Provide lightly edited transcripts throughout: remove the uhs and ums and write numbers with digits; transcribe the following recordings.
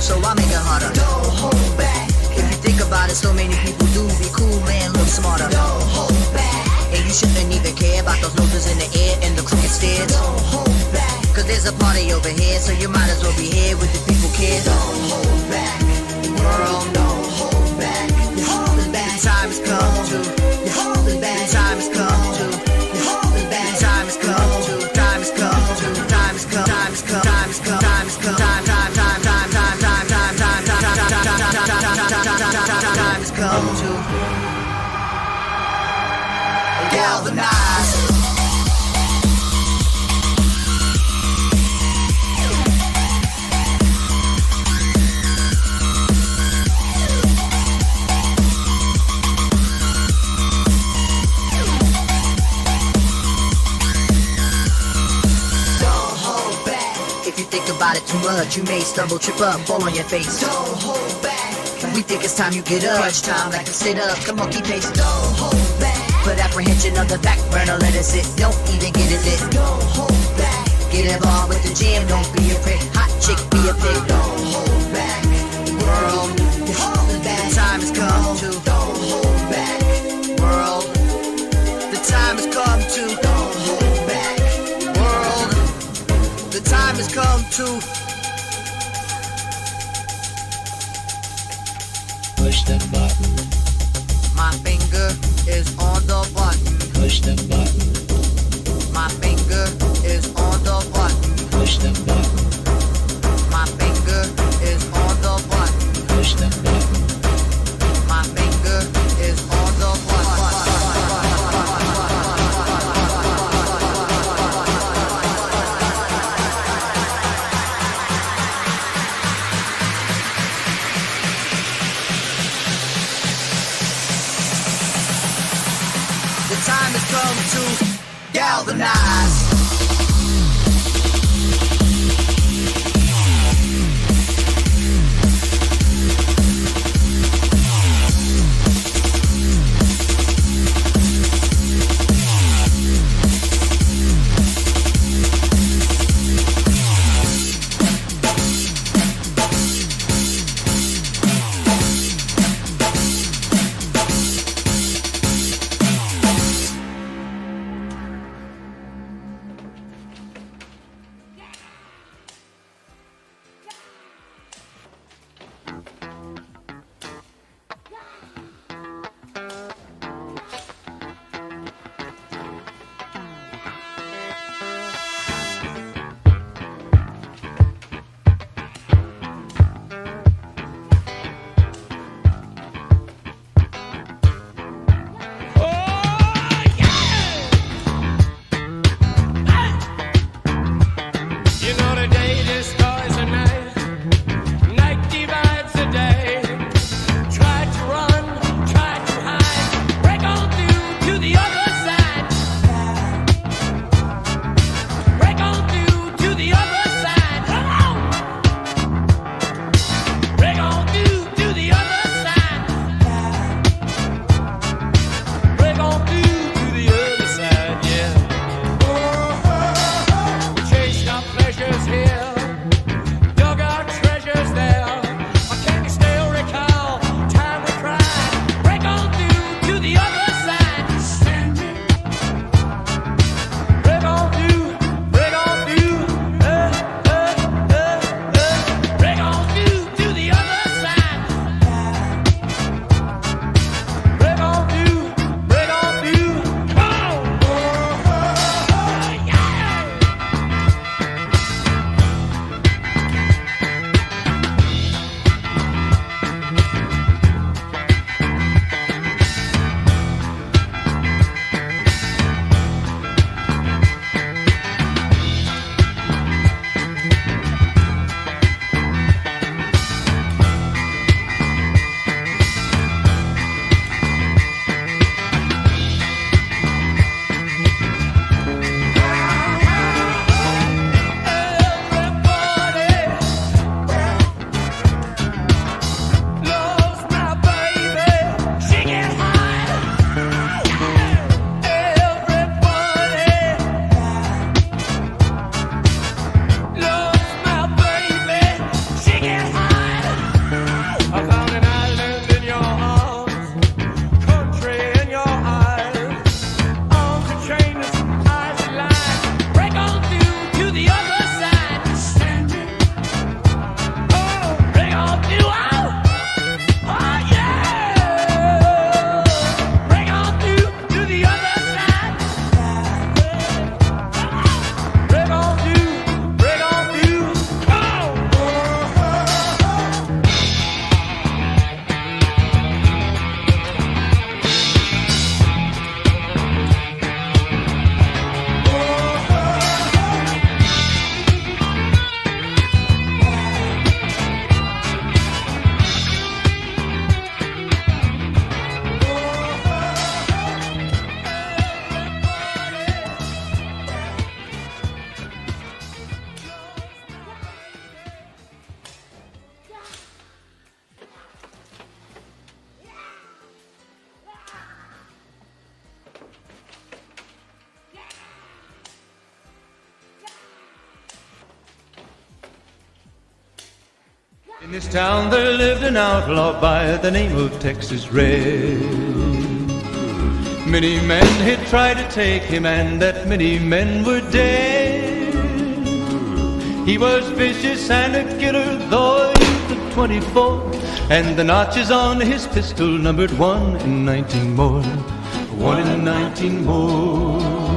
so I make it harder. Don't hold back. If you think about it, so many people do be cool and look smarter. Don't hold back. And you shouldn't even care about those noses in the air and the crooked stairs. Don't hold back. Cause there's a party over here, so you might as well be here with the people care. Don't hold back. World, don't hold back. You're holding back. The time has come to. You're holding back. The time has come to. You're holding back. The time has come to. Time has come to. Time has come. Time has come. Time has come. Time has come. Time time time time time time time time time has come to galvanize. If you think about it too much, you may stumble, trip up, fall on your face. Don't hold back. We think it's time you get up. Crunch time, like to sit up. Come on, keep pace. Don't hold back. Put apprehension on the back burner, let it sit. Don't even get it lit. Don't hold back. Get involved with the jam, don't be a prick. Hot chick, be a pig. Don't hold back. World, you're holding back. The time has come to. Don't hold back. World, the time has come to. Don't hold back. World, the time has come to. Push the button. My finger is on the button. Push the button. My finger is on the button. Push the button. My finger is on the button. Push the button. My finger is on the button. The time has come to galvanize. Pleasures here. In this town there lived an outlaw by the name of Texas Red. Many men had tried to take him, and that many men were dead. He was vicious and a killer, though he was 24, and the notches on his pistol numbered 1 in 19 more. 1 in 19 more.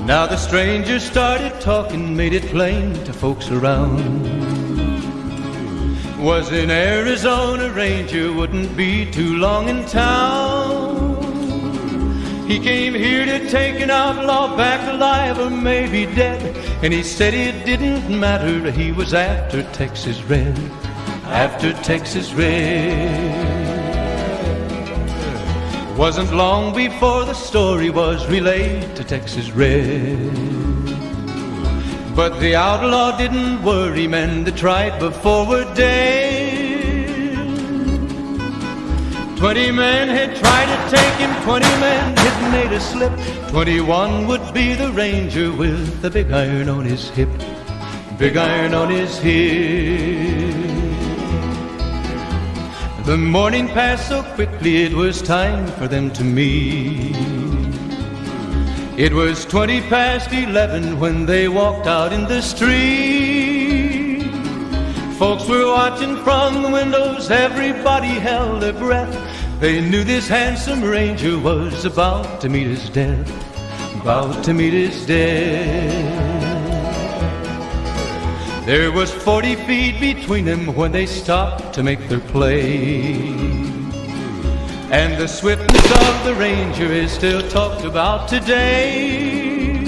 Now the stranger started talking, made it plain to folks around. Was an Arizona Ranger, wouldn't be too long in town. He came here to take an outlaw back alive or maybe dead, and he said it didn't matter, he was after Texas Red. After Texas Red. Wasn't long before the story was relayed to Texas Red. But the outlaw didn't worry men that tried before were dead. 20 men had tried to take him, 20 men had made a slip. 21 would be the Ranger with the big iron on his hip. Big iron on his hip. The morning passed so quickly it was time for them to meet. It was 20 past 11 when they walked out in the street. Folks were watching from the windows, everybody held their breath. They knew this handsome Ranger was about to meet his death. About to meet his death. There was 40 feet between them when they stopped to make their play. And the swiftness of the Ranger is still talked about today.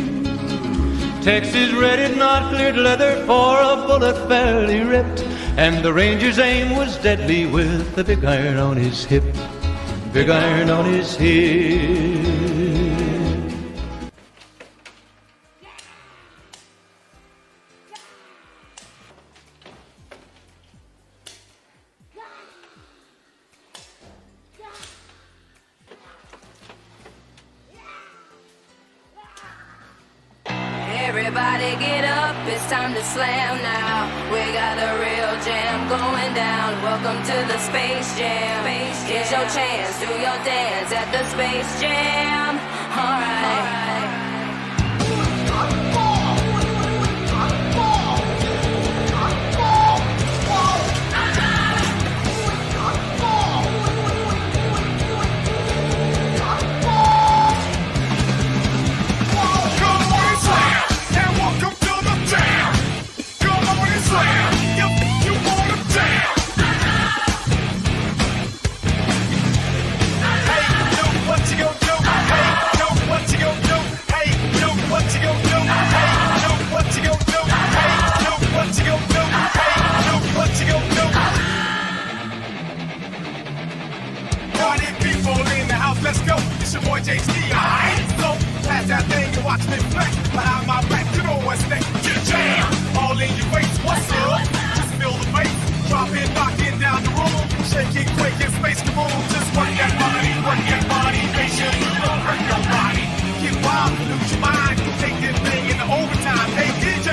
Texas Red had not cleared leather for a bullet fairly ripped, and the Ranger's aim was deadly with the big iron on his hip. Big iron on his hip. Everybody get up, it's time to slam now. We got a real jam going down. Welcome to the Space Jam. Here's your chance, do your dance at the Space Jam. Alright. Let's go, it's your boy JC, alright? So, pass that thing and watch me flex. Behind my back, you know what's next. Get jam, all in your face, what's up? Just feel the bass, dropping, knocking down the room. Shaking, quaking, space kaboom. Just work that body, make sure you don't hurt your body. Get wild, lose your mind, take this thing into overtime. Hey DJ,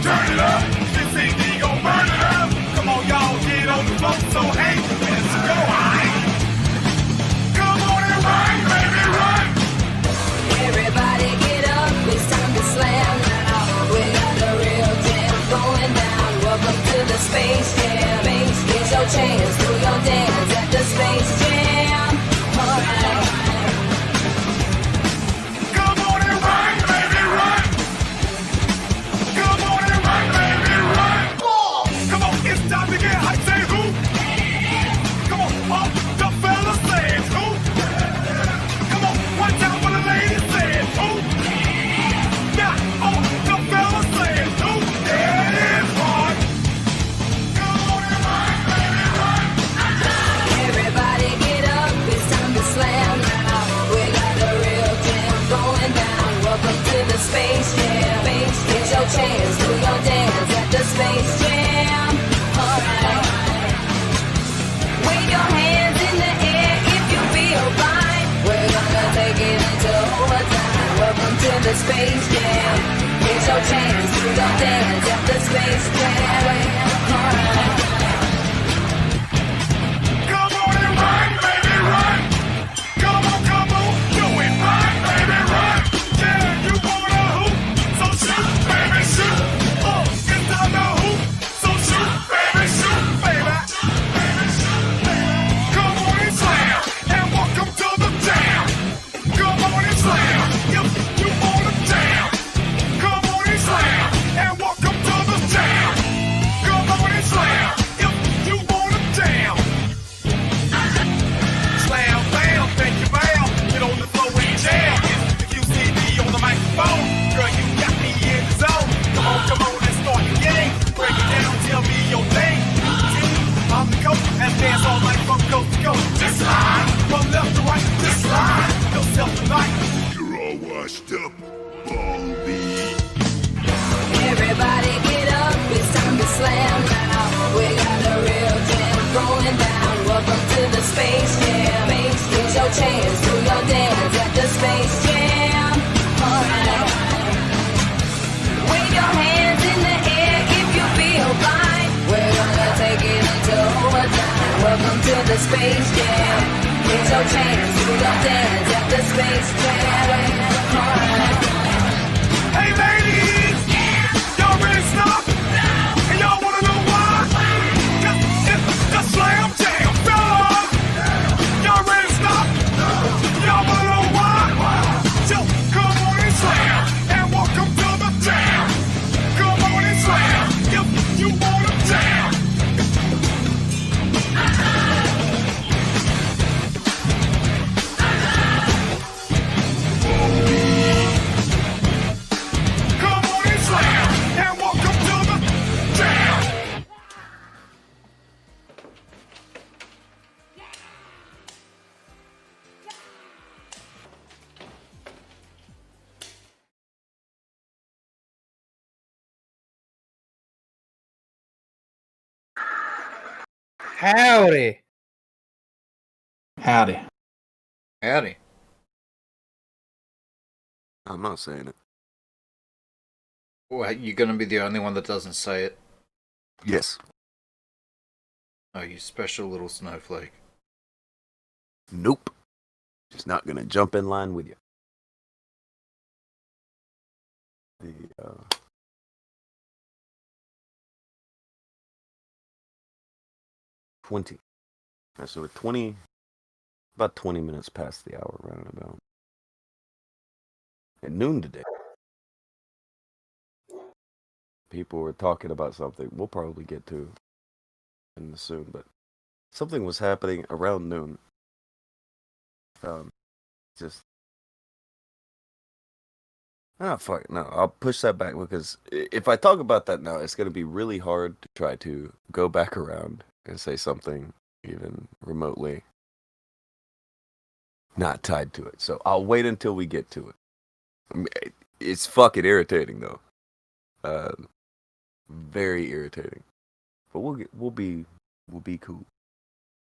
turn it up, this CD gon' burn it up. Come on y'all, get on the floor, so hey, let's go, alright? Run, baby, run! Everybody get up, it's time to slam now. We got a real jam going down. Welcome to the Space Jam. Here's your chance, do your dance at the Space Jam. Alright. Come on and run, baby, run! Come on and run, baby, run! Come on, it's time to get hyped, say who? Come on, all the fellas say who? One time for the ladies saying who? Now all the fellas saying who? It is hard. Come on and run, baby, run. Everybody get up, it's time to slam now. We got a real jam going down. Welcome to the Space Jam. Here's your chance, do your dance at the Space Jam. Alright. Wave your hands in the air if you feel fine. We're gonna take it into overtime. Welcome to the Space Jam. Here's your chance, do your dance at the Space Jam. Space Jam. It's your chance to go dance at the Space Jam. Hey ladies, y'all ready to stop? And y'all wanna know why? 'Cause it's the Slam Jam, fellas. Y'all ready to stop? Y'all wanna know why? So come on and slam, and welcome to the jam. Come on and slam, if you wanna jam. Come on and slam, and welcome to the jam. Howdy. Howdy. Howdy. I'm not saying it. Well, you're going to be the only one that doesn't say it. Yes. Oh, you special little snowflake. Nope. Just not gonna jump in line with you. The 20. So we're about 20 minutes past the hour, roundabout. At noon today, people were talking about something we'll probably get to in the soon, but something was happening around noon. Just fuck it. No, I'll push that back because if I talk about that now, it's gonna be really hard to try to go back around and say something even remotely not tied to it. So I'll wait until we get to it. I mean, it's fucking irritating though. Very irritating. But we'll be cool.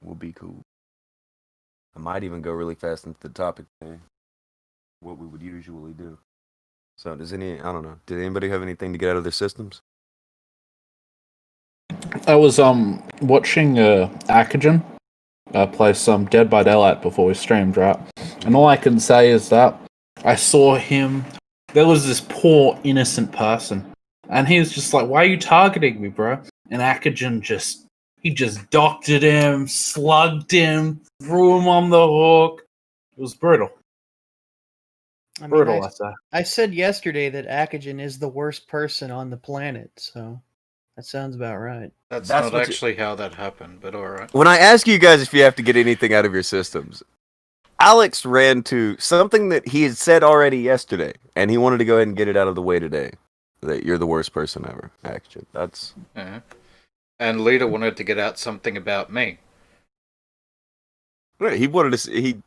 We'll be cool. I might even go really fast into the topic today. What we would usually do. So I don't know. Did anybody have anything to get out of their systems? I was watching Akajan play some Dead by Daylight before we streamed, right? And all I can say is that I saw him. There was this poor innocent person, and he was just like, "Why are you targeting me, bro?" And Akajan just doctored him, slugged him, threw him on the hook. It was brutal. I mean, Brutal, I say. I said yesterday that Akajan is the worst person on the planet, so that sounds about right. That's That's not what actually how that happened, but alright. When I ask you guys if you have to get anything out of your systems, Alex ran to something that he had said already yesterday, and he wanted to go ahead and get it out of the way today. That you're the worst person ever. Actually, that's Yeah. And Lita wanted to get out something about me. right. He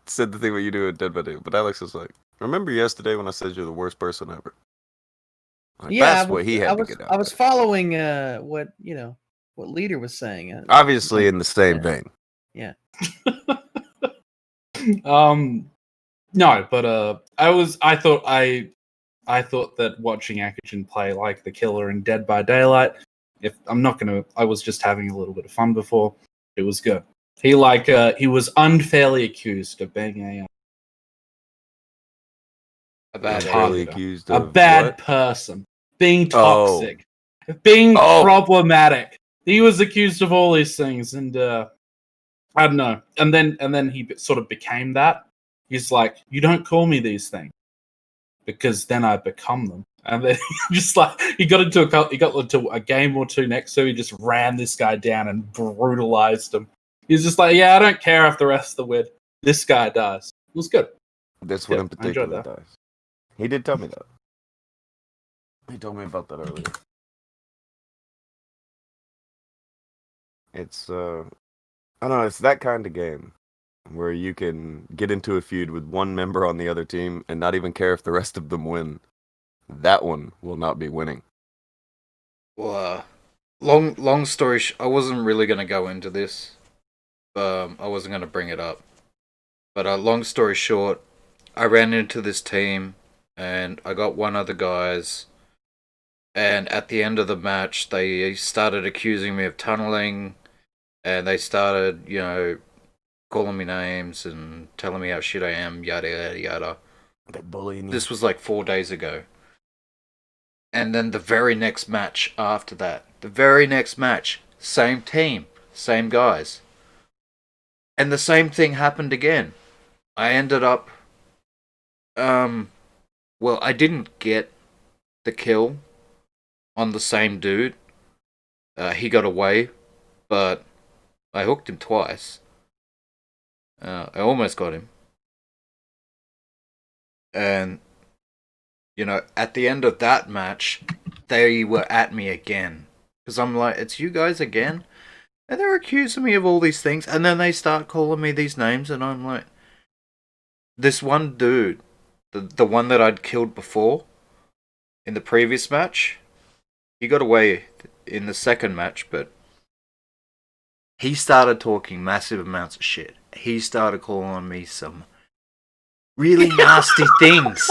said the thing what you do at Dead by Day, but Alex was like, "Remember yesterday when I said you're the worst person ever?" Like, that's what he had to get out. I was following what Leader was saying. Obviously, in the same vein. Yeah. No, but I thought that watching Akajan play like the killer in Dead by Daylight, I was just having a little bit of fun before. It was good. He was unfairly accused of being A bad Unfairly targeter. accused a of bad what? person, being Oh. toxic, being Oh. problematic. He was accused of all these things, and I don't know. And then he sort of became that. He's like, "You don't call me these things, because then I become them." And then just like he got into a game or two next, so he just ran this guy down and brutalized him. He's just like, "Yeah, I don't care if the rest of the win. This guy dies." It was good. This one Yeah, in I enjoyed particular that. dies. He did tell me that. He told me about that earlier. It's I don't know, it's that kind of game where you can get into a feud with one member on the other team and not even care if the rest of them win. That one will not be winning. Well, long story. I wasn't really going to go into this. I wasn't going to bring it up. But long story short, I ran into this team, and I got one of the guys. And at the end of the match, they started accusing me of tunneling, and they started, calling me names and telling me how shit I am, yada yada yada. They're bullying you. This was like 4 days ago. And then the very next match after that, same team, same guys. And the same thing happened again. I ended up, well, I didn't get the kill on the same dude. He got away, but I hooked him twice. I almost got him. And, at the end of that match, they were at me again. Because I'm like, it's you guys again? And they're accusing me of all these things. And then they start calling me these names, and I'm like, this one dude, the one that I'd killed before, in the previous match, he got away in the second match, but he started talking massive amounts of shit. He started calling me some really nasty things.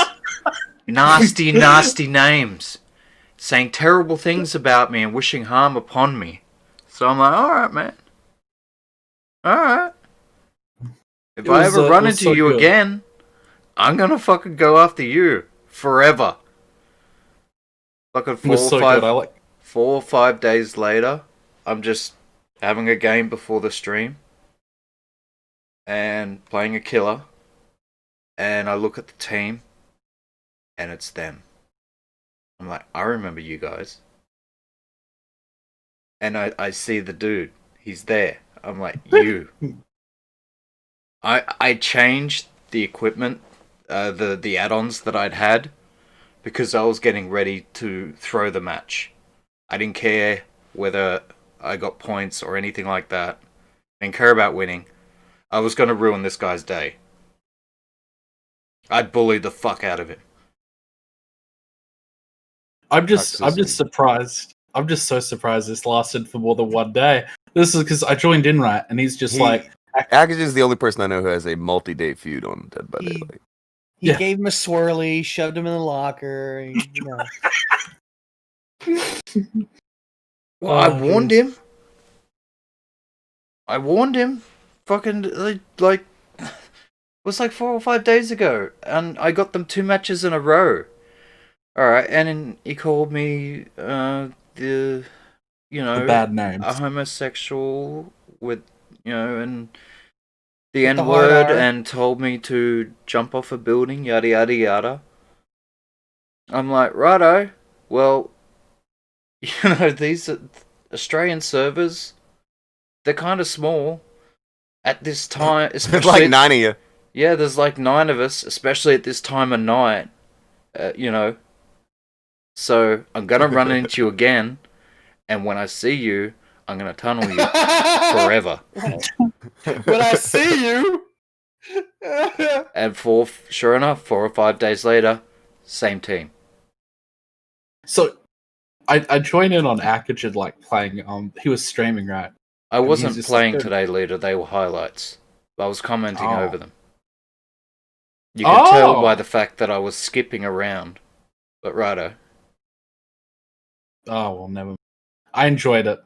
Nasty, nasty names. Saying terrible things about me and wishing harm upon me. So I'm like, alright, man. Alright. If I ever run into you again, I'm gonna fucking go after you. Forever. Fucking 4 or 5 days later, I'm just having a game before the stream. And playing a killer. And I look at the team. And it's them. I'm like, I remember you guys. And I see the dude. He's there. I'm like, you. I changed the equipment, the add-ons that I'd had, because I was getting ready to throw the match. I didn't care whether I got points or anything like that. I didn't care about winning. I was going to ruin this guy's day. I'd bully the fuck out of him. I'm just surprised. I'm just so surprised this lasted for more than 1 day. This is because I joined in right, and he's just like... Akage is the only person I know who has a multi-day feud on Dead by Daylight. He gave him a swirly, shoved him in the locker. Well, I warned him. Fucking, like... It was like 4 or 5 days ago, and I got them 2 matches in a row. Alright, and then he called me, the bad names. A homosexual with, and the N-word, and told me to jump off a building, yada yada yada. I'm like, righto, well, these Australian servers, they're kind of small at this time. There's like 9 of you. Yeah, there's like 9 of us, especially at this time of night, So, I'm gonna run into you again, and when I see you, I'm gonna tunnel you forever. When I see you! And sure enough, 4 or 5 days later, same team. So, I joined in on Akage like playing, he was streaming, right? I wasn't playing today, Leader, they were highlights. I was commenting over them. You can tell by the fact that I was skipping around. But righto. Oh, well, never mind. I enjoyed it.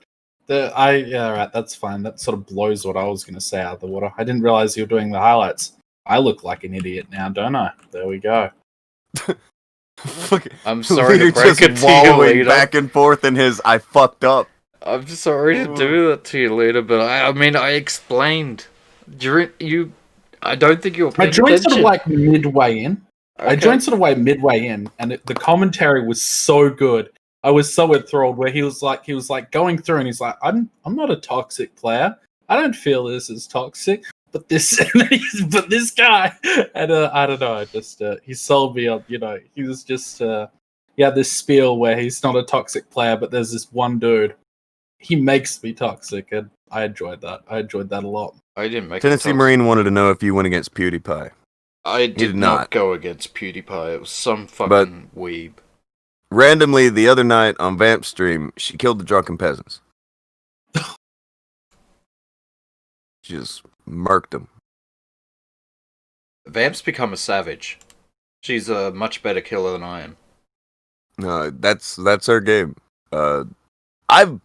Right, that's fine. That sort of blows what I was going to say out of the water. I didn't realize you were doing the highlights. I look like an idiot now, don't I? There we go. I'm sorry to break it to you, Leader. Back and forth in his, I fucked up. I'm sorry to do that to you, Leader, but I explained. I don't think you were paying attention. I joined sort of like midway in. Okay. I joined sort of like midway in, and the commentary was so good. I was so enthralled where he was like going through, and he's like, I'm not a toxic player. I don't feel this is toxic, but this guy, and I don't know, he sold me on, he was just he had this spiel where he's not a toxic player, but there's this one dude, he makes me toxic, and I enjoyed that. I enjoyed that a lot. I didn't make Tennessee Marine wanted to know if you went against PewDiePie. I did not go against PewDiePie. It was some fucking weeb. Randomly, the other night on Vamp stream, she killed the drunken peasants. She just murked them. Vamp's become a savage. She's a much better killer than I am. No, that's her game. I've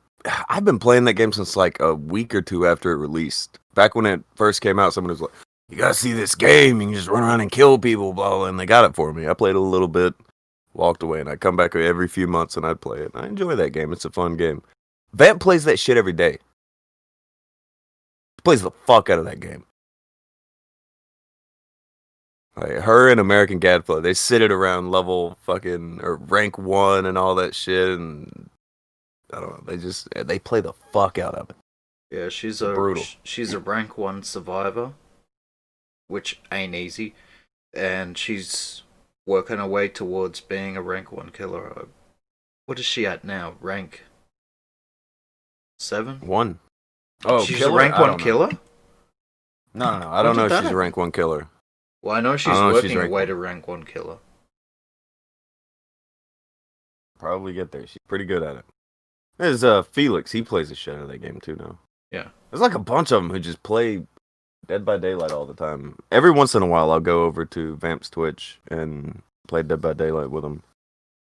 been playing that game since like a week or two after it released. Back when it first came out, someone was like, "You gotta see this game. You can just run around and kill people." Blah blah. And they got it for me. I played a little bit, walked away, and I come back every few months and I'd play it. I enjoy that game. It's a fun game. Vamp plays that shit every day. He plays the fuck out of that game. Like her and American Gadfly, they sit it around level fucking or rank 1 and all that shit, and I don't know. They play the fuck out of it. Yeah, she's Brutal. she's a rank 1 survivor, which ain't easy, and she's working her way towards being a rank 1 killer. What is she at now? Rank 7? 1. Oh, she's killer? a rank I 1 don't know. killer? No. I don't know did if that she's a happen? rank 1 killer. Well, I know she's I don't know if she's working her rank way 1. to rank 1 killer. Probably get there. She's pretty good at it. There's Felix. He plays the shit out of that game too now. Yeah. There's like a bunch of them who just play Dead by Daylight all the time. Every once in a while, I'll go over to Vamp's Twitch and play Dead by Daylight with him.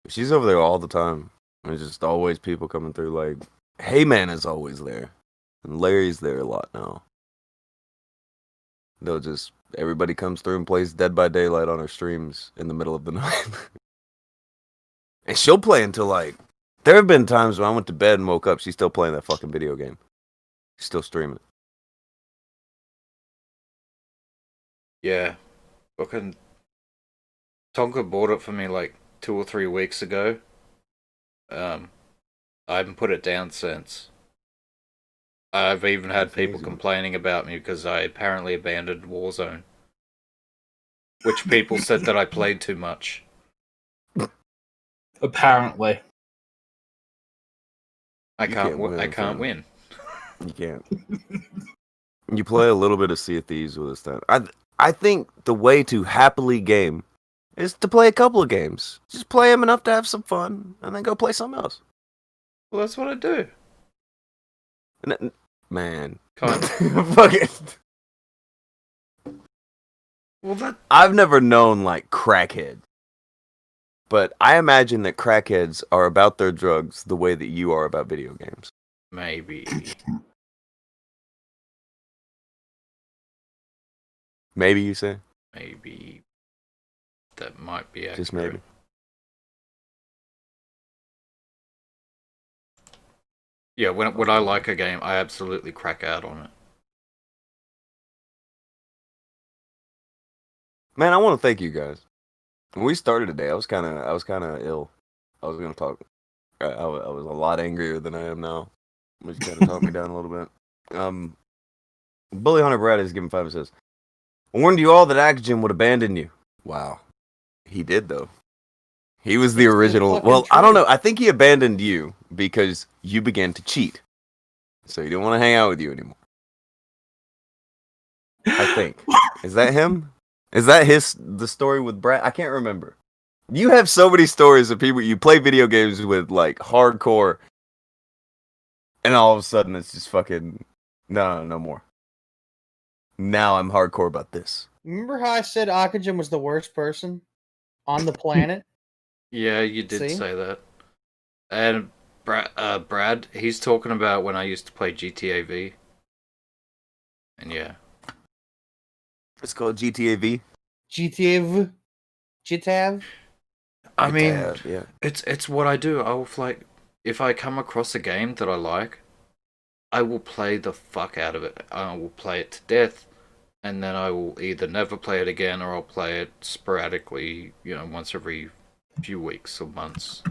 She's over there all the time. There's just always people coming through. Like, Heyman is always there. And Larry's there a lot now. They'll just, everybody comes through and plays Dead by Daylight on her streams in the middle of the night. And she'll play until like, there have been times when I went to bed and woke up, she's still playing that fucking video game. She's still streaming it. Yeah. Fucking Tonka bought it for me like 2 or 3 weeks ago. I haven't put it down since. I've even had people complaining about me because I apparently abandoned Warzone. Which people said that I played too much. Apparently. I You can't can't win, I can't fam. win. You can't. You play a little bit of Sea of Thieves with us then. I think the way to happily game is to play a couple of games. Just play them enough to have some fun, and then go play something else. Well, that's what I do. Man. Can't. Fuck it. Well, that I've never known, like, crackheads. But I imagine that crackheads are about their drugs the way that you are about video games. maybe. Maybe, you say? Maybe that might be accurate. Just maybe. Yeah, when I like a game, I absolutely crack out on it. Man, I want to thank you guys. When we started today, I was kind of ill. I was gonna talk. I was a lot angrier than I am now, which kind of talked me down a little bit. Bully Hunter Brad has given 5 and says, "I warned you all that Actigen would abandon you." Wow, he did though. He was the original. Well, I don't know. I think he abandoned you because you began to cheat, so he didn't want to hang out with you anymore. I think. Is that him? Is that the story with Brad? I can't remember. You have so many stories of people you play video games with, like, hardcore, and all of a sudden it's just fucking, no more. Now I'm hardcore about this. Remember how I said Akajan was the worst person on the planet? Yeah, you did See? say that. And Brad, he's talking about when I used to play GTA V. And yeah. It's called GTA V. GTA. I mean, yeah. it's what I do. I will like, if I come across a game that I like, I will play the fuck out of it. I will play it to death, and then I will either never play it again or I'll play it sporadically, once every few weeks or months.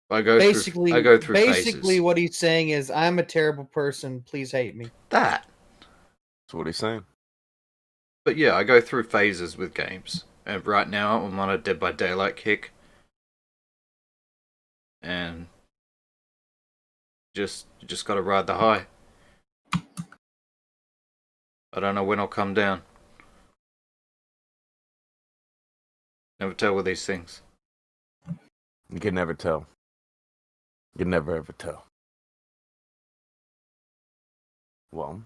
I go through Basically, phases. what he's saying is, I'm a terrible person. Please hate me. That. That's what he's saying. But yeah, I go through phases with games. And right now, I'm on a Dead by Daylight kick. And you just gotta ride the high. I don't know when I'll come down. Never tell with these things. You can never tell. You can never ever tell. Well.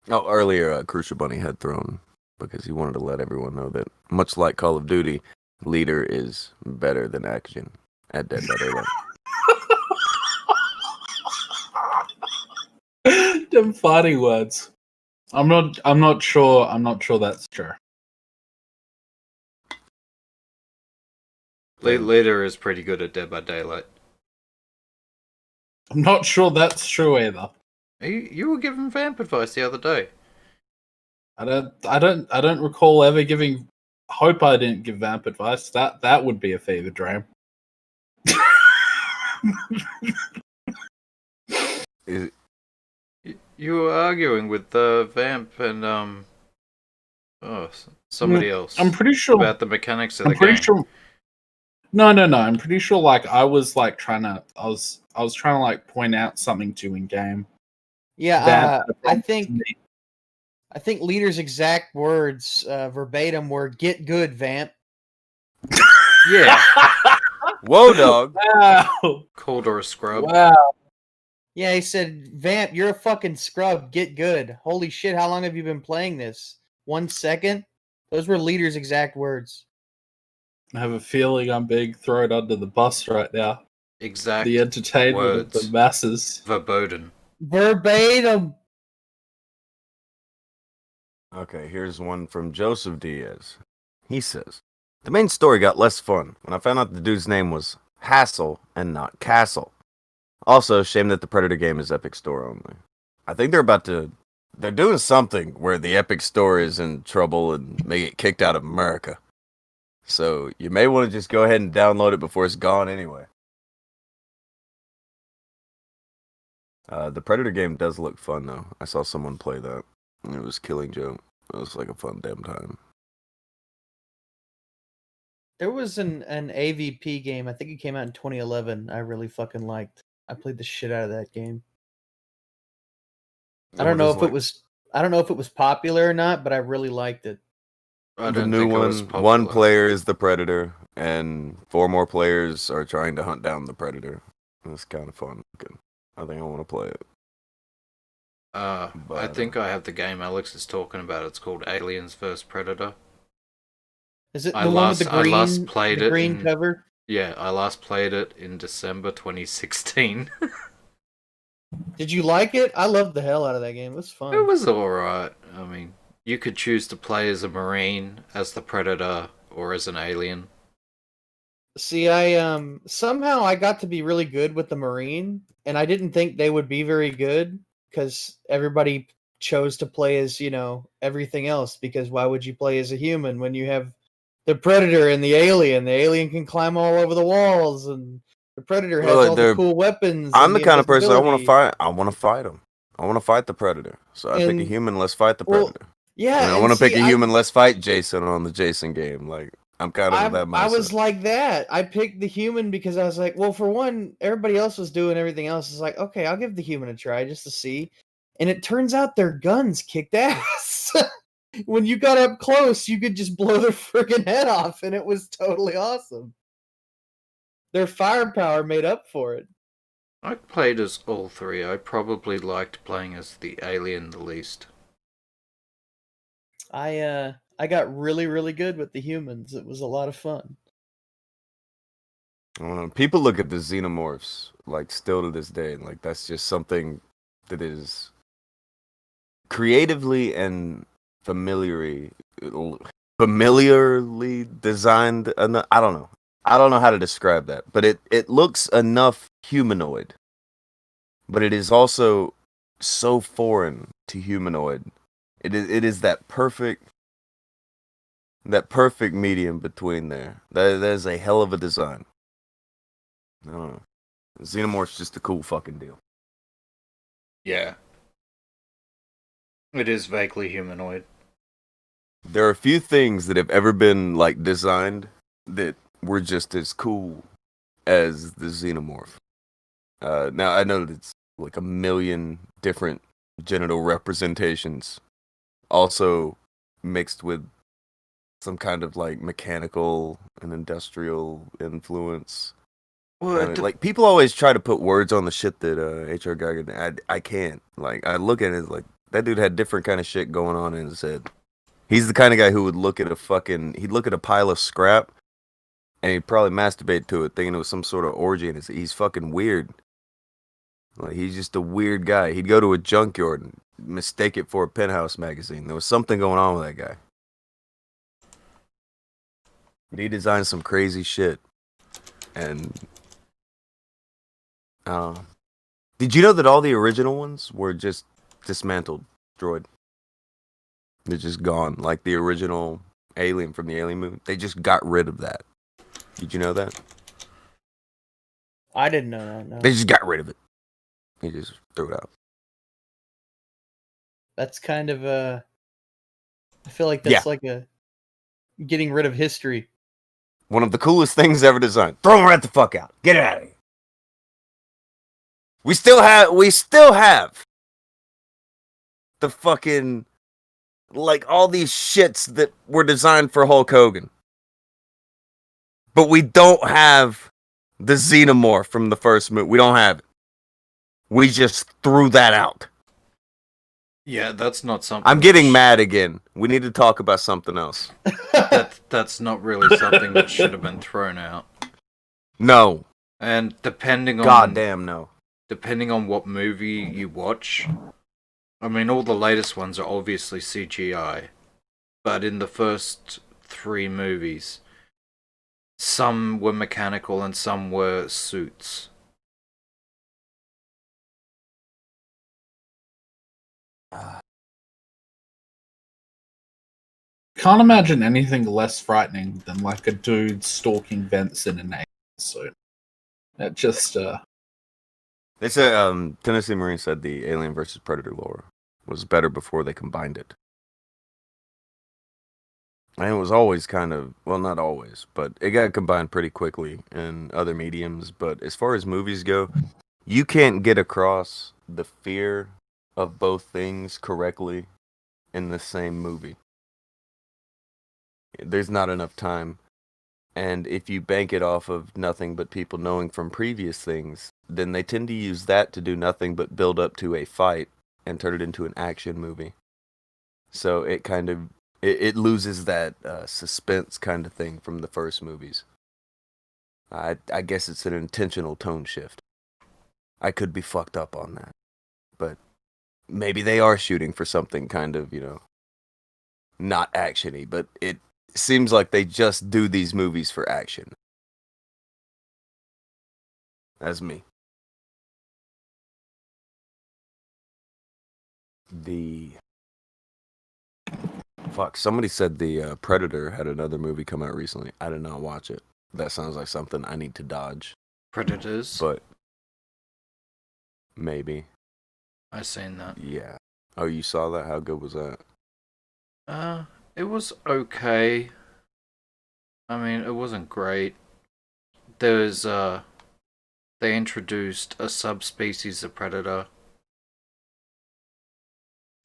Oh, earlier, Crucial Bunny had thrown, because he wanted to let everyone know that, much like Call of Duty, Leader is better than Action at Dead by Daylight. Them fighting words. I'm not sure that's true. Leader is pretty good at Dead by Daylight. I'm not sure that's true either. You were giving vamp advice the other day. I don't recall ever giving. Hope I didn't give vamp advice. That would be a fever dream. You were arguing with vamp and somebody else. I'm pretty sure about the mechanics of I'm the pretty game. sure. No. I'm pretty sure. Like I was trying to like point out something to you in game. Yeah, I to think me. Leader's exact words verbatim were "Get good, vamp." Yeah, Whoa, dog. Wow. called her a scrub. Wow. Yeah, he said, "Vamp, you're a fucking scrub. Get good." Holy shit! How long have you been playing this? 1 second. Those were Leader's exact words. I have a feeling I'm being thrown under the bus right now. Exact The entertainment words. of the masses. Verboten. Verbatim. Okay, here's one from Joseph Diaz. He says, the main story got less fun when I found out the dude's name was Hassel and not Castle. Also, shame that the Predator game is Epic Store only. I think they're doing something where the Epic Store is in trouble and may get kicked out of America. So you may want to just go ahead and download it before it's gone anyway. The Predator game does look fun though. I saw someone play that. It was Killing Joke. It was like a fun damn time. There was an AVP game. I think it came out in 2011. I really fucking liked. I played the shit out of that game. I don't know if it was popular or not, but I really liked it. The new one player is the Predator, and 4 more players are trying to hunt down the Predator. It's kind of fun. I think I want to play it. I think I have the game Alex is talking about. It's called Aliens vs Predator. Is it the one with the green, I last played the it green in, cover? Yeah, I last played it in December 2016. Did you like it? I loved the hell out of that game. It was fun. It was alright. I mean, you could choose to play as a Marine, as the Predator, or as an alien. See, I somehow I got to be really good with the Marine, and I didn't think they would be very good because everybody chose to play as, everything else, because why would you play as a human when you have the Predator and the Alien? The Alien can climb all over the walls, and the Predator has all the cool weapons. I'm the kind of person I want to invisibility. fight. I want to fight him. I want to fight the Predator. So I pick a And- human. Let's fight the well, Predator. Yeah, And I and want to pick see, a human. Let's fight Jason on the Jason game. Like I'm kind of that mindset. I was like that. I picked the human because I was like, well, for one, everybody else was doing everything else. It's like, okay, I'll give the human a try just to see. And it turns out their guns kicked ass. When you got up close, you could just blow their friggin' head off, and it was totally awesome. Their firepower made up for it. I played as all 3. I probably liked playing as the alien the least. I got really, really good with the humans. It was a lot of fun. I don't know. People look at the xenomorphs like still to this day, and like that's just something that is creatively and familiarly designed. I don't know. I don't know how to describe that, but it looks enough humanoid, but it is also so foreign to humanoid. It is that perfect medium between there. That is a hell of a design. I don't know. Xenomorph's just a cool fucking deal. Yeah. It is vaguely humanoid. There are a few things that have ever been like designed that were just as cool as the xenomorph. Now I know that it's like a million different genital representations, also mixed with some kind of like mechanical and industrial influence. Well, Like people always try to put words on the shit that H.R. Geiger did. I can't. Like I look at it like that dude had different kind of shit going on in his head. He's the kind of guy who would look at he'd look at a pile of scrap and he'd probably masturbate to it thinking it was some sort of orgy, and he's fucking weird. Like he's just a weird guy. He'd go to a junkyard and mistake it for a Penthouse magazine. There was something going on with that guy. He designed some crazy shit. And did you know that all the original ones were just dismantled, destroyed? They're just gone. Like the original Alien from the Alien movie. They just got rid of that. Did you know that? I didn't know that. No. They just got rid of it. They just threw it out. That's kind of I feel like that's like a getting rid of history. One of the coolest things ever designed. Throw them right the fuck out. Get it out of here. We still have the fucking, like, all these shits that were designed for Hulk Hogan. But we don't have the Xenomorph from the first movie. We don't have it. We just threw that out. Yeah, that's not something. I'm getting mad again. We need to talk about something else. That's not really something that should have been thrown out. No. And depending on Goddamn no. Depending on what movie you watch, I mean, all the latest ones are obviously CGI, but in the first 3 movies, some were mechanical and some were suits. Can't imagine anything less frightening than like a dude stalking vents in an alien suit. It just They said Tennessee Marine said the Alien versus Predator lore was better before they combined it. And it was always kind of, well, not always, but it got combined pretty quickly in other mediums. But as far as movies go, you can't get across the fear of both things correctly in the same movie. There's not enough time. And if you bank it off of nothing but people knowing from previous things, then they tend to use that to do nothing but build up to a fight and turn it into an action movie. So it kind of, it loses that suspense kind of thing from the first movies. I guess it's an intentional tone shift. I could be fucked up on that. But maybe they are shooting for something kind of, not action-y, but it seems like they just do these movies for action. That's me. Somebody said the Predator had another movie come out recently. I did not watch it. That sounds like something I need to dodge. Predators? But maybe. I seen that. Yeah. Oh, you saw that? How good was that? It was okay. I mean, it wasn't great. There's they introduced a subspecies of predator.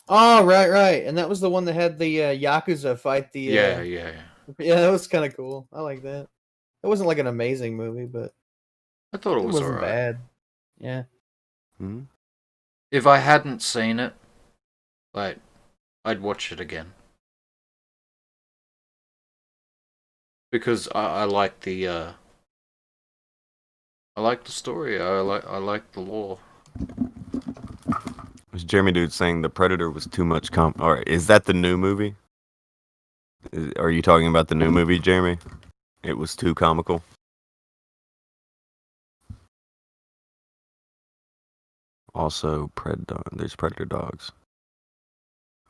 Oh, right. And that was the one that had the Yakuza fight the... Yeah. Yeah, that was kind of cool. I like that. It wasn't like an amazing movie, but... I thought it was wasn't alright. bad. Yeah. Hmm? If I hadn't seen it, like, I'd watch it again. Because I like the story. I like the lore. Was Jeremy Dude saying the Predator was too much Alright, is that the new movie? Are you talking about the new movie, Jeremy? It was too comical? Also, there's predator dogs.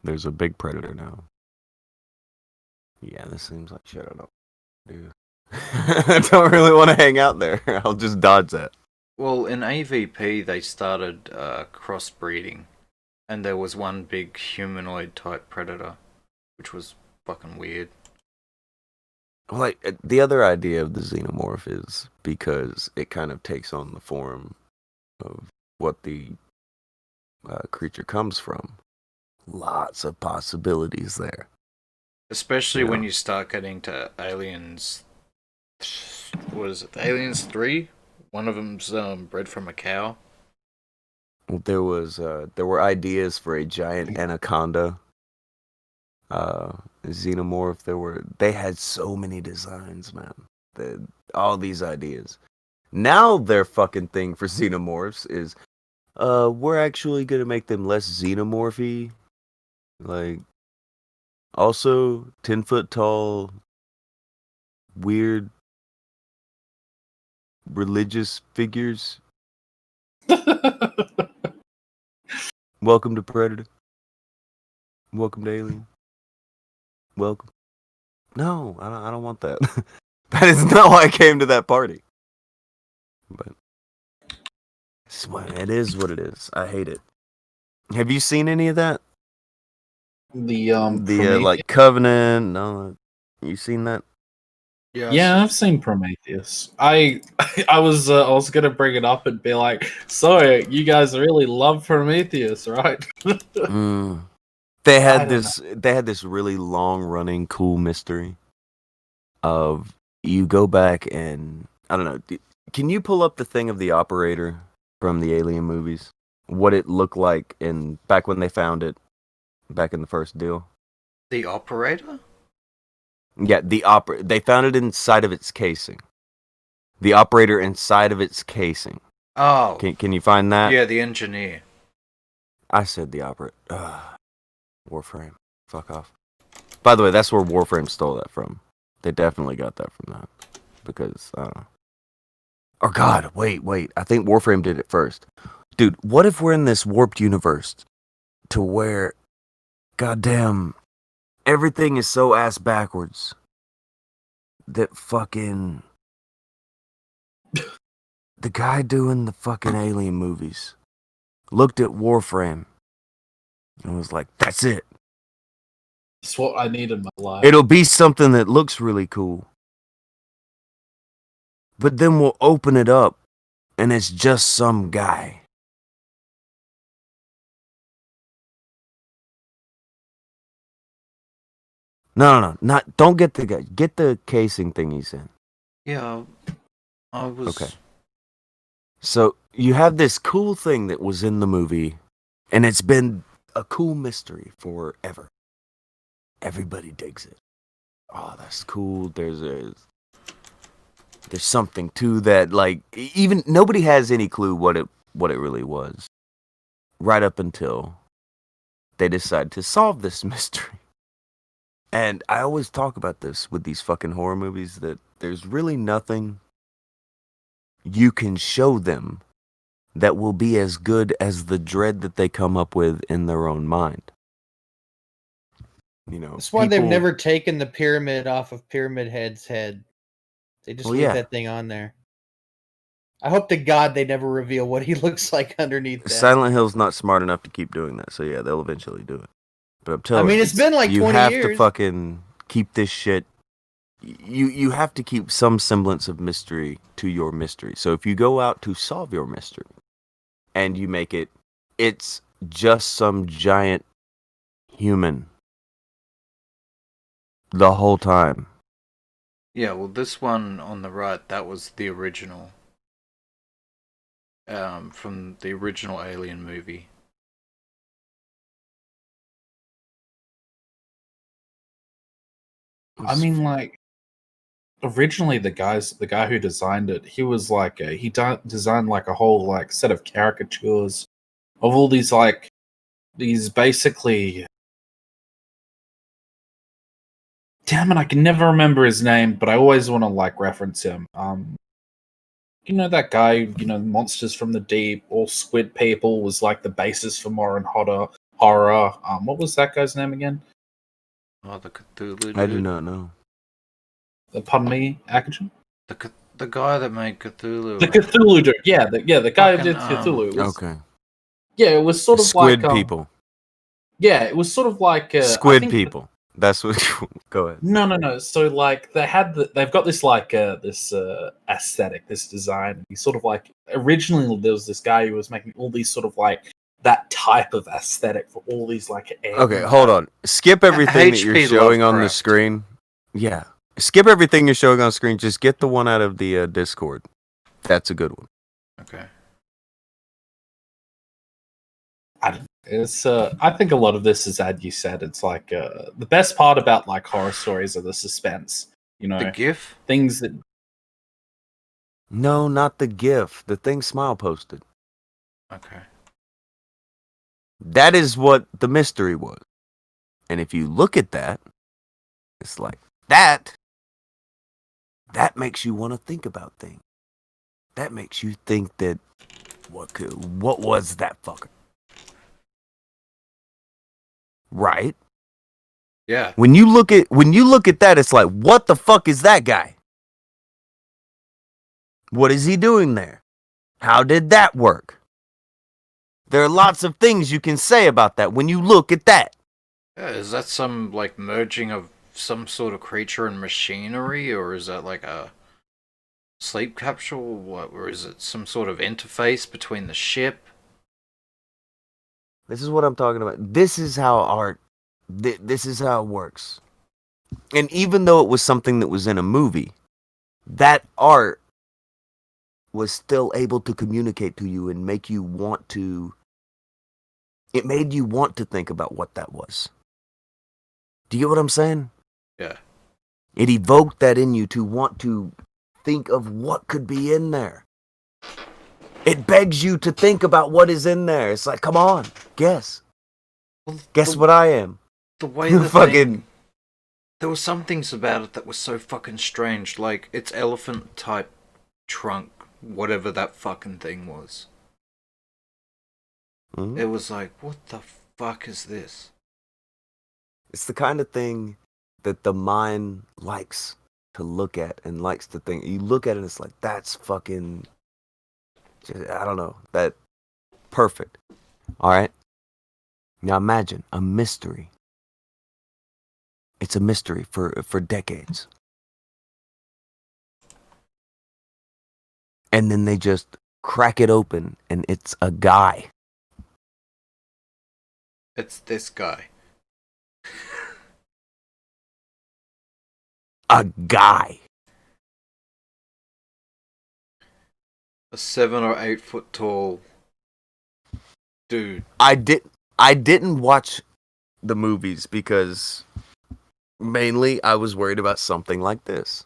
There's a big predator now. Yeah, this seems like shit. I don't do. I don't really want to hang out there. I'll just dodge that. Well, in AVP they started crossbreeding, and there was one big humanoid type predator, which was fucking weird. Well, like the other idea of the xenomorph is because it kind of takes on the form of what the creature comes from. Lots of possibilities there. Especially when you start getting to Aliens. What is it? Aliens 3? One of them's bred from a cow. There were ideas for a giant anaconda xenomorph. They had so many designs, man. All these ideas. Now their fucking thing for xenomorphs is we're actually gonna make them less xenomorphy. Like, also 10-foot tall, weird religious figures. Welcome to Predator. Welcome to Alien. Welcome. No, I don't want that. That is not why I came to that party. But it is what it is. I hate it. Have you seen any of that? The Like Covenant? No, you seen that? Yeah, I've seen Prometheus. I was gonna bring it up and be like, so you guys really love Prometheus, right? They I had don't this really long running cool mystery of you go back and I don't know. Can you pull up the thing of the operator from the Alien movies? What it looked like back when they found it, back in the first deal? The operator? Yeah, they found it inside of its casing. The operator inside of its casing. Oh. Can you find that? Yeah, the engineer. I said the operator. Warframe. Fuck off. By the way, that's where Warframe stole that from. They definitely got that from that. Because, I don't know. Oh god, wait. I think Warframe did it first. Dude, what if we're in this warped universe to where, goddamn, everything is so ass backwards that fucking the guy doing the fucking Alien movies looked at Warframe and was like, that's it. It's what I need in my life. It'll be something that looks really cool. But then we'll open it up and it's just some guy. No, don't get the guy. Get the casing thing he's in. Yeah, I was... Okay. So, you have this cool thing that was in the movie, and it's been a cool mystery forever. Everybody digs it. Oh, that's cool. There's something to that. Like, even nobody has any clue what it really was. Right up until they decide to solve this mystery. And I always talk about this with these fucking horror movies, that there's really nothing you can show them that will be as good as the dread that they come up with in their own mind. You know, That's why they've never taken the pyramid off of Pyramid Head's head. They just leave that thing on there. I hope to God they never reveal what he looks like underneath that. Silent Hill's not smart enough to keep doing that, so yeah, they'll eventually do it. But I'm telling you, it's been like 20 years. You have to fucking keep this shit. You have to keep some semblance of mystery to your mystery. So if you go out to solve your mystery and you make it's just some giant human the whole time. Yeah, well, this one on the right, that was the original. From the original Alien movie. I mean, like, originally the guy who designed it, he was like designed like a whole like set of caricatures of all these like these basically. Damn it, I can never remember his name, but I always want to like reference him. You know that guy, you know, Monsters from the Deep, all squid people was like the basis for modern horror. What was that guy's name again? Oh, the Cthulhu dude. I do not know. Pardon me, Akajan? The guy that made Cthulhu. The Cthulhu dude. Yeah, the guy who did Cthulhu. Okay. Yeah, it was sort of squid like people. Yeah, it was sort of like squid people. That's what. Go ahead. No. So like they've got this like this aesthetic, this design. He sort of like originally there was this guy who was making all these sort of like that type of aesthetic for all these like. Okay, hold on. Skip everything that you're showing on the screen. Yeah, skip everything you're showing on screen. Just get the one out of the Discord. That's a good one. Okay. I think a lot of this is, as you said, it's like the best part about like horror stories are the suspense. You know, the GIF things that. No, not the GIF. The thing Smile posted. Okay. That is what the mystery was. And if you look at that, it's like that makes you want to think about things. That makes you think that what was that fucker? Right? Yeah. When you look at that, it's like, what the fuck is that guy? What is he doing there? How did that work? There are lots of things you can say about that when you look at that. Yeah, is that some like merging of some sort of creature and machinery, or is that like a sleep capsule? What, or is it some sort of interface between the ship? This is what I'm talking about. This is how art. This is how it works. And even though it was something that was in a movie, that art was still able to communicate to you and make you want to. It made you want to think about what that was. Do you get what I'm saying? Yeah. It evoked that in you to want to think of what could be in there. It begs you to think about what is in there. It's like, come on, guess. Well, Guess what I am. The way the Fucking. thing, there were some things about it that were so fucking strange, like its elephant type trunk, whatever that fucking thing was. Mhm. It was like, what the fuck is this? It's the kind of thing that the mind likes to look at and likes to think. You look at it and it's like, that's fucking, I don't know, that perfect. All right. Now imagine a mystery. It's a mystery for decades. And then they just crack it open and it's a guy. It's this guy. A guy. A 7 or 8 foot tall dude. I didn't watch the movies because mainly I was worried about something like this.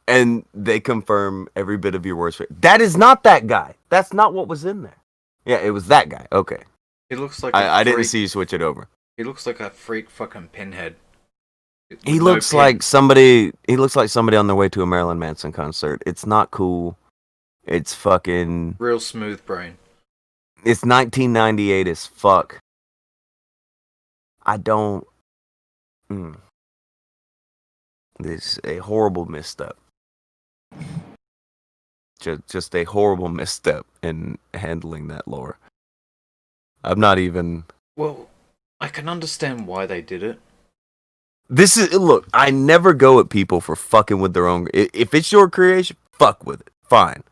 And they confirm every bit of your words. That is not that guy. That's not what was in there. Yeah, it was that guy. Okay. He looks like I didn't see you switch it over. He looks like a freak fucking pinhead. He looks like somebody on their way to a Marilyn Manson concert. It's not cool. It's fucking real smooth brain. It's 1998 as fuck. I don't This is a horrible misstep. Just a horrible misstep in handling that lore. I'm not even. Well, I can understand why they did it. Look, I never go at people for fucking with their own. If it's your creation, fuck with it. Fine.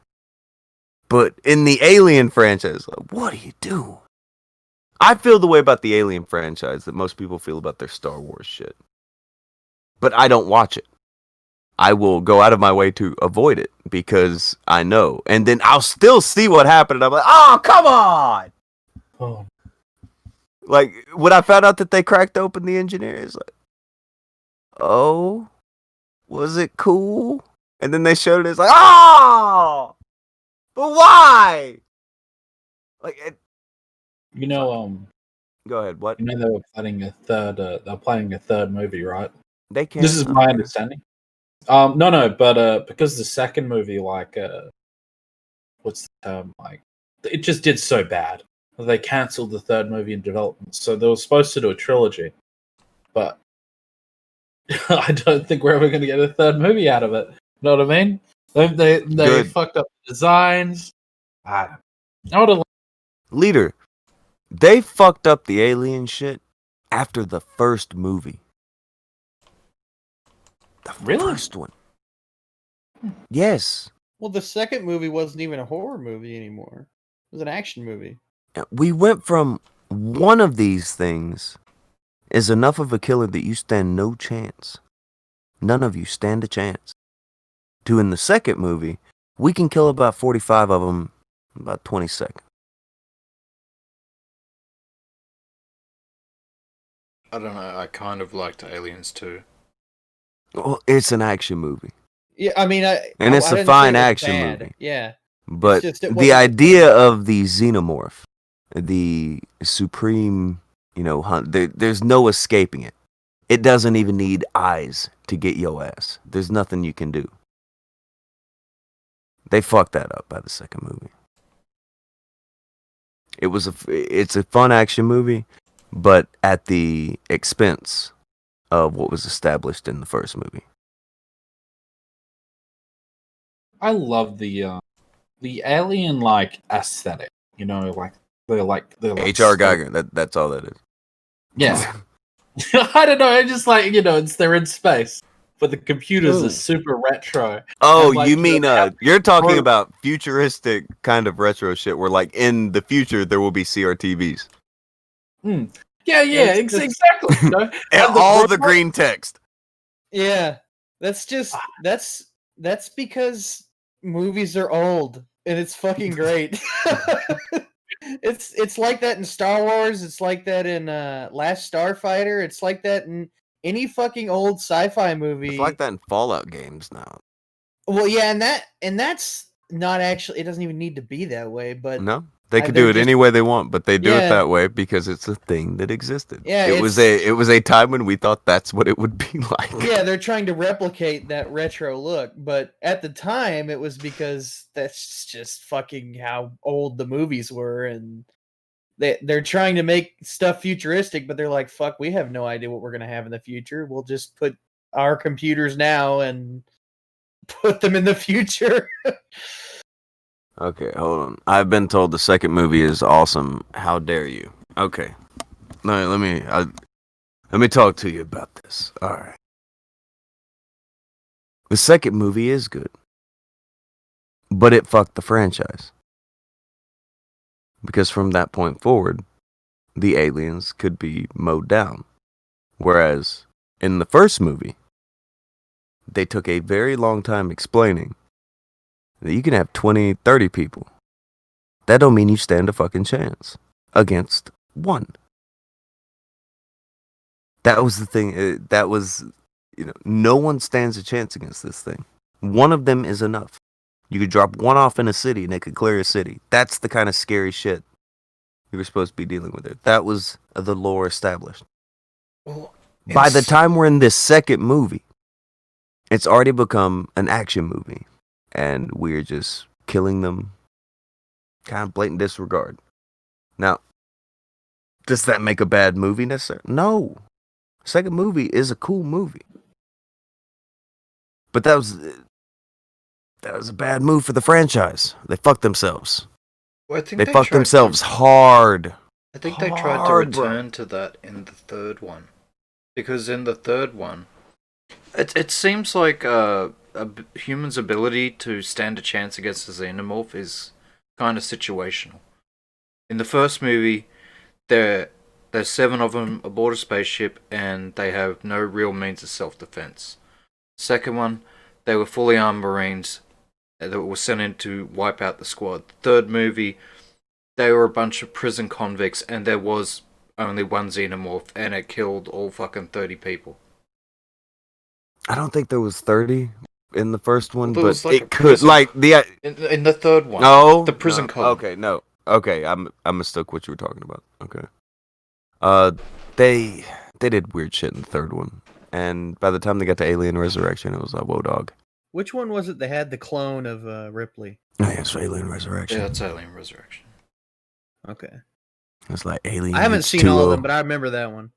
But in the Alien franchise, like, what do you do? I feel the way about the Alien franchise that most people feel about their Star Wars shit. But I don't watch it. I will go out of my way to avoid it because I know. And then I'll still see what happened and I'm like, oh, come on! Oh. Like, when I found out that they cracked open the engineers, like, oh, was it cool? And then they showed it, it's like, oh! But why? Like, You know, go ahead, what? you know they were planning a third. They're planning a third movie, right? They can't. This is my understanding. No, but because the second movie, like, what's the term? Like, it just did so bad. They cancelled the third movie in development. So they were supposed to do a trilogy, but I don't think we're ever going to get a third movie out of it. You know what I mean? They fucked up the designs. I would have. Leader, they fucked up the alien shit after the first movie. The first one. Yes. Well, the second movie wasn't even a horror movie anymore. It was an action movie. We went from one of these things is enough of a killer that you stand no chance. None of you stand a chance. To in the second movie, we can kill about 45 of them in about 20 seconds. I don't know. I kind of liked Aliens too. Well, it's an action movie. Yeah, I mean, it's a didn't say fine it was action bad. movie. Yeah. But It's just, the idea of the xenomorph the supreme, hunt. There's no escaping it. It doesn't even need eyes to get your ass. There's nothing you can do. They fucked that up by the second movie. It's a fun action movie, but at the expense of what was established in the first movie. I love the alien like aesthetic. Like they're like H.R. Geiger. That's all that is. Yeah. I don't know. I just like they're in space, but the computers are super retro. Oh, And, like, you mean you're talking or- about futuristic kind of retro shit, where like in the future there will be CRTVs. Yeah, exactly. And And all the green text. Yeah, that's because movies are old and it's fucking great. It's like that in Star Wars. It's like that in Last Starfighter. It's like that in any fucking old sci-fi movie. It's like that in Fallout games now. Well, yeah, and that's not actually. It doesn't even need to be that way. But No, they could they're do it just- any way they want, but they do it Yeah. that way because it's a thing that existed. Yeah, it was a time when we thought that's what it would be like. yeah, they're trying to replicate that retro look, but at the time it was because that's just fucking how old the movies were, and they're trying to make stuff futuristic, but they're like, fuck, we have no idea what we're gonna have in the future. We'll just put our computers now and put them in the future. Okay, hold on. I've been told the second movie is awesome. How dare you? Okay, let me talk to you about this. All right. The second movie is good, but it fucked the franchise. Because from that point forward, the aliens could be mowed down. Whereas in the first movie, they took a very long time explaining that you can have 20, 30 people. That don't mean you stand a fucking chance against one. That was the thing. That was, no one stands a chance against this thing. One of them is enough. You could drop one off in a city and it could clear a city. That's the kind of scary shit you were supposed to be dealing with it. That was the lore established. Well, By the time we're in this second movie, it's already become an action movie. And we're just killing them. Kind of blatant disregard. Now, does that make a bad movie necessarily? No. Second movie is a cool movie. But that was a bad move for the franchise. They fucked themselves. Well, I think They fucked tried themselves to- hard. I think they tried to Hard, bro. return to that in the third one, because in the third one, it seems like a human's ability to stand a chance against a xenomorph is kind of situational. In the first movie, there's 7 of them aboard a spaceship, and they have no real means of self-defense. Second one, they were fully armed Marines that were sent in to wipe out the squad. Third movie, they were a bunch of prison convicts, and there was only one xenomorph, and it killed all fucking 30 people. I don't think there was 30 in the first one, There but was like a it could prison- like the In the third one, no the prison no, colony. Okay, no. Okay, I mistook what you were talking about. Okay. They did weird shit in the third one. And by the time they got to Alien Resurrection, it was like, whoa, dog. Which one was it that had the clone of Ripley? Oh, yeah, it's Alien Resurrection. Yeah, it's Alien Resurrection. Okay. It's like Alien. I haven't seen all of them, but I remember that one.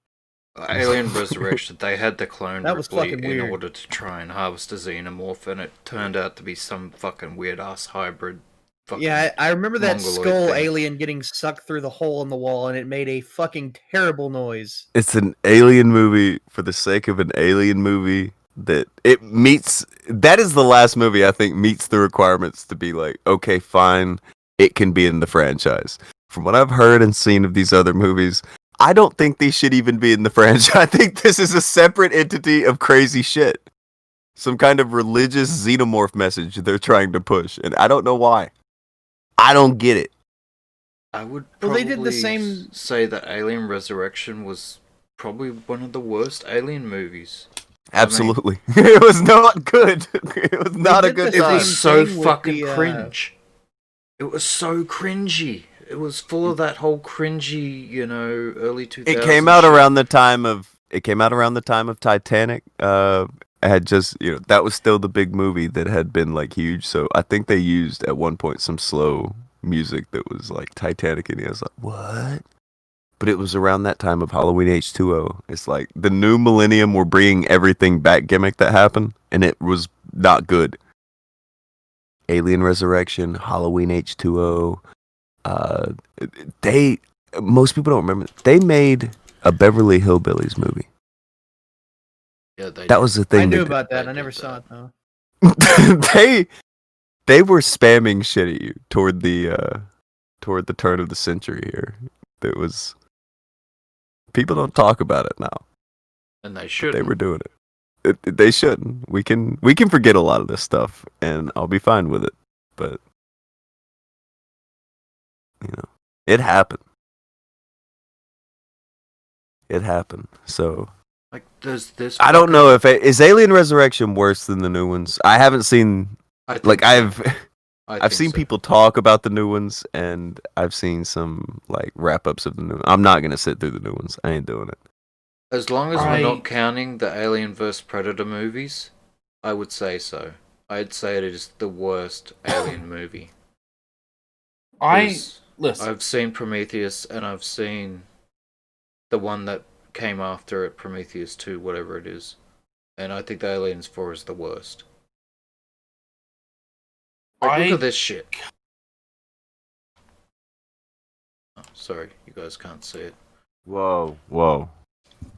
Alien Resurrection, they had the clone That was Ripley fucking in weird. order to try and harvest a xenomorph, and it turned out to be some fucking weird ass hybrid. Fucking Yeah, I remember that Mongoloid skull thing. alien getting sucked through the hole in the wall, and it made a fucking terrible noise. It's an alien movie for the sake of an alien movie that it meets. That is the last movie I think meets the requirements to be like, okay, fine, it can be in the franchise. From what I've heard and seen of these other movies, I don't think these should even be in the franchise. I think this is a separate entity of crazy shit. Some kind of religious xenomorph message they're trying to push, and I don't know why. I don't get it. I would Well, probably they did the same- say that Alien Resurrection was probably one of the worst Alien movies. Absolutely. It was not good. It was not a did good the It time. was so thing with fucking the, cringe. It was so cringy. it was full of that whole cringy, early 2000s. It came out around the time of Titanic. It had just, that was still the big movie that had been like huge. So I think they used at one point some slow music that was like Titanic, and I was like, what? But it was around that time of Halloween H2O. It's like the new millennium, we're bringing everything back gimmick that happened, and it was not good. Alien Resurrection, Halloween H2O. Most people don't remember. They made a Beverly Hillbillies movie. Yeah, That was the thing. I knew they about that. They I never did saw that. it though. they were spamming shit at you toward the turn of the century here. It was, people don't talk about it now. And they But should. they were doing it. They shouldn't. We can forget a lot of this stuff, and I'll be fine with it. But it happened. It happened. So Like, there's this. I don't know if is Alien Resurrection worse than the new ones. I haven't seen. I think Like so. I've think seen so. people talk about the new ones, and I've seen some like wrap ups of the new. I'm not gonna sit through the new ones. I ain't doing it. As long as we're not counting the Alien vs Predator movies, I would say so. I'd say it is the worst Alien movie. Listen. I've seen Prometheus, and I've seen the one that came after it, Prometheus 2, whatever it is. And I think the Aliens 4 is the worst. Like, look at this shit. Oh, sorry, you guys can't see it. Whoa.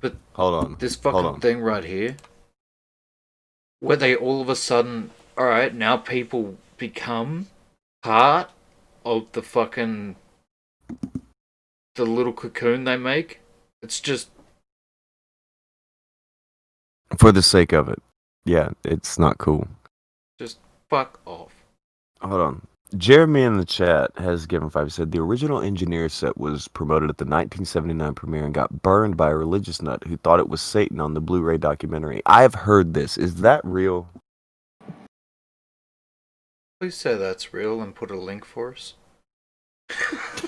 But hold on. This fucking thing right here, where they all of a sudden, alright, now people become part of the fucking, the little cocoon they make. It's just, For the sake of it, yeah, it's not cool. just fuck off. Hold on. Jeremy in the chat has given 5. He said the original engineer set was promoted at the 1979 premiere and got burned by a religious nut who thought it was Satan on the Blu-ray documentary. I have heard this. Is that real? Please say that's real and put a link for us.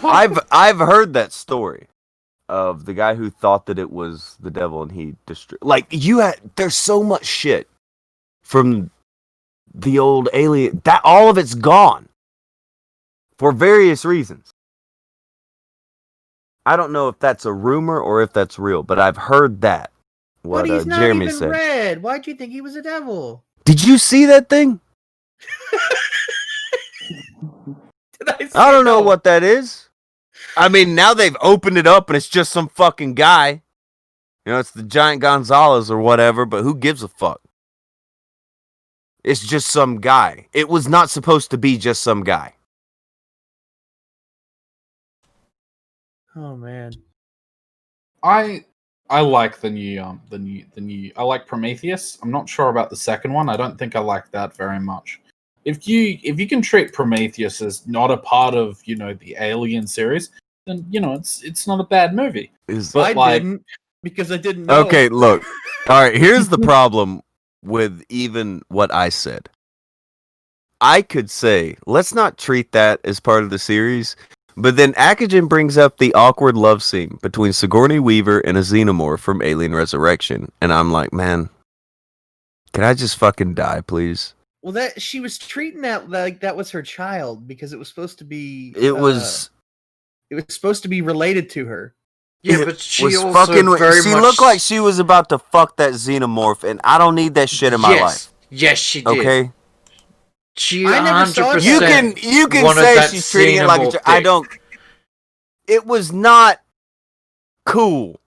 I've heard that story of the guy who thought that it was the devil and he there's so much shit from the old Alien that all of it's gone for various reasons. I don't know if that's a rumor or if that's real, but I've heard that. But he's not Jeremy even said. red. Why'd you think he was a devil? Did you see that thing? I don't know what that is. I mean, now they've opened it up and it's just some fucking guy. It's the Giant Gonzalez or whatever, but who gives a fuck? It's just some guy. It was not supposed to be just some guy. Oh man. I like the new I like Prometheus. I'm not sure about the second one. I don't think I like that very much. If you can treat Prometheus as not a part of, the Alien series, then it's not a bad movie. I didn't, because I didn't know. Okay, look. All right, here's the problem with even what I said. I could say, let's not treat that as part of the series. But then Akajan brings up the awkward love scene between Sigourney Weaver and a xenomorph from Alien Resurrection. And I'm like, man, can I just fucking die, please? Well, that she was treating that like that was her child because it was supposed to be. It was supposed to be related to her. Yeah, but she looked like she was about to fuck that xenomorph, and I don't need that shit in my life. Yes, she did. Okay. She I never saw 100%. it. You can say she's treating it like I don't. It was not cool.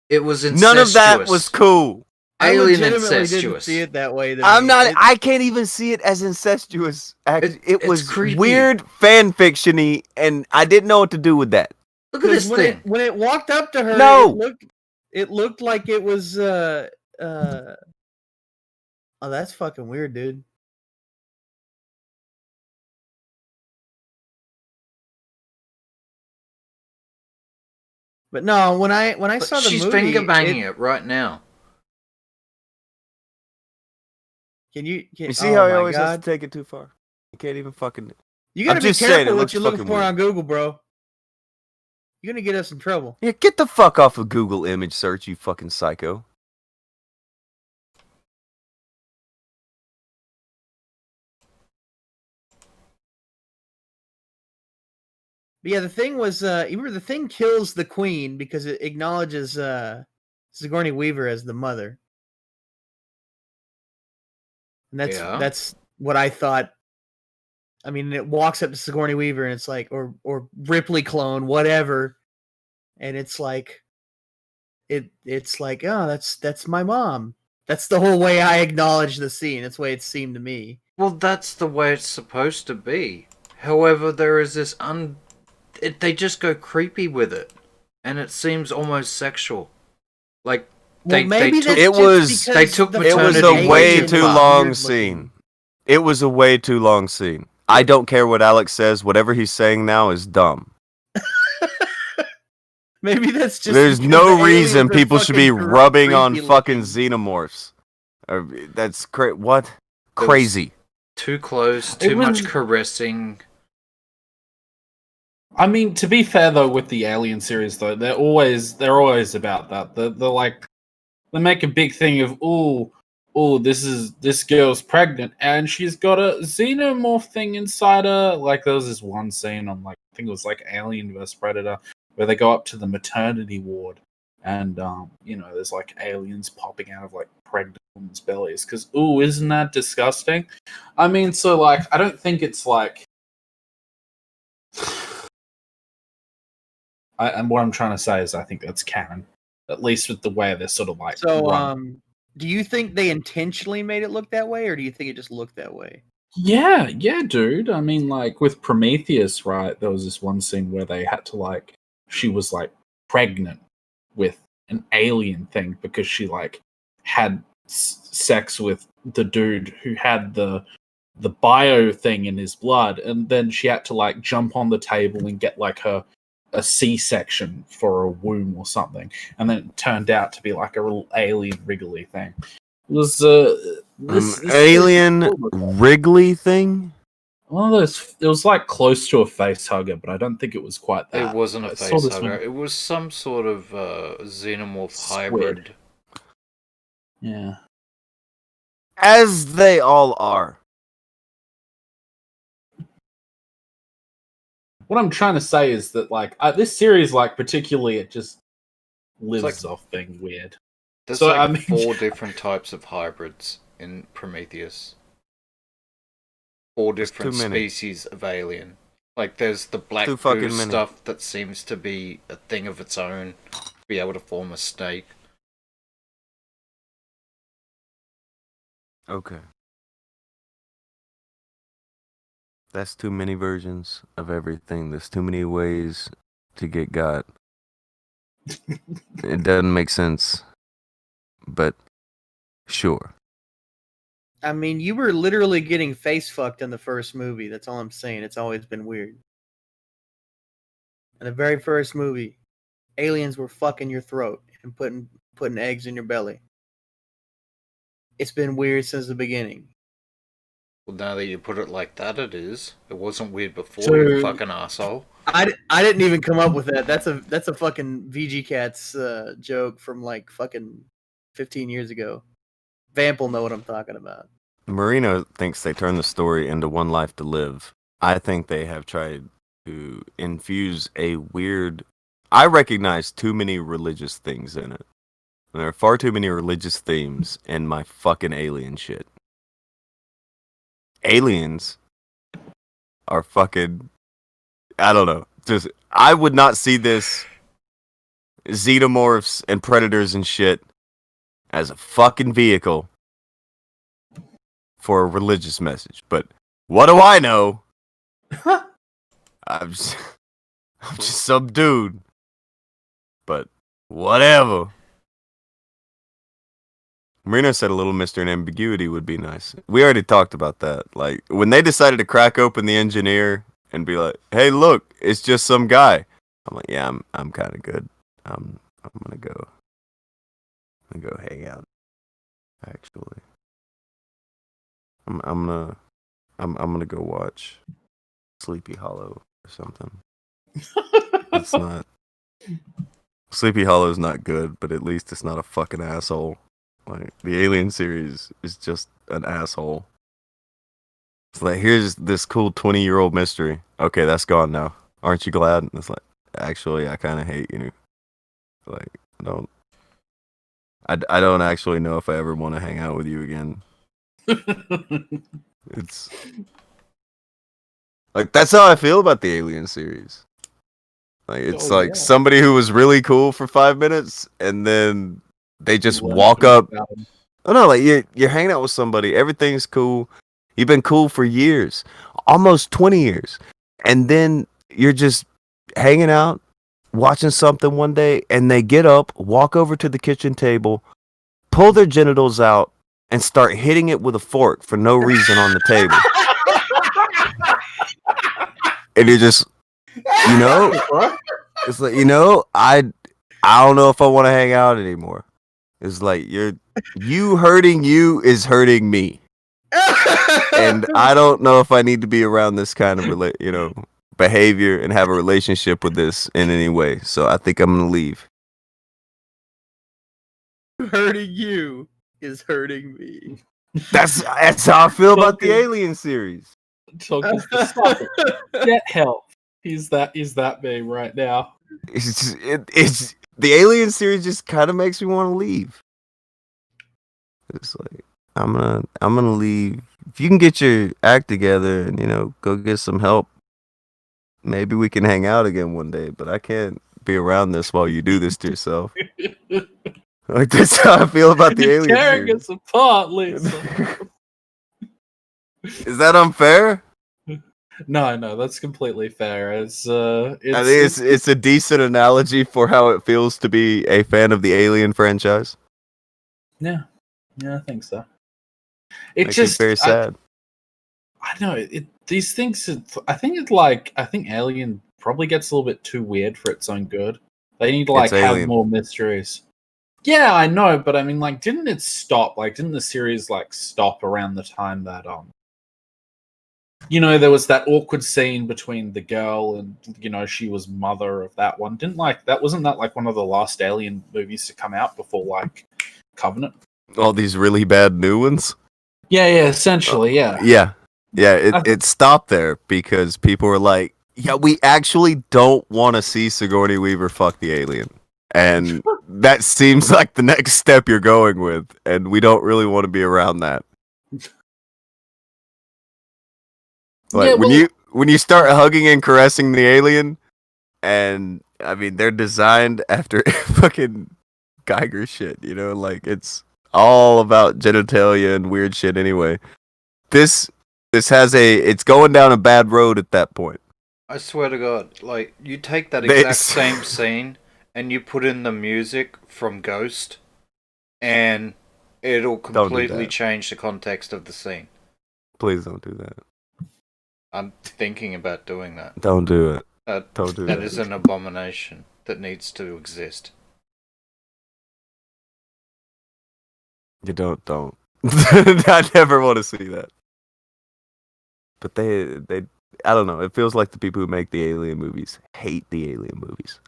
It was incestuous. None of that was cool. I Alien legitimately incestuous. didn't see it that way. I'm not. I can't even see it as incestuous. It was creepy. weird fan fiction-y, and I didn't know what to do with that. Look at this thing. When it walked up to her, No. it looked like it was. Oh, that's fucking weird, dude. But no, when I saw the She's movie, finger banging it right now. Can you see how he always has to take it too far? You can't even fucking. You gotta I'm be just saying, careful it what looks you're looking fucking for weird. on Google, bro. You're gonna get us in trouble. Yeah, get the fuck off of Google image search, you fucking psycho. But yeah, the thing was, remember the thing kills the queen because it acknowledges Sigourney Weaver as the mother, and that's what I thought. I mean, it walks up to Sigourney Weaver and it's like, or Ripley clone, whatever, and it's like, it's like, oh, that's my mom. That's the whole way I acknowledge the scene. That's the way it seemed to me. Well, that's the way it's supposed to be. However, there is this they just go creepy with it, and it seems almost sexual. Like Well, maybe took, that's it just was- because they took the It was maternity a fucking way alien too was long weird scene. looking. It was a way too long scene. I don't care what Alex says. Whatever he's saying now is dumb. Maybe that's just There's because no the reason aliens are people should be fucking rubbing on creepy fucking looking. xenomorphs. That's what? Crazy. too close, It too much was- caressing. I mean, to be fair though, with the Alien series though, they're always about that. They're like, they make a big thing of this girl's pregnant and she's got a xenomorph thing inside her. Like there was this one scene on like I think it was like Alien vs Predator where they go up to the maternity ward and there's like aliens popping out of like pregnant women's bellies because isn't that disgusting? I mean, so like I don't think it's like. And what I'm trying to say is I think that's canon, at least with the way they're sort of like. So, run. do you think they intentionally made it look that way, or do you think it just looked that way? Yeah, dude. I mean, like with Prometheus, right? There was this one scene where they had to like, she was like pregnant with an alien thing because she like had sex with the dude who had the bio thing in his blood, and then she had to like jump on the table and get like a C-section for a womb or something, and then it turned out to be like a little alien wriggly thing. It was this Alien Wrigley thing? one of those. It was like close to a face hugger, but I don't think it was quite that. It wasn't a I saw face this hugger. one- It was some sort of xenomorph Squid. hybrid. Yeah. As they all are. What I'm trying to say is that like this series, like particularly, it just lives like- off being weird. There's So, like I mean- 4 different types of hybrids in Prometheus. 4 different too many. species of alien. Like there's the black Too goo fucking many. stuff that seems to be a thing of its own, to be able to form a snake. Okay. That's too many versions of everything. There's too many ways to get got. It doesn't make sense. But sure. I mean, you were literally getting face fucked in the first movie. That's all I'm saying. It's always been weird. In the very first movie, aliens were fucking your throat and putting eggs in your belly. It's been weird since the beginning. Well, now that you put it like that, it is. It wasn't weird before, So- you fucking asshole. I didn't even come up with that. That's a fucking VG Cats joke from like fucking 15 years ago. Vamp will know what I'm talking about. Marino thinks they turned the story into One Life to Live. I think they have tried to infuse a weird... I recognize too many religious things in it. There are far too many religious themes in my fucking alien shit. Aliens are fucking... I don't know. Just I would not see this xenomorphs and predators and shit as a fucking vehicle for a religious message. But what do I know? I'm just some dude. But whatever. Marino said a little Mr. and Ambiguity would be nice. We already talked about that. Like when they decided to crack open the engineer and be like, "Hey, look, it's just some guy." I'm like, "Yeah, I'm kind of good. I'm gonna go hang out. Actually, I'm gonna go watch Sleepy Hollow or something." It's not. Sleepy Hollow's not good, but at least it's not a fucking asshole. Like the Alien series is just an asshole. It's like, here's this cool 20-year-old mystery. Okay, that's gone now. Aren't you glad? And it's like, actually, I kind of hate you. Like, I don't actually know if I ever want to hang out with you again. It's like, that's how I feel about the Alien series. Like, it's like somebody who was really cool for 5 minutes, and then they just walk up. Oh no, like you're hanging out with somebody, everything's cool. You've been cool for years, almost 20 years, and then you're just hanging out, watching something one day, and they get up, walk over to the kitchen table, pull their genitals out, and start hitting it with a fork for no reason on the table. And you're just, it's like, I don't know if I want to hang out anymore. It's like you hurting you is hurting me. And I don't know if I need to be around this kind of behavior and have a relationship with this in any way. So I think I'm gonna leave. Hurting you is hurting me. That's how I feel about the Alien series. Get help. He's that big right now. It's the Alien series just kind of makes me want to leave. It's like I'm gonna leave. If you can get your act together and go get some help, maybe we can hang out again one day. But I can't be around this while you do this to yourself. Like, that's how I feel about the Alien tearing series. us apart, Lisa. Is that unfair? No, that's completely fair. I think it's a decent analogy for how it feels to be a fan of the Alien franchise. Yeah, I think so. It's very sad. I know these things. I think Alien probably gets a little bit too weird for its own good. They need to have more mysteries. Yeah, I know, but I mean, didn't it stop? Didn't the series stop around the time that there was that awkward scene between the girl and she was mother of that one. Wasn't that one of the last Alien movies to come out before Covenant? All these really bad new ones? Yeah, essentially, yeah. Yeah, it stopped there because people were like, yeah, we actually don't want to see Sigourney Weaver fuck the alien. And that seems like the next step you're going with, and we don't really want to be around that. When you start hugging and caressing the alien, and I mean they're designed after fucking Geiger shit, it's all about genitalia and weird shit anyway. This it's going down a bad road at that point. I swear to God, you take that exact same scene and you put in the music from Ghost, and it'll completely change the context of the scene. Please don't do that. I'm thinking about doing that. Don't do it. Don't do that. That is an abomination that needs to exist. You don't. I never want to see that. But they I don't know. It feels like the people who make the Alien movies hate the Alien movies.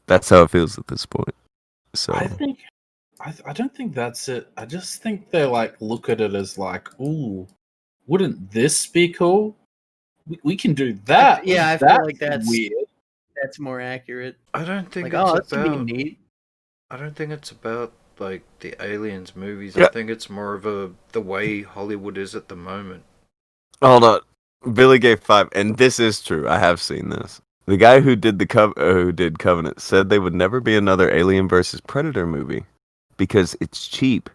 That's how it feels at this point. So I don't think that's it. I just think they look at it as ooh, wouldn't this be cool? We can do that. Yeah, I feel like that's weird. That's more accurate. I don't think that's neat. I don't think it's about the Aliens movies. I think it's more of the way Hollywood is at the moment. Hold on. Billy gave 5, and this is true. I have seen this. The guy who did who did Covenant said they would never be another Alien versus Predator movie because it's cheap,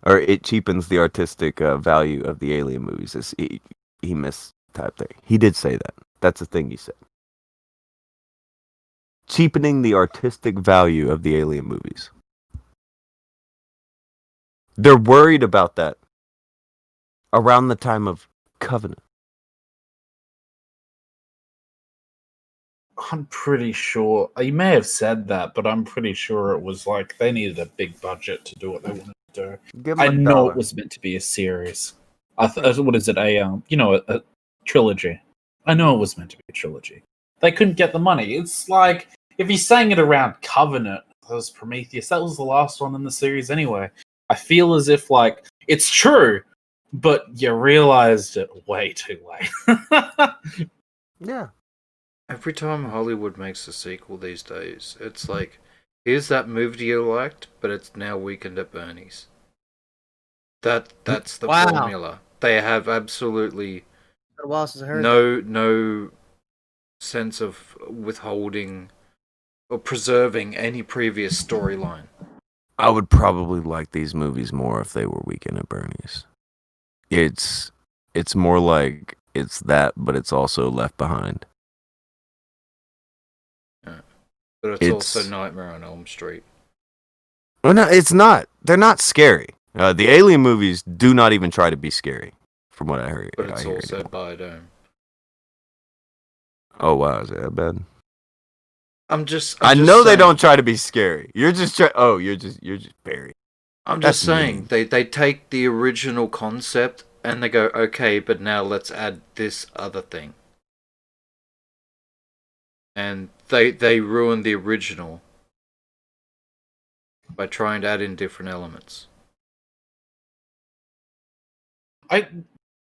or it cheapens the artistic value of the Alien movies. He mistyped there. He did say that. That's the thing he said. Cheapening the artistic value of the Alien movies. They're worried about that around the time of Covenant. I'm pretty sure he may have said that, but I'm pretty sure it was they needed a big budget to do what they wanted to do. I know it was meant to be a series. What is it? A trilogy. I know it was meant to be a trilogy. they couldn't get the money. It's like if he's saying it around Covenant, that was Prometheus. That was the last one in the series anyway. I feel as if like it's true, but you realized it way too late. Yeah. Every time Hollywood makes a sequel these days, it's like, here's that movie you liked, but it's now Weekend at Bernie's. That's the Wow. formula. They have absolutely It's been a while since I heard that. no sense of withholding or preserving any previous storyline. I would probably like these movies more if they were Weekend at Bernie's. It's more like it's that, but it's also Left Behind. But it's also Nightmare on Elm Street. Well, no, it's not. They're not scary. The Alien movies do not even try to be scary, from what I heard. But it's I hear also anymore. Biodome. Oh wow, is it that bad? I'm I just know they saying- don't try to be scary. You're just you're just Barry. I'm That's just saying mean. they take the original concept and they go, okay, but now let's add this other thing. And they ruin the original by trying to add in different elements.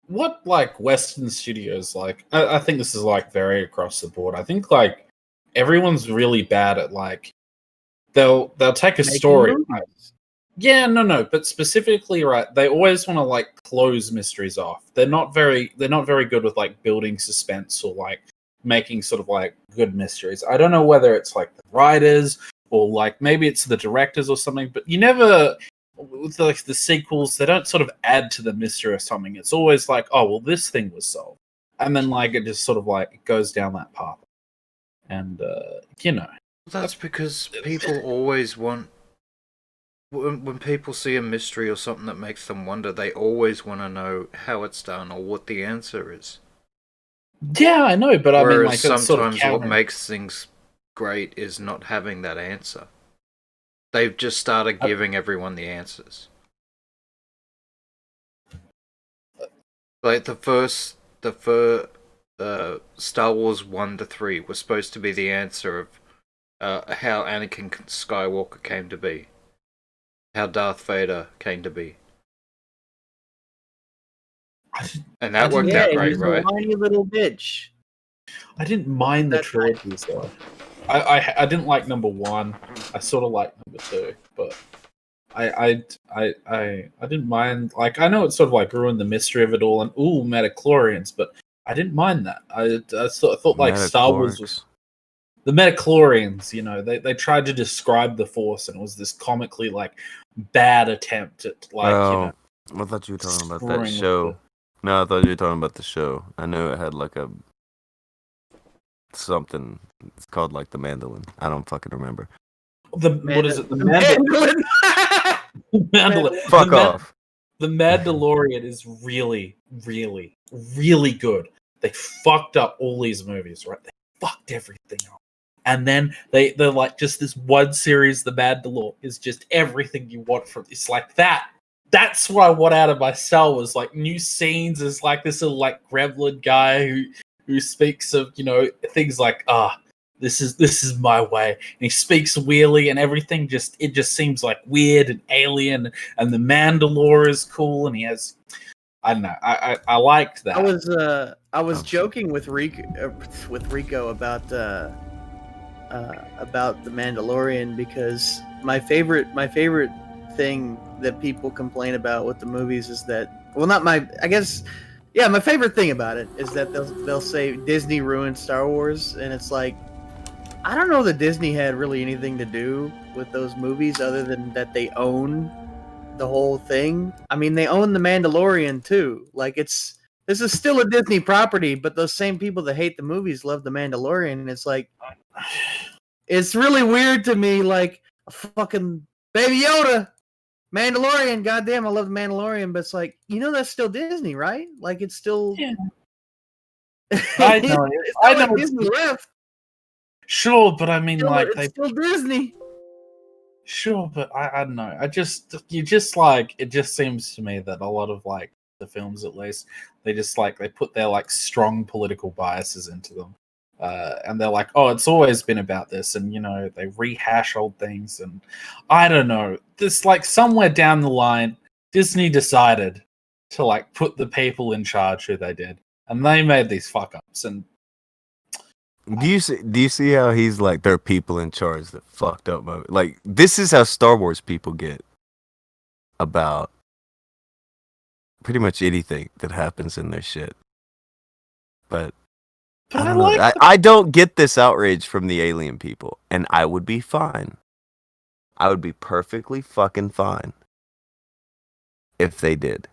What like Western studios like? I think this is like very across the board. I think like everyone's really bad at like they'll take a Making story. movies. Right? Yeah, no, but specifically, right? They always want to like close mysteries off. They're not very good with like building suspense or like making sort of like good mysteries. I don't know whether it's like the writers or like maybe it's the directors or something, but you never with like the sequels, they don't sort of add to the mystery or something. It's always like, oh well, this thing was solved, and then like it just sort of like it goes down that path, and you know. That's because people always want. When people see a mystery or something that makes them wonder, they always want to know how it's done or what the answer is. Yeah, I know, but I mean, Whereas like it's sometimes sort of what makes things great is not having that answer. They've just started giving everyone the answers. Like the first Star Wars 1 to 3 was supposed to be the answer of how Anakin Skywalker came to be. How Darth Vader came to be. And that worked out great, he's right? a whiny little bitch. I didn't mind the trilogies though. I didn't like number 1. I sort of liked number 2, but I didn't mind. Like I know it sort of like ruined the mystery of it all, and metachlorians, but I didn't mind that. I thought like Star Wars was the metachlorians. You know, they tried to describe the Force, and it was this comically like bad attempt at like you know. I thought you were talking about screwing that with show. No, I thought you were talking about the show. I knew it had like a something. It's called like the Mandolin. I don't fucking remember. What is it? The Mandalorian. Mandalorian. Fuck off. The Mandalorian is really, really, really good. They fucked up all these movies, right? They fucked everything up. And then they're like just this one series, The Mandalorian, is just everything you want from it's like that. That's what I want out of my Star Wars. Like new scenes is like this little like gremlin guy who speaks of, you know, things like this is my way. And he speaks weirdly and everything just seems like weird and alien, and the Mandalore is cool and he has I don't know. I liked that. I was joking with Rico about the Mandalorian because my favorite thing that people complain about with the movies is that my favorite thing about it is that they'll say Disney ruined Star Wars, and it's like I don't know that Disney had really anything to do with those movies other than that they own the whole thing. I mean, they own The Mandalorian too. Like this is still a Disney property, but those same people that hate the movies love The Mandalorian, and it's like it's really weird to me. Like a fucking Baby Yoda, Mandalorian. Goddamn, I love The Mandalorian, but it's like that's still Disney, right? Like it's still. Yeah. I know. It's not like Disney left. Sure, but I mean, It's still Disney. Sure, but I don't know. It just seems to me that a lot of like the films, at least, they just like they put their like strong political biases into them, And they're like, "Oh, it's always been about this," and they rehash old things, and I don't know. This like somewhere down the line, Disney decided to like put the people in charge who they did, and they made these fuck ups. And Do you see how he's like, there are people in charge that fucked up movie? Like, this is how Star Wars people get about pretty much anything that happens in their shit. But I don't know. I don't get this outrage from the alien people, and I would be fine. I would be perfectly fucking fine if they did.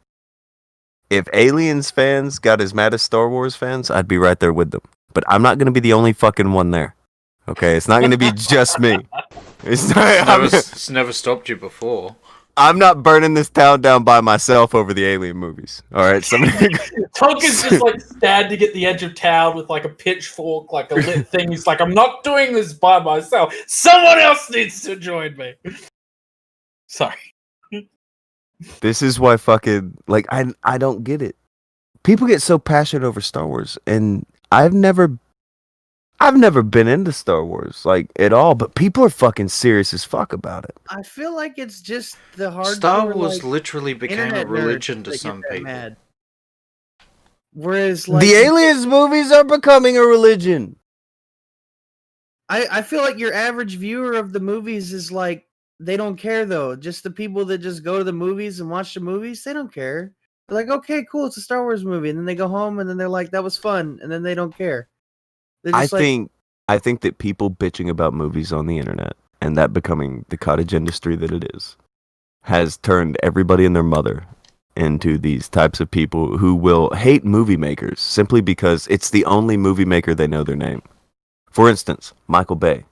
If Aliens fans got as mad as Star Wars fans, I'd be right there with them. But I'm not going to be the only fucking one there. Okay? It's not going to be just me. It's never stopped you before. I'm not burning this town down by myself over the alien movies. All right? Tonka's just like standing at the edge of town with like a pitchfork, like a lit thing. He's like, I'm not doing this by myself. Someone else needs to join me. Sorry. This is why fucking, like, I don't get it. People get so passionate over Star Wars, and I've never been into Star Wars, like, at all, but people are fucking serious as fuck about it. I feel like it's just the hardcore, Star Wars like, literally became a internet religion nerds to that some get that people. mad. Whereas, like, The Aliens movies are becoming a religion. I feel like your average viewer of the movies is like, they don't care though. Just the people that just go to the movies and watch the movies, they don't care. They're like, okay, cool, it's a Star Wars movie, and then they go home and then they're like, that was fun, and then they don't care. I think that people bitching about movies on the internet and that becoming the cottage industry that it is has turned everybody and their mother into these types of people who will hate movie makers simply because it's the only movie maker they know their name. For instance, Michael Bay.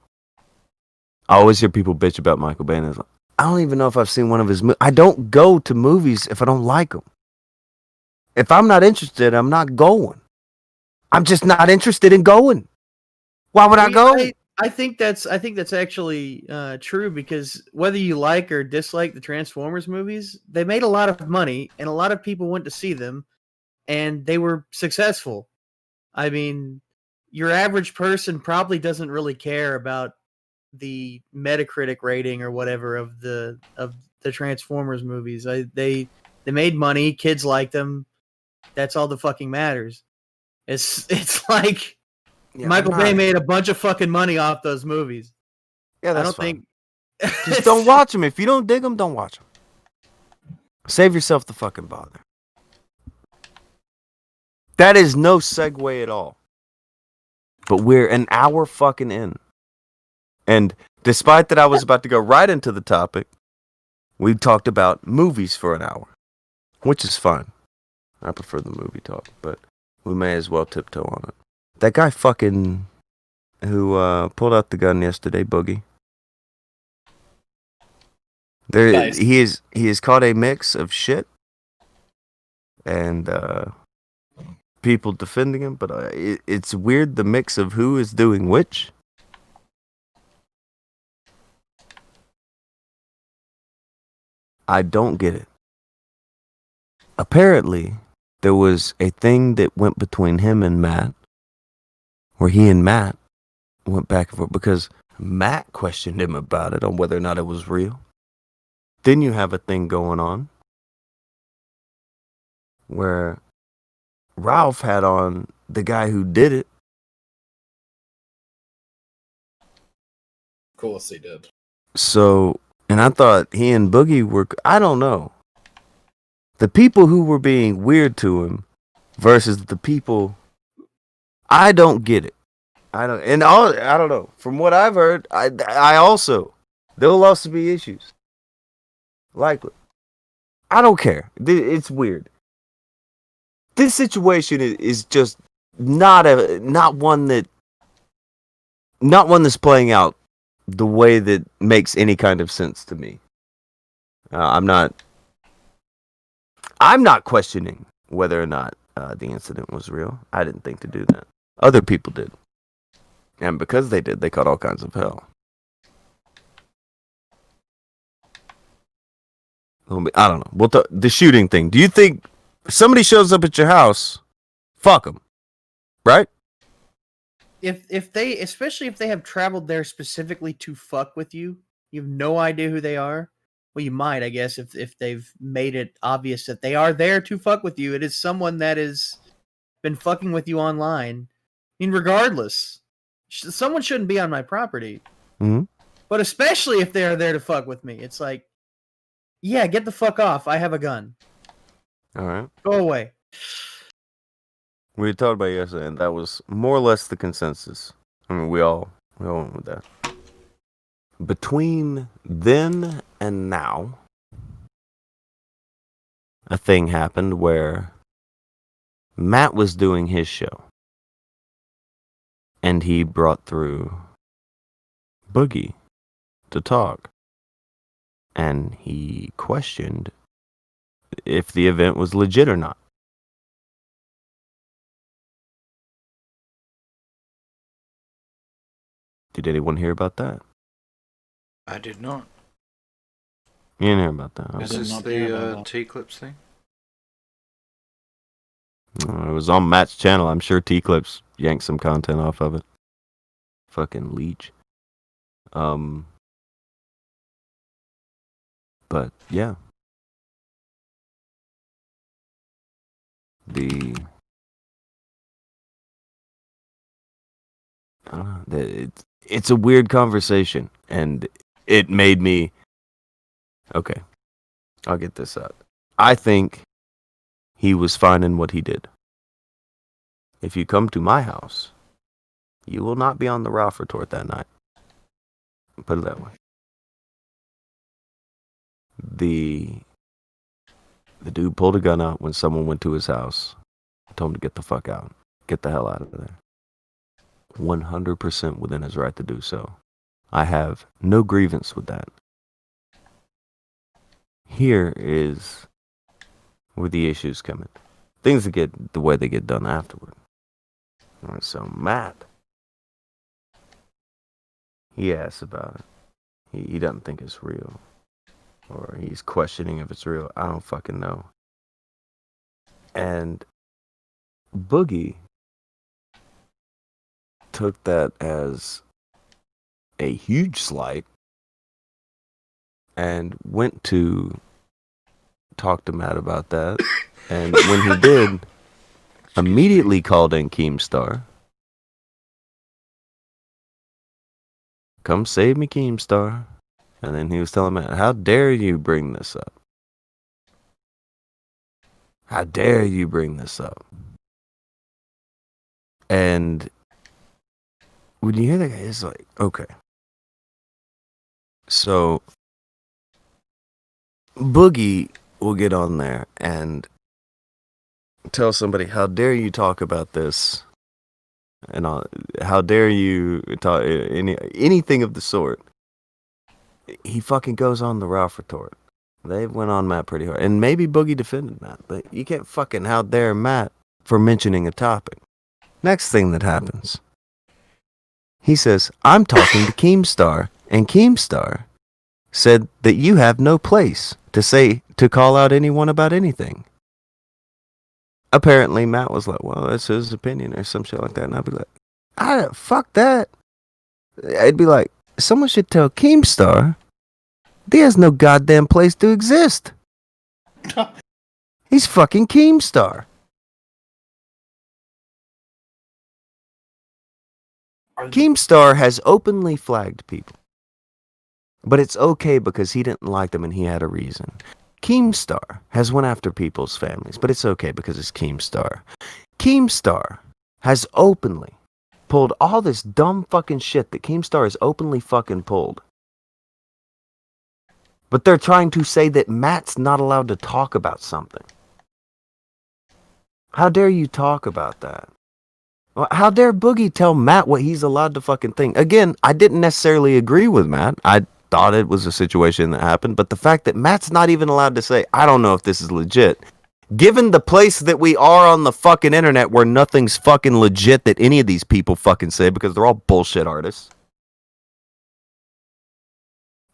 I always hear people bitch about Michael Bay, and it's like, I don't even know if I've seen one of his movies. I don't go to movies if I don't like them. If I'm not interested, I'm not going. I'm just not interested in going. Why would I go? I think that's actually true, because whether you like or dislike the Transformers movies, they made a lot of money and a lot of people went to see them, and they were successful. I mean, your average person probably doesn't really care about the Metacritic rating or whatever of the Transformers movies. They made money, kids liked them. That's all that fucking matters. It's like, yeah, Michael Bay made a bunch of fucking money off those movies. Yeah, that's fine. Just don't watch them. If you don't dig them, don't watch them. Save yourself the fucking bother. That is no segue at all. But we're an hour fucking in. And despite that I was about to go right into the topic, we talked about movies for an hour, which is fine. I prefer the movie talk, but we may as well tiptoe on it. That guy fucking who pulled out the gun yesterday, Boogie. Nice. He is caught a mix of shit and people defending him, but it's weird the mix of who is doing which. I don't get it. Apparently, there was a thing that went between him and Matt, where he and Matt went back and forth because Matt questioned him about it on whether or not it was real. Then you have a thing going on where Ralph had on the guy who did it. Of course he did. So, and I thought he and Boogie were, I don't know. The people who were being weird to him versus the people, I don't get it. I don't know. From what I've heard, I also, there'll also be issues. Likely. I don't care. It's weird. This situation is just not one that's playing out the way that makes any kind of sense to me. I'm not questioning whether or not the incident was real. I didn't think to do that. Other people did. And because they did, they caught all kinds of hell. I don't know. The shooting thing. Do you think if somebody shows up at your house, fuck them, right? if they, especially if they have traveled there specifically to fuck with you, you have no idea who they are. Well, you might, I guess, if they've made it obvious that they are there to fuck with you. It is someone that has been fucking with you online. I mean, regardless, someone shouldn't be on my property. Mhm. But especially if they are there to fuck with me, it's like, yeah, get the fuck off. I have a gun. All right. Go away. We talked about it yesterday, and that was more or less the consensus. I mean, we all went with that. Between then and now, a thing happened where Matt was doing his show, and he brought through Boogie to talk, and he questioned if the event was legit or not. Did anyone hear about that? I did not. You didn't hear about that. I Is did this not hear about the that. T-Clips thing? It was on Matt's channel. I'm sure T-Clips yanked some content off of it. Fucking leech. But yeah. I don't know, it's a weird conversation, and it made me. Okay, I'll get this out. I think he was fine in what he did. If you come to my house, you will not be on the Ralph retort that night. Put it that way. The dude pulled a gun out when someone went to his house. Told him to get the fuck out. Get the hell out of there. 100% within his right to do so. I have no grievance with that. Here is where the issues come in. Things that get the way they get done afterward. All right, so Matt, he asks about it. He doesn't think it's real. Or he's questioning if it's real. I don't fucking know. And Boogie took that as a huge slight and went to talk to Matt about that. And when he did, immediately called in Keemstar. Come save me, Keemstar. And then he was telling Matt, how dare you bring this up? How dare you bring this up? And when you hear that guy, it's like, okay. So, Boogie will get on there and tell somebody, how dare you talk about this? And how dare you talk anything of the sort? He fucking goes on the Ralph retort. They went on Matt pretty hard. And maybe Boogie defended Matt, but you can't fucking how dare Matt for mentioning a topic. Next thing that happens. He says, I'm talking to Keemstar, and Keemstar said that you have no place to call out anyone about anything. Apparently, Matt was like, well, that's his opinion or some shit like that. And I'd be like, fuck that. I'd be like, someone should tell Keemstar there's no goddamn place to exist. He's fucking Keemstar. Keemstar has openly flagged people. But it's okay because he didn't like them and he had a reason. Keemstar has went after people's families, but it's okay because it's Keemstar. Keemstar has openly pulled all this dumb fucking shit that Keemstar has openly fucking pulled. But they're trying to say that Matt's not allowed to talk about something. How dare you talk about that? How dare Boogie tell Matt what he's allowed to fucking think? Again, I didn't necessarily agree with Matt. I thought it was a situation that happened, but the fact that Matt's not even allowed to say, I don't know if this is legit. Given the place that we are on the fucking internet where nothing's fucking legit that any of these people fucking say because they're all bullshit artists.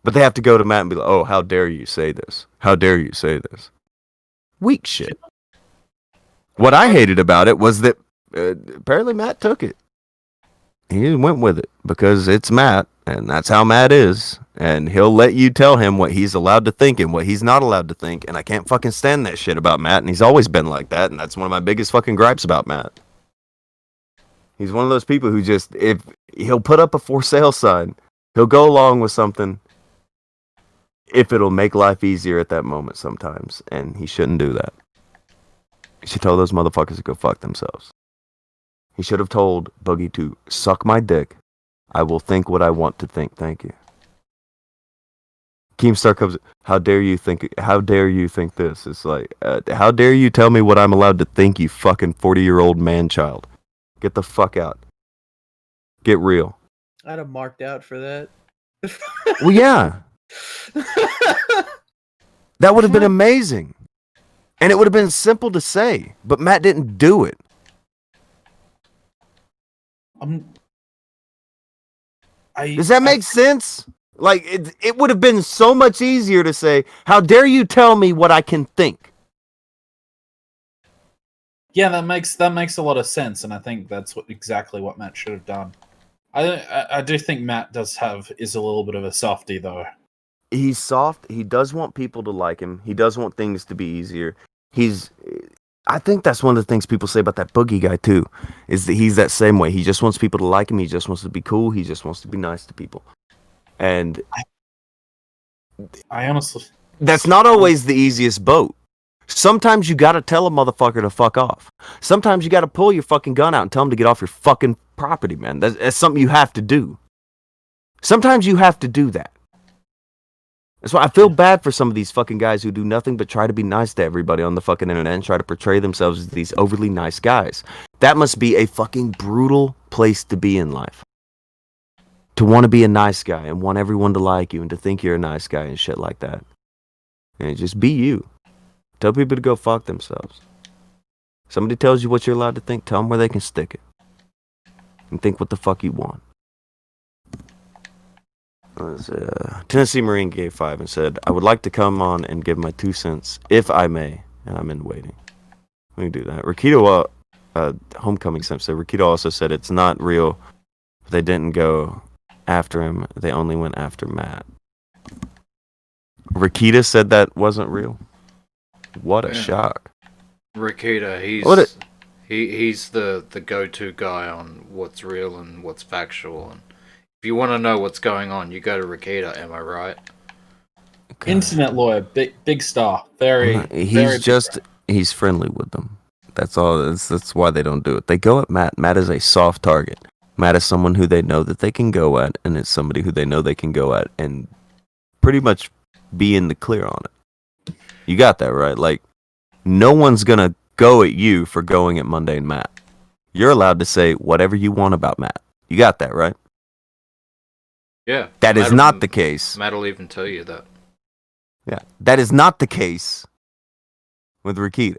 But they have to go to Matt and be like, oh, how dare you say this? How dare you say this? Weak shit. What I hated about it was that apparently Matt took it. He went with it because it's Matt, and that's how Matt is. And he'll let you tell him what he's allowed to think and what he's not allowed to think. And I can't fucking stand that shit about Matt. And he's always been like that. And that's one of my biggest fucking gripes about Matt. He's one of those people who just, if he'll put up a for sale sign, he'll go along with something if it'll make life easier at that moment sometimes. And he shouldn't do that. He should tell those motherfuckers to go fuck themselves. He should have told Boogie to suck my dick. I will think what I want to think. Thank you. Keemstar comes. How dare you think? How dare you think this? It's like, how dare you tell me what I'm allowed to think? You fucking 40-year-old man child. Get the fuck out. Get real. I'd have marked out for that. Well, yeah. That would have been amazing, and it would have been simple to say. But Matt didn't do it. Does that make sense? Like, it would have been so much easier to say, how dare you tell me what I can think? Yeah, that makes a lot of sense, and I think that's exactly what Matt should have done. I do think Matt is a little bit of a softie, though. He's soft. He does want people to like him. He does want things to be easier. I think that's one of the things people say about that Boogie guy too, is that he's that same way. He just wants people to like him. He just wants to be cool. He just wants to be nice to people. And I honestly, that's not always the easiest boat. Sometimes you gotta tell a motherfucker to fuck off. Sometimes you gotta pull your fucking gun out and tell him to get off your fucking property, man. That's something you have to do. Sometimes you have to do that. That's why I feel bad for some of these fucking guys who do nothing but try to be nice to everybody on the fucking internet and try to portray themselves as these overly nice guys. That must be a fucking brutal place to be in life. To want to be a nice guy and want everyone to like you and to think you're a nice guy and shit like that. And just be you. Tell people to go fuck themselves. Somebody tells you what you're allowed to think, tell them where they can stick it. And think what the fuck you want. Tennessee Marine gave 5 and said, I would like to come on and give my 2 cents, if I may, and I'm in waiting. Let me do that. Rakito, Homecoming Simp said, Rakito also said it's not real. They didn't go after him. They only went after Matt. Rakita said that wasn't real. What a shock. Rakita, he's the go-to guy on what's real and what's factual. And if you want to know what's going on, you go to Rakita. Am I right? God. Internet lawyer, big star, He's friendly with them. That's all. That's why they don't do it. They go at Matt. Matt is a soft target. Matt is someone who they know that they can go at, and it's somebody who they know they can go at and pretty much be in the clear on it. You got that, right? Like, no one's gonna go at you for going at Mundane Matt. You're allowed to say whatever you want about Matt. You got that, right? Yeah. That is not the case. Matt will even tell you that. Yeah. That is not the case with Rakita.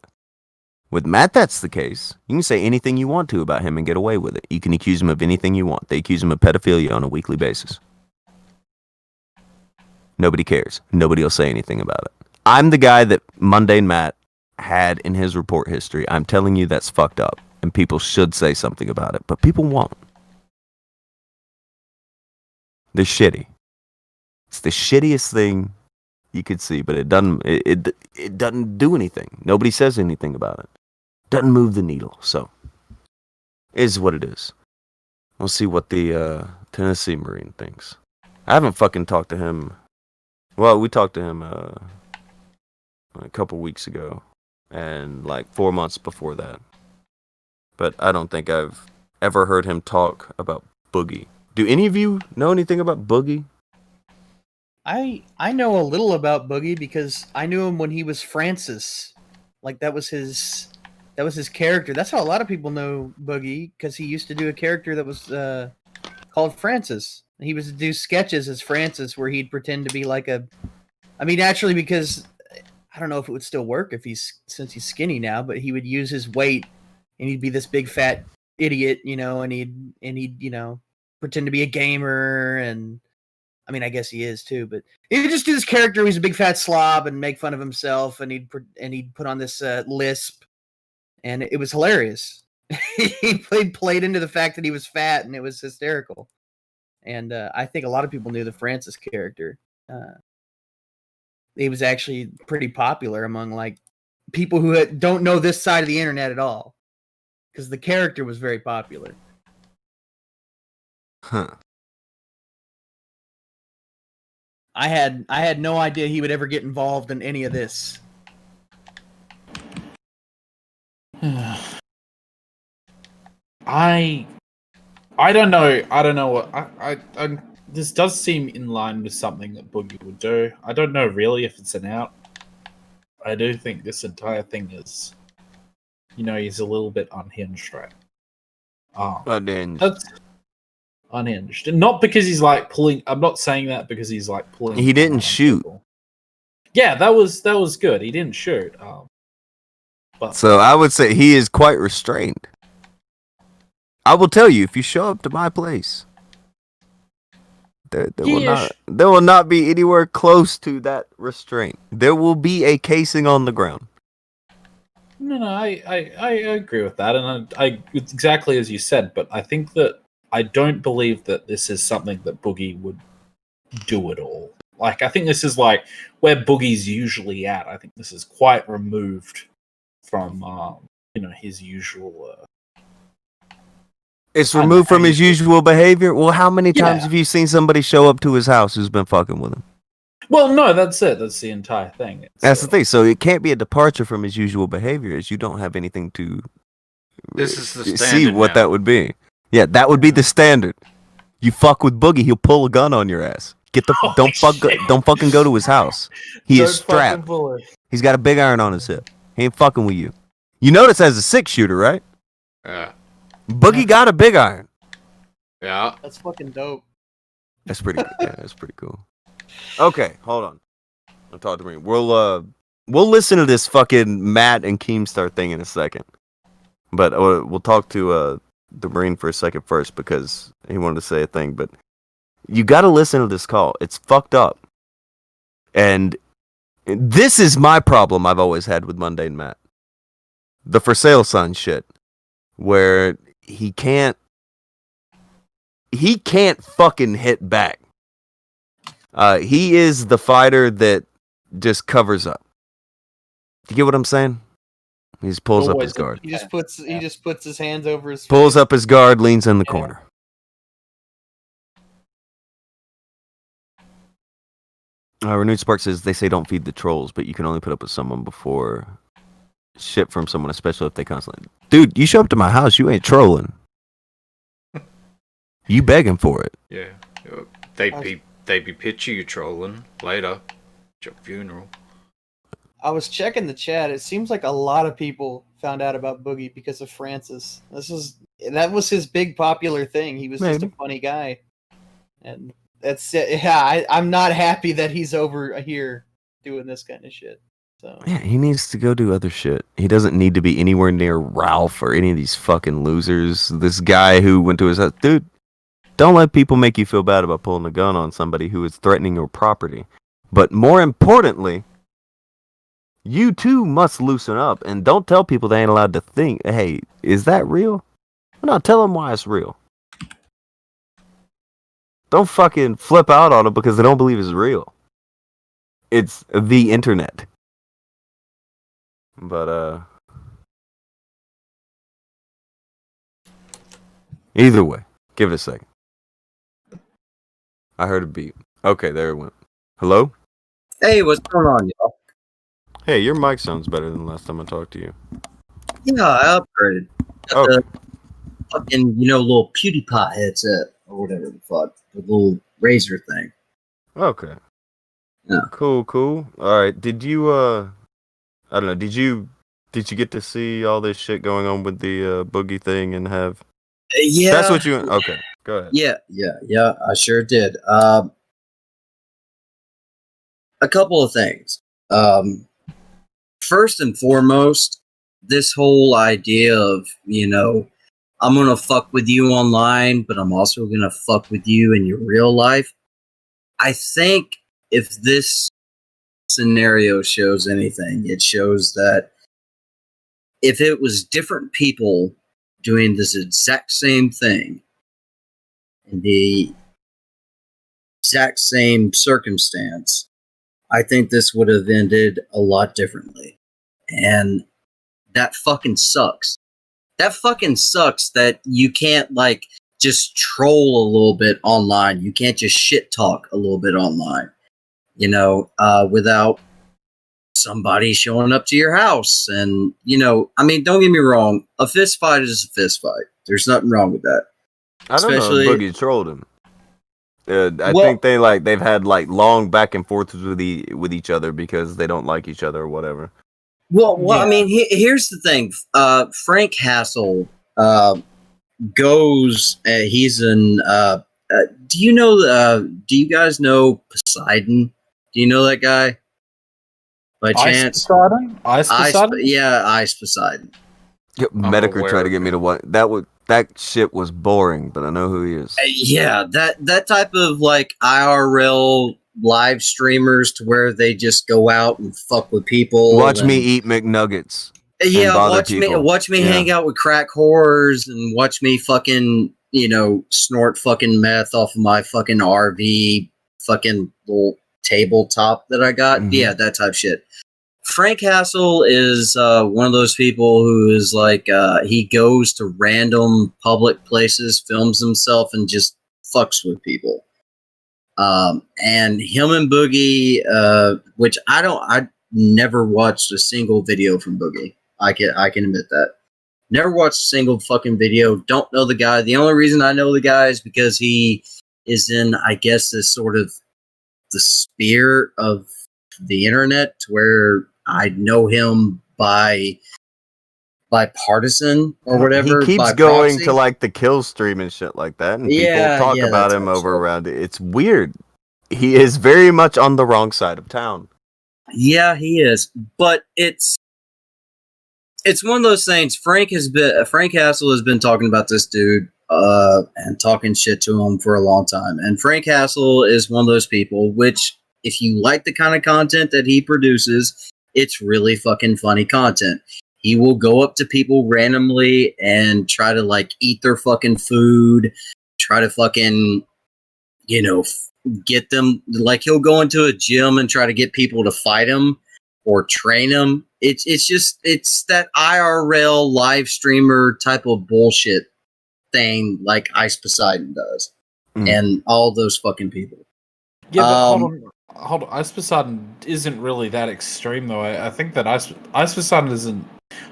With Matt, that's the case. You can say anything you want to about him and get away with it. You can accuse him of anything you want. They accuse him of pedophilia on a weekly basis. Nobody cares. Nobody will say anything about it. I'm the guy that Mundane Matt had in his report history. I'm telling you that's fucked up. And people should say something about it. But people won't. They're shitty. It's the shittiest thing you could see, but it doesn't do anything. Nobody says anything about it. Doesn't move the needle. So, it is what it is. We'll see what the Tennessee Marine thinks. I haven't fucking talked to him. Well, we talked to him a couple weeks ago, and like 4 months before that. But I don't think I've ever heard him talk about Boogie. Do any of you know anything about Boogie? I know a little about Boogie because I knew him when he was Francis. Like that was his character. That's how a lot of people know Boogie, because he used to do a character that was called Francis. He would do sketches as Francis where he'd pretend to be like naturally, because I don't know if it would still work since he's skinny now, but he would use his weight and he'd be this big fat idiot, and he'd pretend to be a gamer, and I mean, I guess he is too, but he would just do this character. He's a big fat slob and make fun of himself, and he'd put on this lisp, and it was hilarious. he played into the fact that he was fat, and it was hysterical. And I think a lot of people knew the Francis character. He was actually pretty popular among like people who don't know this side of the internet at all, because the character was very popular. Huh. I had no idea he would ever get involved in any of this. I don't know. I don't know what I this does seem in line with something that Boogie would do. I don't know really if it's an out. I do think this entire thing is, he's a little bit unhinged, right? Unhinged. That's unhinged, and not because he's like pulling. I'm not saying that because he's like pulling. He didn't shoot. People. Yeah, that was good. He didn't shoot. But So I would say he is quite restrained. I will tell you, if you show up to my place, there will not be anywhere close to that restraint. There will be a casing on the ground. No, I agree with that, and it's exactly as you said. But I think that I don't believe that this is something that Boogie would do at all. Like, I think this is like where Boogie's usually at. I think this is quite removed from his usual. It's removed from his usual behavior. Well, how many times have you seen somebody show up to his house who's been fucking with him? Well, no, that's it. That's the entire thing. That's the thing. So it can't be a departure from his usual behavior, as you don't have anything to This is the see standard what now. that would be. Yeah, that would be the standard. You fuck with Boogie, he'll pull a gun on your ass. Don't fucking go to his house. He is strapped. He's got a big iron on his hip. He ain't fucking with you. You notice as a 6-shooter, right? Yeah. Boogie got a big iron. Yeah. That's fucking dope. That's pretty good. Yeah, that's pretty cool. Okay, hold on. I'll talk to me. We'll listen to this fucking Matt and Keemstar thing in a second. But we'll talk to the Marine for a second first because he wanted to say a thing. But you got to listen to this call. It's fucked up. And this is my problem I've always had with Mundane Matt. The for sale sign shit. Where he can't fucking hit back. He is the fighter that just covers up. Do you get what I'm saying? He just pulls up his guard. He just puts his hands over his Pulls face. up his guard, leans in the corner. Renewed Spark says they say don't feed the trolls, but you can only put up with someone before shit from someone, especially if they constantly. Dude, you show up to my house, you ain't trolling. You begging for it. Yeah. They be pitching you trolling later at your funeral. I was checking the chat. It seems like a lot of people found out about Boogie because of Francis. That was his big popular thing. He was just a funny guy, and that's it. Yeah, I'm not happy that he's over here doing this kind of shit. So yeah, he needs to go do other shit. He doesn't need to be anywhere near Ralph or any of these fucking losers. This guy who went to his house, dude. Don't let people make you feel bad about pulling a gun on somebody who is threatening your property. But more importantly, you too must loosen up and don't tell people they ain't allowed to think, hey, is that real? No, tell them why it's real. Don't fucking flip out on them because they don't believe it's real. It's the internet. But, either way, give it a second. I heard a beep. Okay, there it went. Hello? Hey, what's going on, y'all? Hey, your mic sounds better than last time I talked to you. Yeah, I upgraded. Got the fucking, little PewDiePie headset or whatever the fuck. The little razor thing. Okay. Yeah. Cool. Alright, did you, I don't know, did you get to see all this shit going on with the Boogie thing and have... Yeah. That's what you... Okay, go ahead. Yeah, I sure did. A couple of things. First and foremost, this whole idea of, I'm going to fuck with you online, but I'm also going to fuck with you in your real life. I think if this scenario shows anything, it shows that if it was different people doing this exact same thing in the exact same circumstance, I think this would have ended a lot differently. And that fucking sucks. That fucking sucks that you can't, like, just troll a little bit online. You can't just shit talk a little bit online, you know, without somebody showing up to your house. And, you know, I mean, don't get me wrong. A fist fight is a fist fight. There's nothing wrong with that. I don't know if Boogie trolled him. I Well- think they've had like long back and forths with each other because they don't like each other or whatever. Well, I mean, here's the thing. Frank Hassel goes. He's in. Do you know? Do you guys know Poseidon? Do you know that guy? By chance? Ice Poseidon? Yeah, Ice Poseidon. Yep, Medicare aware tried to of get me to what that shit was boring, but I know who he is. Yeah, that type of like IRL live streamers to where they just go out and fuck with people. Watch and, me eat McNuggets. Yeah, bother watch me people. hang out with crack whores and watch me fucking, you know, snort fucking meth off of my fucking RV fucking little tabletop that I got. Mhm. Yeah, that type of shit. Frank Hassel is one of those people who is like he goes to random public places, films himself, and just fucks with people. And him and Boogie, which I never watched a single video from Boogie. I can admit that. Never watched a single fucking video. Don't know the guy. The only reason I know the guy is because he is in, I guess, this sort of the sphere of the internet to where I know him by partisan or whatever. He keeps by going proxy. to like the kill stream and shit like that, and Yeah, people talk yeah, about that him type of over stuff. around it. It's weird. He is very much on the wrong side of town. Yeah, he is. But it's one of those things. Frank Hassel has been talking about this dude and talking shit to him for a long time. And Frank Hassel is one of those people which, if you like the kind of content that he produces, it's really fucking funny content. He will go up to people randomly and try to like eat their fucking food, try to fucking, you know, get them. Like he'll go into a gym and try to get people to fight him or train him. It's that IRL live streamer type of bullshit thing like Ice Poseidon does. And all those fucking people. Yeah, but hold on. Ice Poseidon isn't really that extreme, though. I think that Ice Poseidon isn't.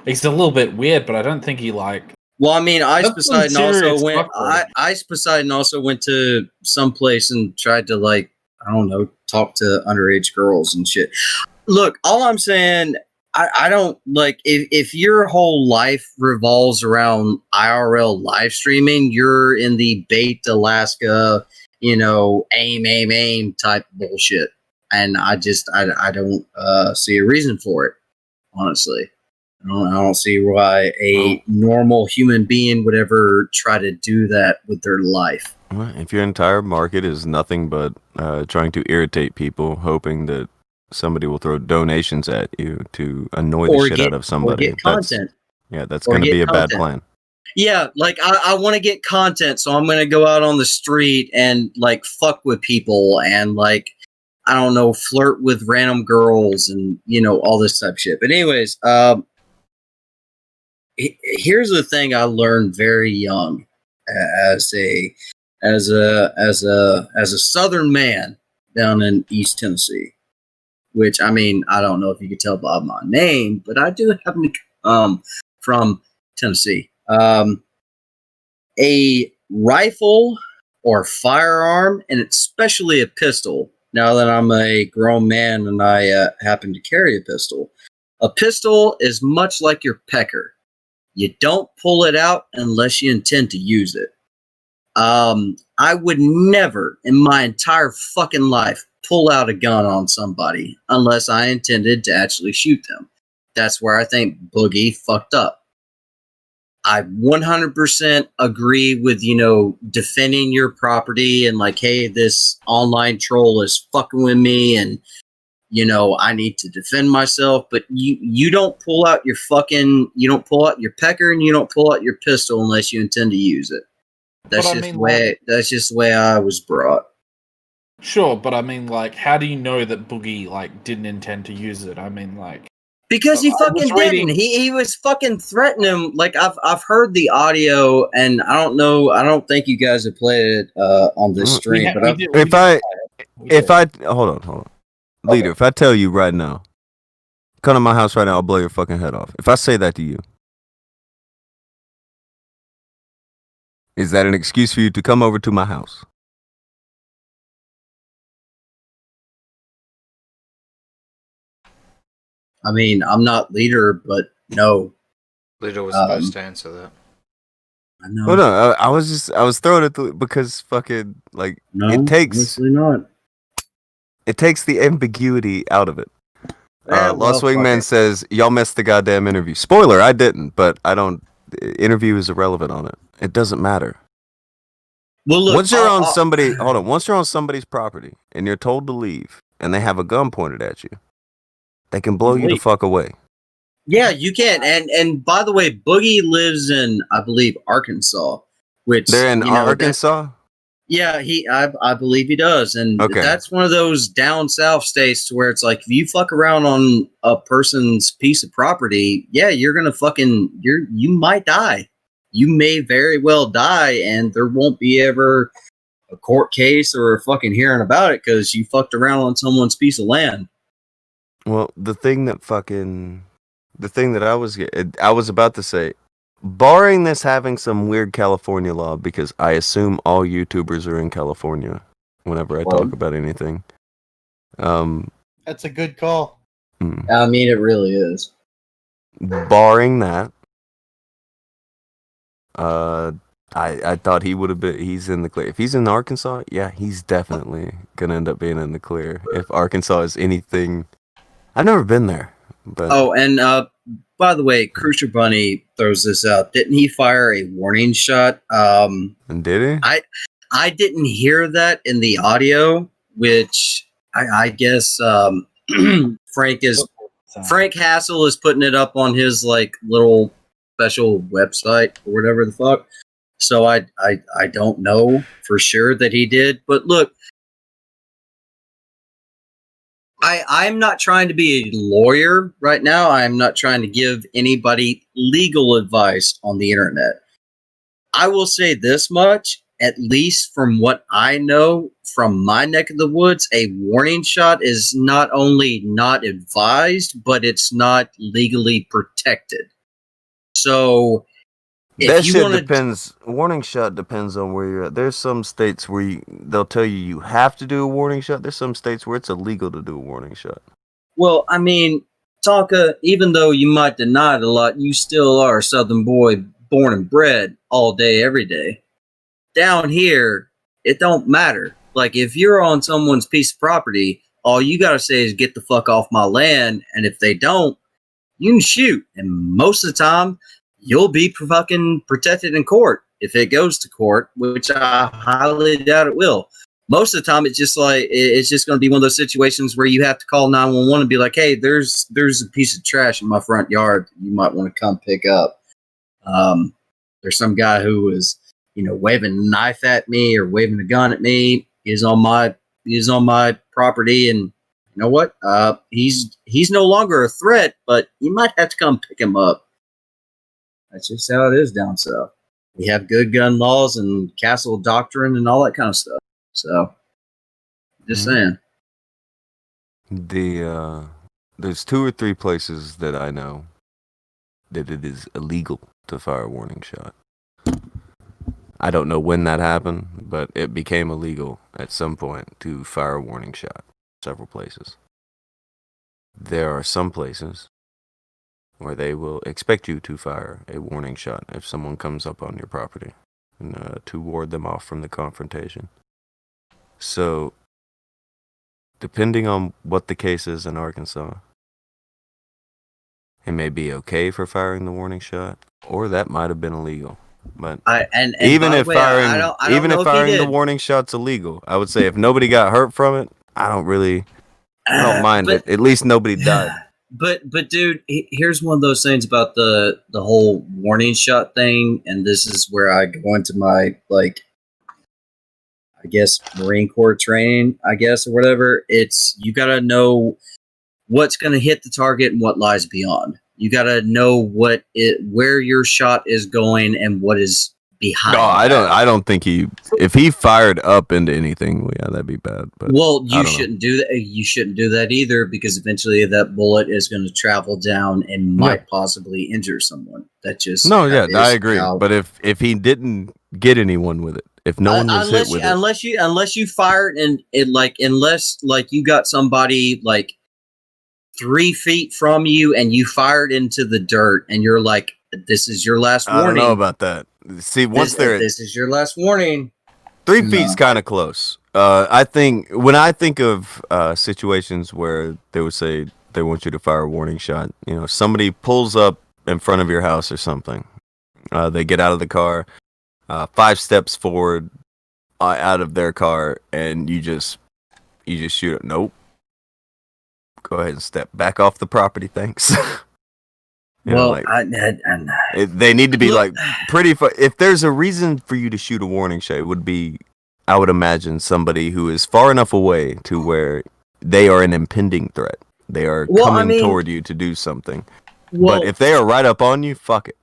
He's a little bit weird, but I don't think he like. Well, I mean, Ice That's some Poseidon also serious went. fuckery. Ice Poseidon also went to some place and tried to like, I don't know, talk to underage girls and shit. Look, all I'm saying, I don't like if your whole life revolves around IRL live streaming, you're in the bait Alaska, you know, aim type bullshit, and I don't see a reason for it. Honestly, I don't see why a normal human being would ever try to do that with their life. Well, if your entire market is nothing but trying to irritate people, hoping that somebody will throw donations at you to annoy the shit out of somebody, or get content. that's Or going to get be a bad content. plan. Yeah, like I want to get content, so I'm going to go out on the street and like fuck with people and like, I don't know, flirt with random girls and, you know, all this type of shit. But anyways, here's the thing I learned very young as a Southern man down in East Tennessee. Which, I mean, I don't know if you could tell by my name, but I do happen to come from Tennessee. A rifle or firearm, and especially a pistol, now that I'm a grown man and I happen to carry a pistol is much like your pecker. You don't pull it out unless you intend to use it. I would never in my entire fucking life pull out a gun on somebody unless I intended to actually shoot them. That's where I think Boogie fucked up. I 100% agree with, you know, defending your property and like, hey, this online troll is fucking with me and, you know, I need to defend myself. But you don't pull out your pecker and you don't pull out your pistol unless you intend to use it. That's But I just mean, the way. That's just the way I was brought. Sure, but I mean, like, how do you know that Boogie like didn't intend to use it? I mean, like, Because he I fucking was reading- didn't. He was fucking threatening him. Like I've heard the audio, and I don't know. I don't think you guys have played it on this stream. But I've, If I hold on, leader, if I tell you right now, come to my house right now, I'll blow your fucking head off. If I say that to you, is that an excuse for you to come over to my house? I mean, I'm not leader, but no. Leader was supposed to answer that. I know. Well, no, I was throwing it because fucking like No, it takes honestly not. It takes the ambiguity out of it. Well, Lost fuck Wingman it. says y'all missed the goddamn interview. Spoiler, I didn't, but I don't. Interview is irrelevant on it. It doesn't matter. Well, look, Once you're on somebody, hold on. Once you're on somebody's property and you're told to leave, and they have a gun pointed at you, they can blow you the fuck away. Yeah, you can. And by the way, Boogie lives in, I believe, Arkansas. Which They're in you know, Arkansas. Yeah, I believe he does, and Okay. that's one of those down south states to where it's like if you fuck around on a person's piece of property, yeah, you're gonna you might die. You may very well die, and there won't be ever a court case or a fucking hearing about it because you fucked around on someone's piece of land. Well, the thing that I was about to say, barring this having some weird California law, because I assume all YouTubers are in California whenever I talk about anything. That's a good call. I mean, it really is. Barring that, I thought he would have been. He's in the clear. If he's in Arkansas, yeah, he's definitely gonna end up being in the clear. If Arkansas is anything, I've never been there, but And by the way, Cruiser Bunny throws this out. Didn't he fire a warning shot? And did he? I didn't hear that in the audio, which I guess Frank Hassel is putting it up on his like little special website or whatever the fuck. So I don't know for sure that he did, but look, I'm not trying to be a lawyer right now. I'm not trying to give anybody legal advice on the internet. I will say this much, at least from what I know from my neck of the woods, a warning shot is not only not advised, but it's not legally protected. So if that you shit want to depends. Warning shot depends on where you're at. There's some states where they'll tell you have to do a warning shot. There's some states where it's illegal to do a warning shot. Well, I mean, Tonka, even though you might deny it a lot, you still are a Southern boy born and bred all day, every day. Down here, it don't matter. Like, if you're on someone's piece of property, all you gotta say is get the fuck off my land, and if they don't, you can shoot. And most of the time, you'll be fucking protected in court if it goes to court, which I highly doubt it will. Most of the time, it's just like it's just going to be one of those situations where you have to call 911 and be like, "Hey, there's a piece of trash in my front yard. You might want to come pick up." There's some guy who was, waving a knife at me or waving a gun at me. He's on my property, and you know what? He's no longer a threat, but you might have to come pick him up. That's just how it is down south. We have good gun laws and castle doctrine and all that kind of stuff. So, just saying. There's 2 or 3 places that I know that it is illegal to fire a warning shot. I don't know when that happened, but it became illegal at some point to fire a warning shot. Several places. There are some places where they will expect you to fire a warning shot if someone comes up on your property, and to ward them off from the confrontation. So, depending on what the case is in Arkansas, it may be okay for firing the warning shot, or that might have been illegal. But even if firing the warning shot's illegal, I would say if nobody got hurt from it, I don't really I don't mind it. At least nobody died. But dude, here's one of those things about the whole warning shot thing, and this is where I go into my like, I guess Marine Corps training, I guess, or whatever. It's you gotta know what's gonna hit the target and what lies beyond. You gotta know where your shot is going and what is behind. No, I don't think if he fired up into anything, well, yeah, that'd be bad. But well, you shouldn't do that. You shouldn't do that either, because eventually that bullet is going to travel down and might possibly injure someone. That just I agree. But if he didn't get anyone with it, if no one was hit with it, unless you fired and unless you got somebody like 3 feet from you and you fired into the dirt and you're like, this is your last warning. I don't know about that. See, this is your last warning. 3 feet's kind of close. I think when I think of situations where they would say they want you to fire a warning shot, somebody pulls up in front of your house or something. They get out of the car, 5 steps forward, out of their car, and you just shoot it. Nope. Go ahead and step back off the property. Thanks. They need to be pretty. If there's a reason for you to shoot a warning shot, it would be, I would imagine, somebody who is far enough away to where they are an impending threat. They are coming toward you to do something. But if they are right up on you, fuck it.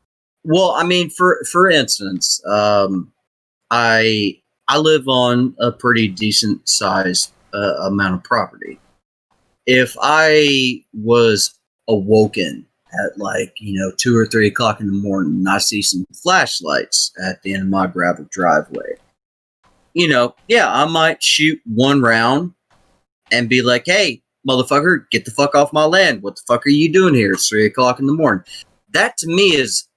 Well, I mean, for instance, I live on a pretty decent sized amount of property. If I was awoken at 2 or 3 o'clock in the morning, and I see some flashlights at the end of my gravel driveway, I might shoot 1 round and be like, hey, motherfucker, get the fuck off my land. What the fuck are you doing here? It's 3 o'clock in the morning. That to me is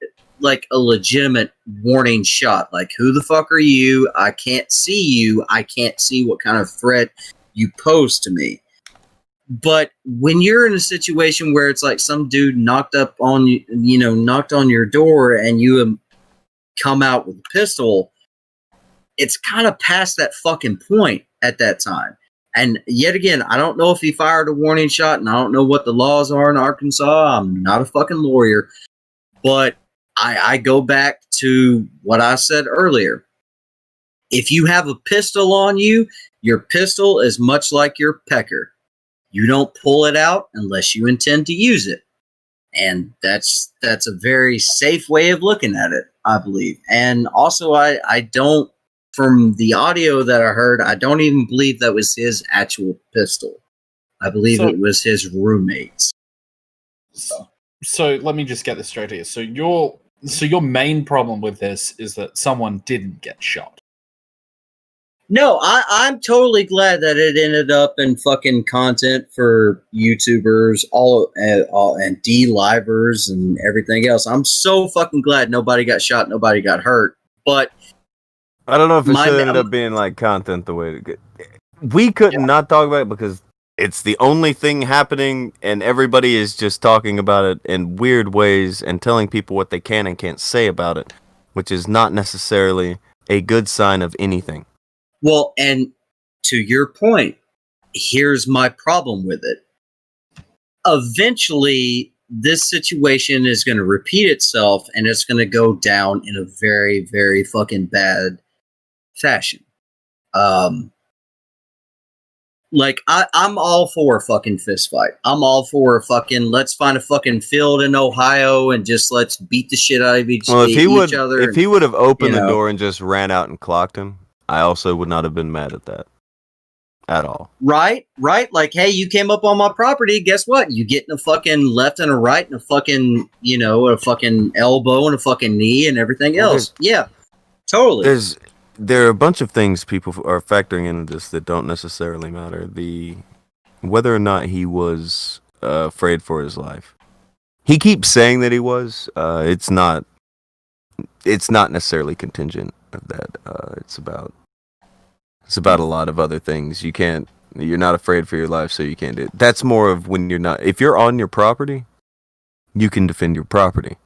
like a legitimate warning shot. Like, who the fuck are you? I can't see you. I can't see what kind of threat you pose to me. But when you're in a situation where it's like some dude knocked on your door and you come out with a pistol, it's kind of past that fucking point at that time. And yet again, I don't know if he fired a warning shot, and I don't know what the laws are in Arkansas. I'm not a fucking lawyer, but I go back to what I said earlier. If you have a pistol on you, your pistol is much like your pecker. You don't pull it out unless you intend to use it. And that's a very safe way of looking at it, I believe. And also, I don't, from the audio that I heard, I don't even believe that was his actual pistol. I believe it was his roommate's. So let me just get this straight here. So your main problem with this is that someone didn't get shot. No, I'm totally glad that it ended up in fucking content for YouTubers, all and D-livers and everything else. I'm so fucking glad nobody got shot, nobody got hurt. But I don't know if it should end up being like content the way to get. We couldn't not talk about it because it's the only thing happening, and everybody is just talking about it in weird ways and telling people what they can and can't say about it, which is not necessarily a good sign of anything. Well, and to your point, here's my problem with it. Eventually, this situation is going to repeat itself, and it's going to go down in a very, very fucking bad fashion. I'm all for a fucking fist fight. I'm all for a fucking, let's find a fucking field in Ohio and just let's beat the shit out of each other. If he would have opened the door and just ran out and clocked him, I also would not have been mad at that at all. Right? Like, hey, you came up on my property. Guess what? You get in a fucking left and a right and a fucking, a fucking elbow and a fucking knee and everything else. Yeah, totally. There are a bunch of things people are factoring into this that don't necessarily matter. Whether or not he was afraid for his life. He keeps saying that he was. It's not necessarily contingent of that. It's about a lot of other things. You're not afraid for your life, so you can't do it. That's more of when you're not. If you're on your property, you can defend your property.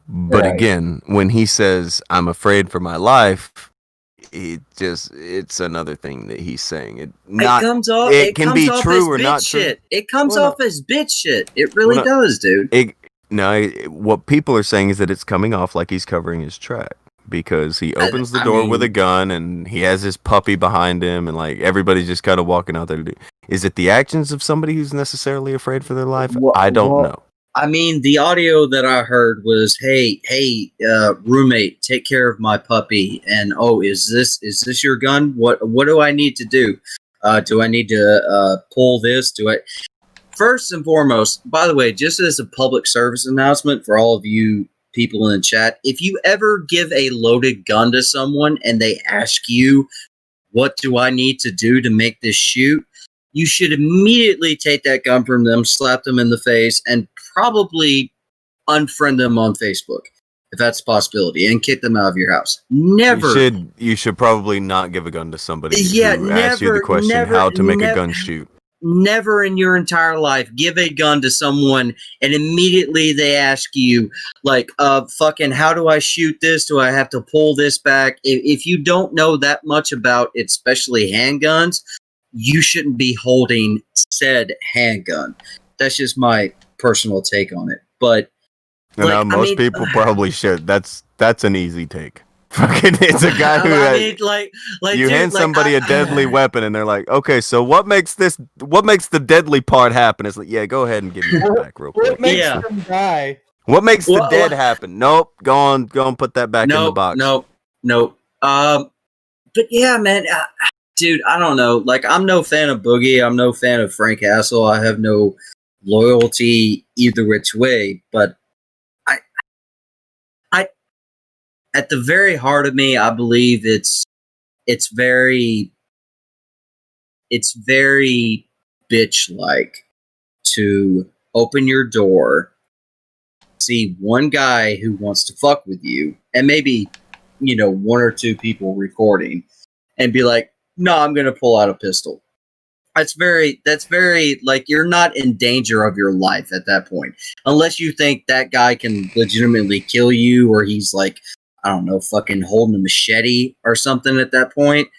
But again, when he says, I'm afraid for my life, it's another thing that he's saying. It comes off. It can comes be off true as or bitch not true. shit. It comes Well, off as bitch shit. It really Well, no, does, dude. What people are saying is that it's coming off like he's covering his track because he opens the door with a gun and he has his puppy behind him and like everybody's just kind of walking out there to do. Is it the actions of somebody who's necessarily afraid for their life? I don't know. I mean, the audio that I heard was, "Hey, roommate, take care of my puppy." And is this your gun? What do I need to do? Do I need to pull this? First and foremost, by the way, just as a public service announcement for all of you people in the chat, if you ever give a loaded gun to someone and they ask you, "What do I need to do to make this shoot?" you should immediately take that gun from them, slap them in the face, and probably unfriend them on Facebook, if that's a possibility, and kick them out of your house. Never. You should probably not give a gun to somebody who asks you the never, question how to make a gun shoot. Never in your entire life give a gun to someone and immediately they ask you, like, fucking, how do I shoot this? Do I have to pull this back? If you don't know that much about it, especially handguns, you shouldn't be holding said handgun. That's just my personal take on it. But most people probably should. That's an easy take. Fucking, it's a guy who you hand somebody a deadly weapon and they're like, okay, so what makes the deadly part happen? It's like, yeah, go ahead and give me that back real quick. What makes them die? What makes the dead happen? Nope. Go on, put that back in the box. Nope. But yeah, man, dude, I don't know. Like, I'm no fan of Boogie. I'm no fan of Frank Castle. I have no loyalty either which way. But I at the very heart of me, I believe it's very bitch-like to open your door, see one guy who wants to fuck with you, and maybe, one or two people recording, and be like, no, I'm going to pull out a pistol. That's very, like, you're not in danger of your life at that point. Unless you think that guy can legitimately kill you, or he's like, I don't know, fucking holding a machete or something at that point.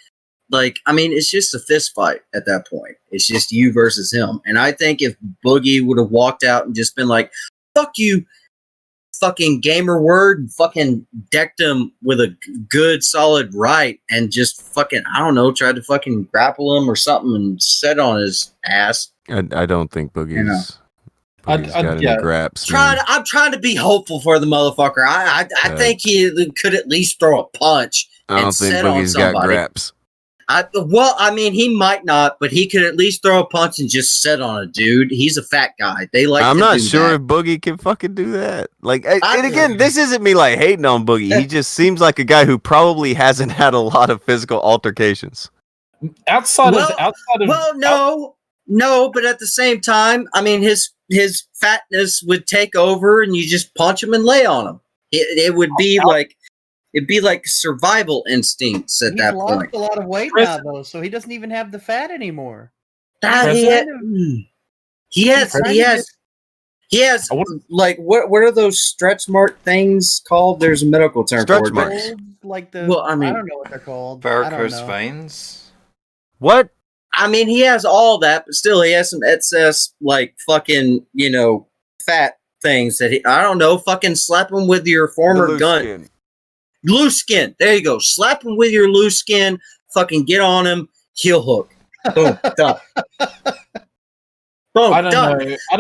Like, I mean, it's just a fist fight at that point. It's just you versus him. And I think if Boogie would have walked out and just been like, fuck you, fucking gamer word, and fucking decked him with a good solid right and just fucking, I don't know, tried to fucking grapple him or something and set on his ass. I don't think Boogie's got any graps. I'm trying to be hopeful for the motherfucker. I think he could at least throw a punch. I don't think Boogie's got graps. He might not, but he could at least throw a punch and just set on a dude. He's a fat guy. I'm not sure if Boogie can fucking do that. Like, and again, this isn't me like hating on Boogie. He just seems like a guy who probably hasn't had a lot of physical altercations. No, but at the same time, I mean, his fatness would take over, and you just punch him and lay on him. It would be like. It'd be like survival instincts at that point. He's lost a lot of weight now, though, so he doesn't even have the fat anymore. He has. Like, what are those stretch mark things called? There's a medical term for it. Marks. Like I don't know what they're called. Varicose veins. What? I mean, he has all that, but still, he has some excess, like, fucking, fat things that I don't know. Fucking slap him with your former gun. Skin. Loose skin. There you go. Slap him with your loose skin. Fucking get on him. Heel hook. Boom. Done. Boom. I don't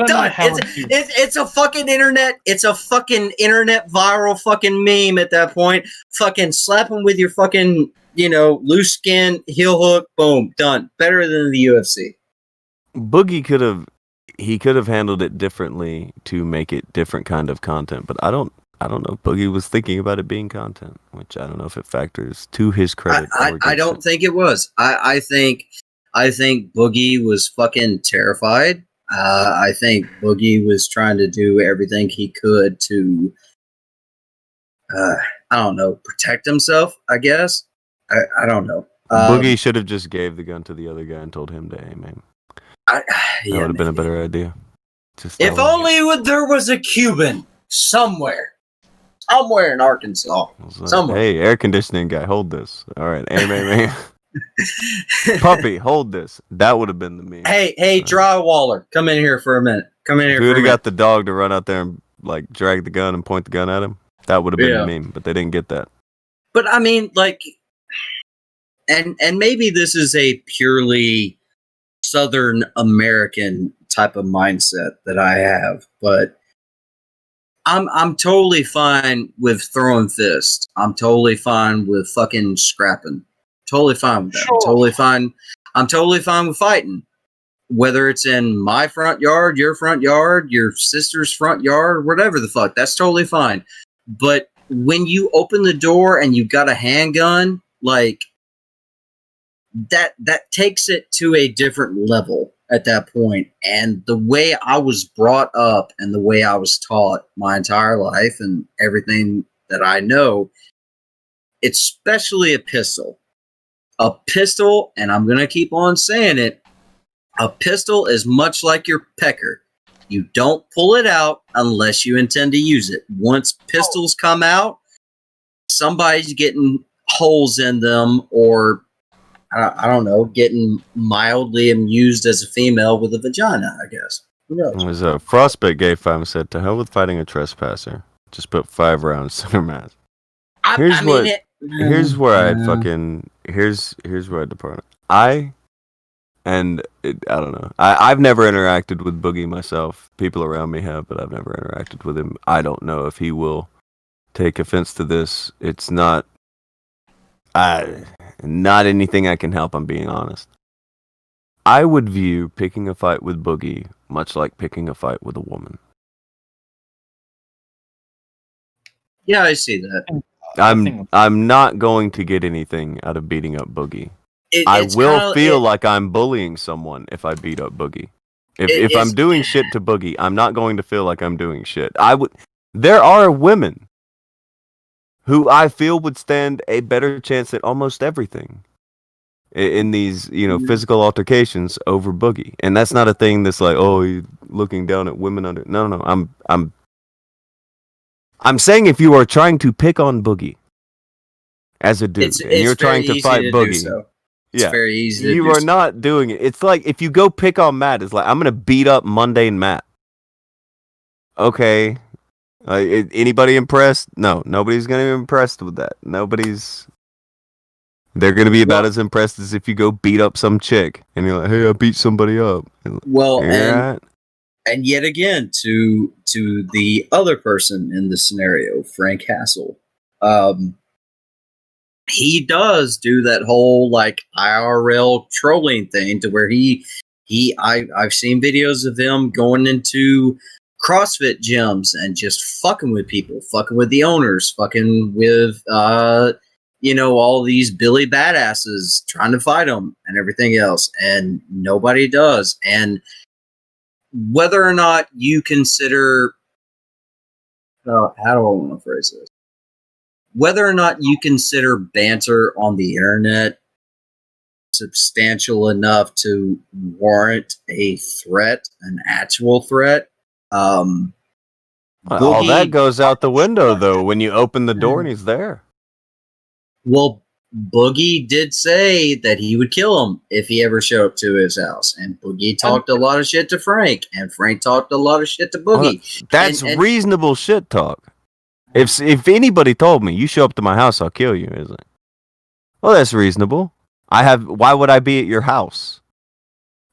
know how it's a fucking internet. It's a fucking internet viral fucking meme at that point. Fucking slap him with your fucking, loose skin, heel hook. Boom. Done. Better than the UFC. Boogie could have handled it differently to make it different kind of content, but I don't know. Boogie was thinking about it being content, which I don't know if it factors to his credit. I don't think it was. I think Boogie was fucking terrified. I think Boogie was trying to do everything he could to, I don't know, protect himself, I guess. I don't know. Boogie should have just gave the gun to the other guy and told him to aim him. That would have been a better idea. If only there was a Cuban somewhere somewhere in Arkansas. I was like, Somewhere. hey, air conditioning guy, hold this. All right, hey, man. Puppy, hold this. That would have been the meme. Hey, drywaller, come in here for a minute. Come in If here we for would a have minute. got the dog to run out there and like drag the gun and point the gun at him, that would have been Yeah. the meme. But they didn't get that. But I mean, like, and maybe this is a purely Southern American type of mindset that I have, but I'm totally fine with throwing fists. I'm totally fine with fucking scrapping. Totally fine with that. Sure. I'm totally fine with fighting. Whether it's in my front yard, your sister's front yard, whatever the fuck, that's totally fine. But when you open the door and you've got a handgun, like that takes it to a different level at that point. And the way I was brought up and the way I was taught my entire life and everything that I know, especially a pistol. A pistol, and I'm going to keep on saying it, a pistol is much like your pecker. You don't pull it out unless you intend to use it. Once pistols come out, somebody's getting holes in them, or I don't know, getting mildly amused as a female with a vagina, I guess. Who knows? It was a Frostbite gay fam said, "To hell with fighting a trespasser. Just put 5 rounds in her mouth." Here's where I'd fucking here's where I depart. I don't know. I've never interacted with Boogie myself. People around me have, but I've never interacted with him. I don't know if he will take offense to this. It's not anything I can help. I'm being honest. I would view picking a fight with Boogie much like picking a fight with a woman. Yeah, I see that. I'm not going to get anything out of beating up Boogie. I will feel like I'm bullying someone if I beat up Boogie. If I'm doing shit to Boogie, I'm not going to feel like I'm doing shit. There are women who I feel would stand a better chance at almost everything in these, physical altercations over Boogie. And that's not a thing that's like, oh, you're looking down at women under. No. I'm saying if you are trying to pick on Boogie as a dude and you're trying to fight Boogie, it's very easy. You are not doing it. It's like if you go pick on Matt, it's like I'm gonna beat up mundane Matt. Okay, anybody impressed? No, nobody's gonna be impressed with that. They're gonna be about as impressed as if you go beat up some chick and you're like, "Hey, I beat somebody up." Well, and yet again, to the other person in the scenario, Frank Hassel, he does do that whole like IRL trolling thing to where I've seen videos of him going into CrossFit gyms and just fucking with people, fucking with the owners, fucking with all these Billy badasses trying to fight him and everything else, and nobody does. And whether or not you consider, how do I want to phrase this? Whether or not you consider banter on the internet substantial enough to warrant a threat, an actual threat, all that goes out the window, though, when you open the door and he's there. Well, Boogie did say that he would kill him if he ever showed up to his house. And Boogie talked a lot of shit to Frank, and Frank talked a lot of shit to Boogie. That's reasonable shit talk. If anybody told me, you show up to my house, I'll kill you, is it? Well, that's reasonable. Why would I be at your house?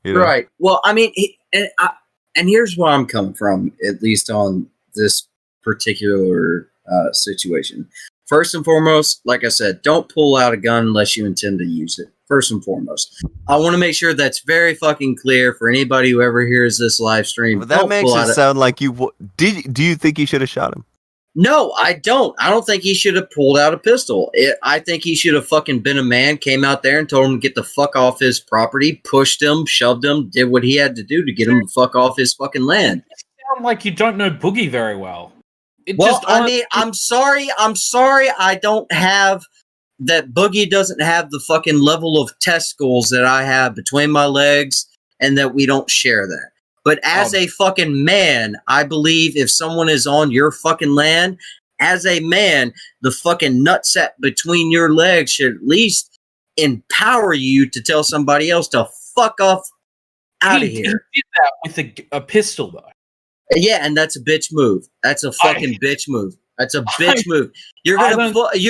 Right. Well, I mean, and here's where I'm coming from, at least on this particular situation. First and foremost, like I said, don't pull out a gun unless you intend to use it. First and foremost, I want to make sure that's very fucking clear for anybody who ever hears this live stream. But that makes it sound like you. Do you think you should have shot him? No, I don't. I don't think he should have pulled out a pistol. I think he should have fucking been a man, came out there and told him to get the fuck off his property, pushed him, shoved him, did what he had to do to get him to fuck off his fucking land. You sound like you don't know Boogie very well. I'm sorry. I don't have that. Boogie doesn't have the fucking level of testicles that I have between my legs, and that we don't share that. But as a fucking man, I believe if someone is on your fucking land as a man, the fucking nutsack between your legs should at least empower you to tell somebody else to fuck off out of He here. did that with a pistol, though. Yeah, and that's a bitch move. That's a fucking bitch move. That's a bitch move. You're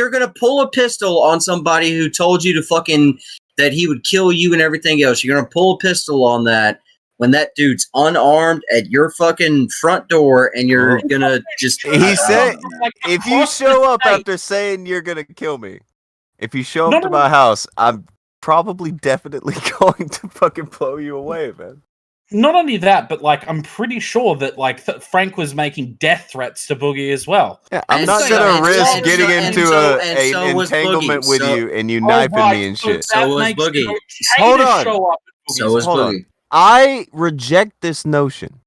gonna pull a pistol on somebody who told you to fucking that he would kill you and everything else. You're gonna pull a pistol on that when that dude's unarmed at your fucking front door, and you're gonna just. He said, Like, if you across show the up state. after saying you're gonna kill me, if you show No, up to no, my house, I'm probably definitely going to fucking blow you away, man. Not only that, but like I'm pretty sure that like Frank was making death threats to Boogie as well. Yeah, I'm And not so- gonna and risk so- getting and into so- an and so was entanglement Boogie. with So- you and you knifing me and shit. So was makes Boogie. it okay Hold to on. show up at So Boogie's was house. Hold on. Boogie. I reject this notion.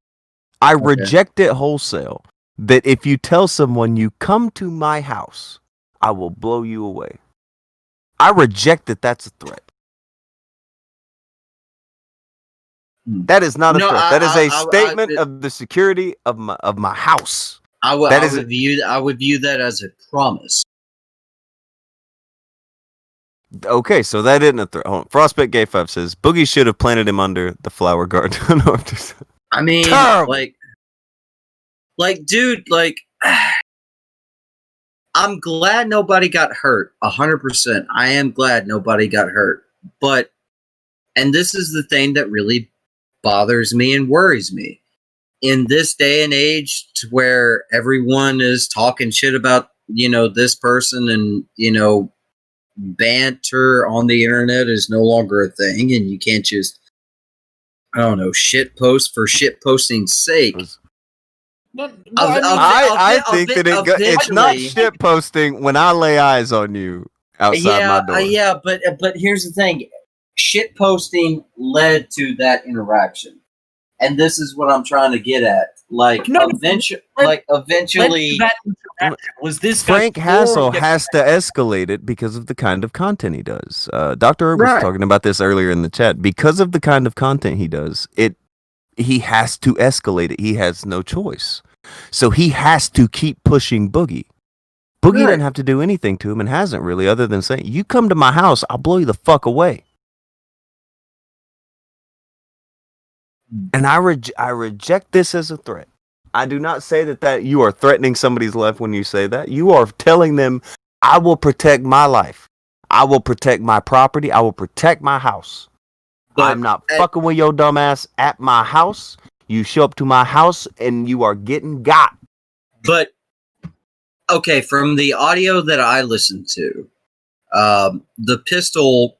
I reject it wholesale that if you tell someone you come to my house, I will blow you away. I reject that that's a threat. That is not a No, threat. That is a I- statement of the security of my house. I would, That I is would view that as a promise. Okay, so that isn't a threat. Hold on. Frostbite Gay 5 says Boogie should have planted him under the flower garden. I mean, Terrible. like, dude, like, I'm glad nobody got hurt. 100%. I am glad nobody got hurt. But, and this is the thing that really bothers me and worries me. In this day and age, to where everyone is talking shit about, this person, and, banter on the internet is no longer a thing, and you can't just, I don't know, shit post for shit posting's sake. I think that it's not eventually- shit posting when I lay eyes on you outside my door. Yeah, but here's the thing: shit posting led to that interaction, and this is what I'm trying to get at. Like, eventually, That interaction was this guy Frank Hassel has to escalate it because of the kind of content he does. Dr. Herb was Right. talking about this earlier in the chat. Because of the kind of content he does, he has to escalate it. He has no choice. So he has to keep pushing Boogie. Boogie Right. didn't have to do anything to him and hasn't really, other than saying, you come to my house, I'll blow you the fuck away. And I reject this as a threat. I do not say that you are threatening somebody's life when you say that. You are telling them, I will protect my life. I will protect my property. I will protect my house. But I'm not fucking with your dumb ass at my house. You show up to my house and you are getting got. But okay, from the audio that I listened to, the pistol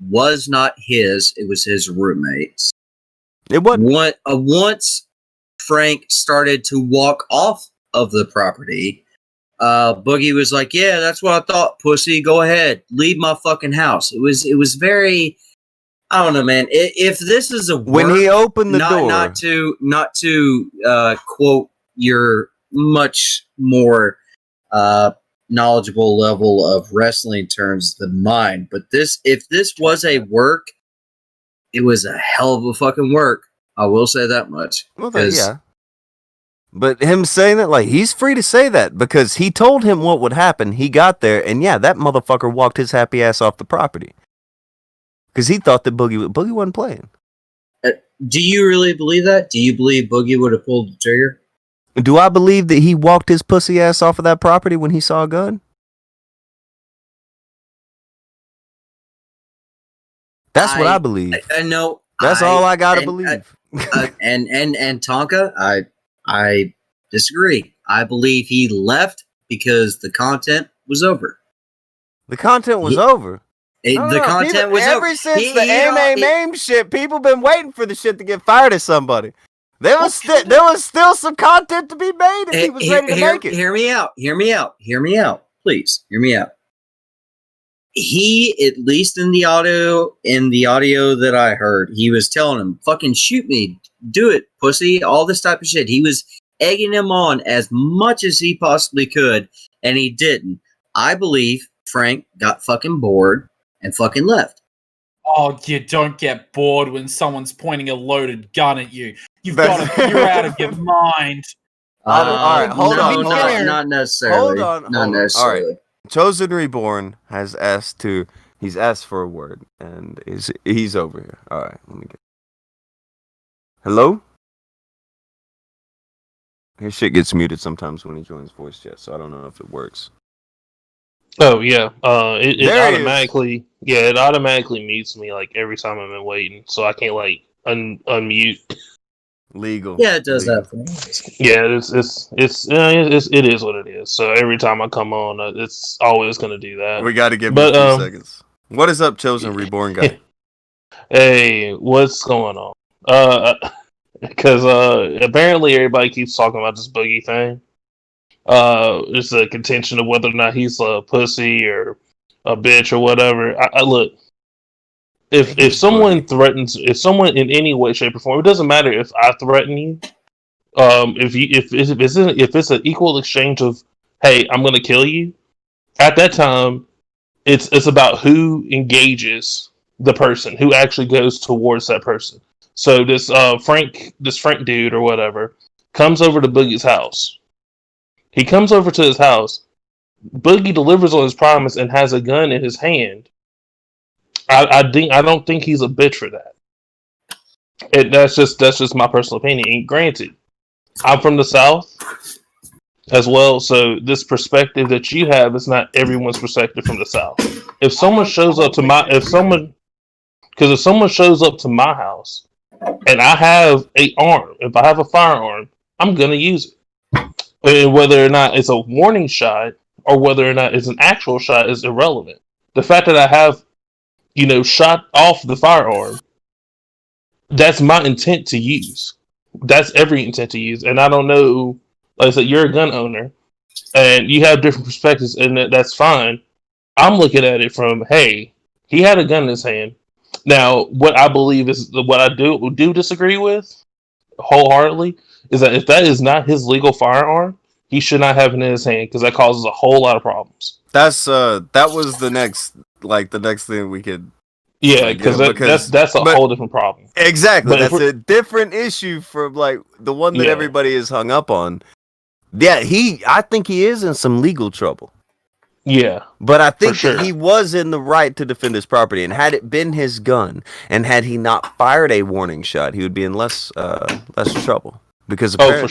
was not his; it was his roommate's. It wasn't. Once Frank started to walk off of the property, Boogie was like, "Yeah, that's what I thought, pussy. Go ahead, leave my fucking house." It was very, I don't know, man. If this is a When he opened the door, not to quote your much more knowledgeable level of wrestling terms than mine, but if this was a work, it was a hell of a fucking work. I will say that much. well, yeah. But him saying that, like, he's free to say that because he told him what would happen. He got there, and yeah, that motherfucker walked his happy ass off the property because he thought that Boogie wasn't playing. Do you really believe that? Do you believe Boogie would have pulled the trigger? Do I believe that he walked his pussy ass off of that property when he saw a gun? That's what I believe. I know. That's all I gotta believe. And Tonka, I disagree. I believe he left because the content was over. The content was over. Content was over. Ever since the AIM shit, people been waiting for the shit to get fired at somebody. There was still some content to be made if he was ready to make it. Hear me out. Please, hear me out. He, at least in the audio that I heard, he was telling him, fucking shoot me, do it, pussy, all this type of shit. He was egging him on as much as he possibly could, and he didn't. I believe Frank got fucking bored and fucking left. Oh, you don't get bored when someone's pointing a loaded gun at you. You're out of your mind. All right, hold no, on, hold on. not necessarily. Hold Not on. necessarily. All right. Chosen Reborn has asked to. He's asked for a word, and he's over here. All right, let me get. Hello. His shit gets muted sometimes when he joins voice chat, so I don't know if it works. Oh yeah, it There he is. automatically it automatically mutes me like every time I'm in waiting, so I can't like unmute. Legal. Yeah, it does Legal. that for me. Yeah, it is what it is. So every time I come on, it's always gonna do that. We got to give him But, a few seconds. What is up, Chosen Reborn guy? Hey, what's going on? Because apparently everybody keeps talking about this Boogie thing. It's a contention of whether or not he's a pussy or a bitch or whatever. I look, if someone threatens, if someone in any way, shape, or form, it doesn't matter if I threaten you. If it's an equal exchange of, hey, I'm gonna kill you. At that time, it's about who engages the person, who actually goes towards that person. So this Frank dude or whatever comes over to Boogie's house. He comes over to his house. Boogie delivers on his promise and has a gun in his hand. I don't think he's a bitch for that. That's just my personal opinion. And granted, I'm from the South as well, so this perspective that you have is not everyone's perspective from the South. If someone shows up to my if someone shows up to my house and I have if I have a firearm, I'm gonna use it. And whether or not it's a warning shot or whether or not it's an actual shot is irrelevant. The fact that I have, shot off the firearm, that's my intent to use. That's every intent to use. And I don't know, like I said, you're a gun owner and you have different perspectives, and that's fine. I'm looking at it from, hey, he had a gun in his hand. Now, what I believe is what I do disagree with wholeheartedly is that if that is not his legal firearm, he should not have it in his hand because that causes a whole lot of problems. That was the next thing we could. Yeah, that's a whole different problem. Exactly, But that's a different issue from like the one that everybody is hung up on. Yeah, I think he is in some legal trouble. Yeah, but I think sure. that he was in the right to defend his property, and had it been his gun, and had he not fired a warning shot, he would be in less trouble. Because apparently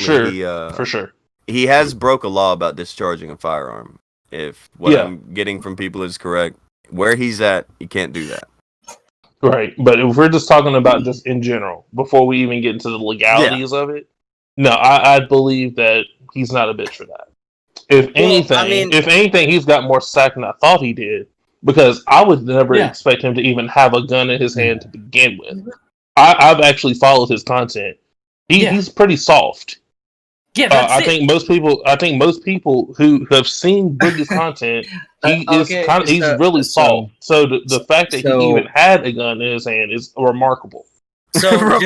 for sure, he has broke a law about discharging a firearm. If what I'm getting from people is correct, where he's at, he can't do that. Right, but if we're just talking about just in general, before we even get into the legalities of it, no, I believe that he's not a bitch for that. If anything, he's got more sack than I thought he did, because I would never expect him to even have a gun in his hand to begin with. I've actually followed his content. He's pretty soft. Yeah, I think most people who have seen Boogie's content, he's really soft. So the fact that he even had a gun in his hand is remarkable. So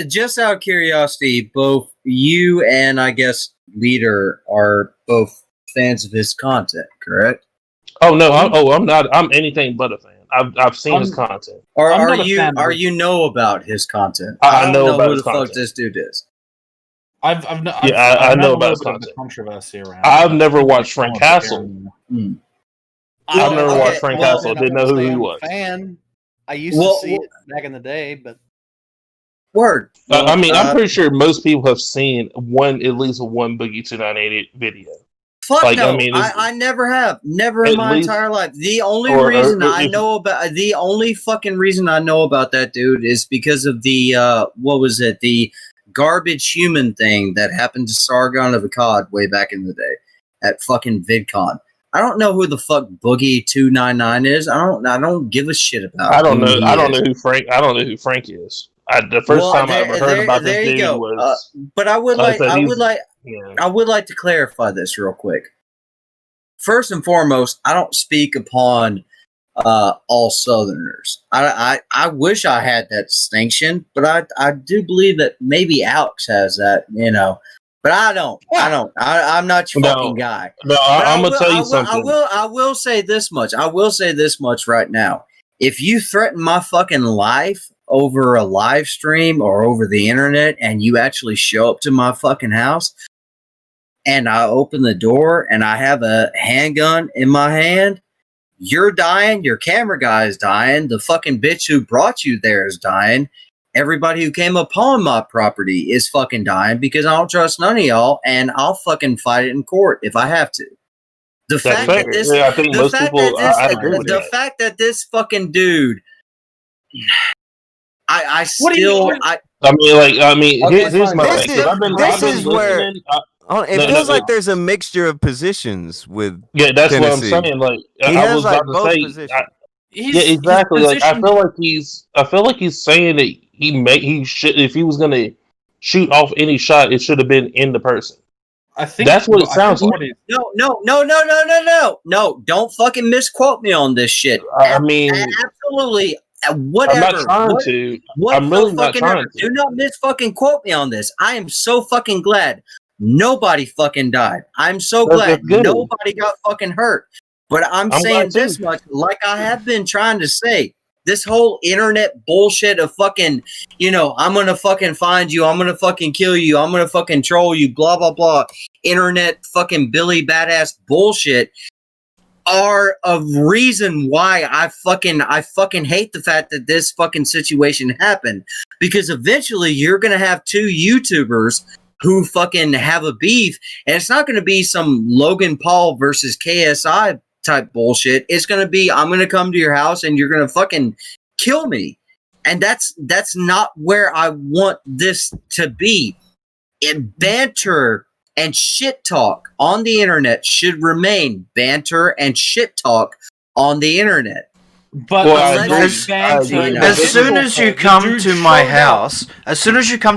just out of curiosity, both you and I guess Leader are both fans of his content, correct? Oh no, I'm not. I'm anything but a fan. I've seen his content. Or are you know about his content? I don't know about who his the content. fuck this dude is. I know about his content. Controversy around. I've never watched Frank Castle. I've never watched Frank Castle. Didn't know who he was. Fan. I used to see it back in the day, but word. I'm pretty sure most people have seen at least one Boogie 298 video. Fuck no! I never have, never in my entire life. The only the only fucking reason I know about that dude is because of the the garbage human thing that happened to Sargon of Akkad way back in the day at fucking VidCon. I don't know who the fuck Boogie 299 is. I don't give a shit about. I don't know who Frank. I don't know who Frank is. The first time I ever heard about this dude was. But I would like to clarify this real quick. First and foremost, I don't speak upon all Southerners. I wish I had that distinction, but I do believe that maybe Alex has that, But I don't. I'm not your fucking guy. No, I'm gonna tell you something. I will say this much. I will say this much right now. If you threaten my fucking life over a live stream or over the internet, and you actually show up to my fucking house, and I open the door and I have a handgun in my hand, you're dying, your camera guy is dying, the fucking bitch who brought you there is dying, everybody who came upon my property is fucking dying because I don't trust none of y'all, and I'll fucking fight it in court if I have to. The That's fact fair. that this, Yeah, I think the most fact people. that this, I'd agree with the that. fact that this fucking dude, I What do you- still, what- I Here's fine. my This thing. is- 'Cause I've this been is where- listening. It No, feels no, like there's a mixture of positions with Yeah, that's Tennessee. what I'm saying. Like He I has was like about to both say. positions. Yeah, exactly. Like I feel like he's saying that he should, if he was gonna shoot off any shot, it should have been in the person. I think That's what it I think sounds what like. no, don't fucking misquote me on this shit. I mean, Absolutely, whatever. I'm not trying to. What I'm the really not fucking trying ever. to. Do not miss fucking quote me on this. I am so fucking glad nobody fucking died. I'm so That's glad good. nobody got fucking hurt. But I'm saying glad too. this much, like I have been trying to say, this whole internet bullshit of fucking, I'm gonna fucking find you, I'm gonna fucking kill you, I'm gonna fucking troll you, blah blah blah, internet fucking Billy badass bullshit are a reason why I fucking hate the fact that this fucking situation happened, because eventually you're gonna have two YouTubers who fucking have a beef, and it's not gonna be some Logan Paul versus KSI type bullshit. It's gonna be, I'm gonna come to your house and you're gonna fucking kill me, and that's not where I want this to be. Banter and shit talk on the internet should remain banter and shit talk on the internet. But as soon as you come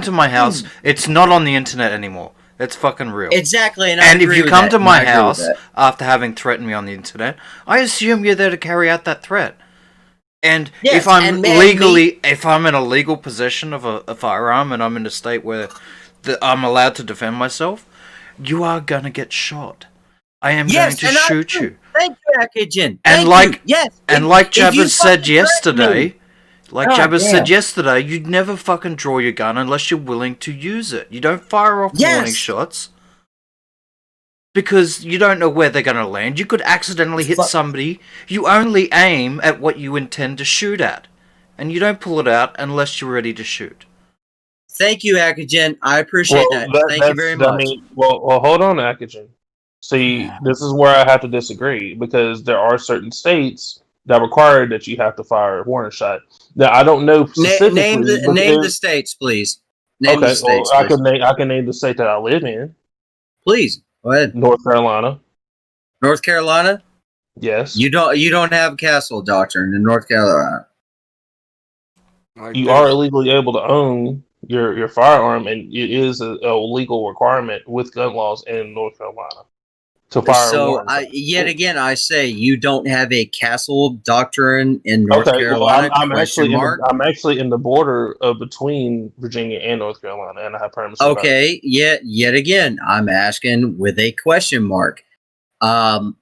to my house, it's not on the internet anymore. It's fucking real. Exactly, and if agree you with come that, to and my I agree with house that. after having threatened me on the internet, I assume you're there to carry out that threat. And Yes, if I'm and if I'm in a legal possession of a firearm and I'm in a state where I'm allowed to defend myself, you are gonna get shot. I am going to shoot you. Thank you, Akijin. And like Jabba said yesterday, you'd never fucking draw your gun unless you're willing to use it. You don't fire off warning shots because you don't know where they're going to land. You could accidentally hit somebody. You only aim at what you intend to shoot at, and you don't pull it out unless you're ready to shoot. Thank you, Akijin. I appreciate that. Thank you very much. Hold on, Akijin. See, this is where I have to disagree, because there are certain states that require that you have to fire a warning shot. Now, I don't know specifically. Name the states, please. Name the states, I please. can name the state that I live in. Please go ahead. North Carolina. North Carolina. Yes. You don't have a castle doctrine in North Carolina. You are illegally able to own your firearm, and it is a legal requirement with gun laws in North Carolina to fire. So yet again, I say you don't have a castle doctrine in North Carolina. I'm actually in the border between Virginia and North Carolina, and I have permits. Okay, yet again, I'm asking with a question mark. Do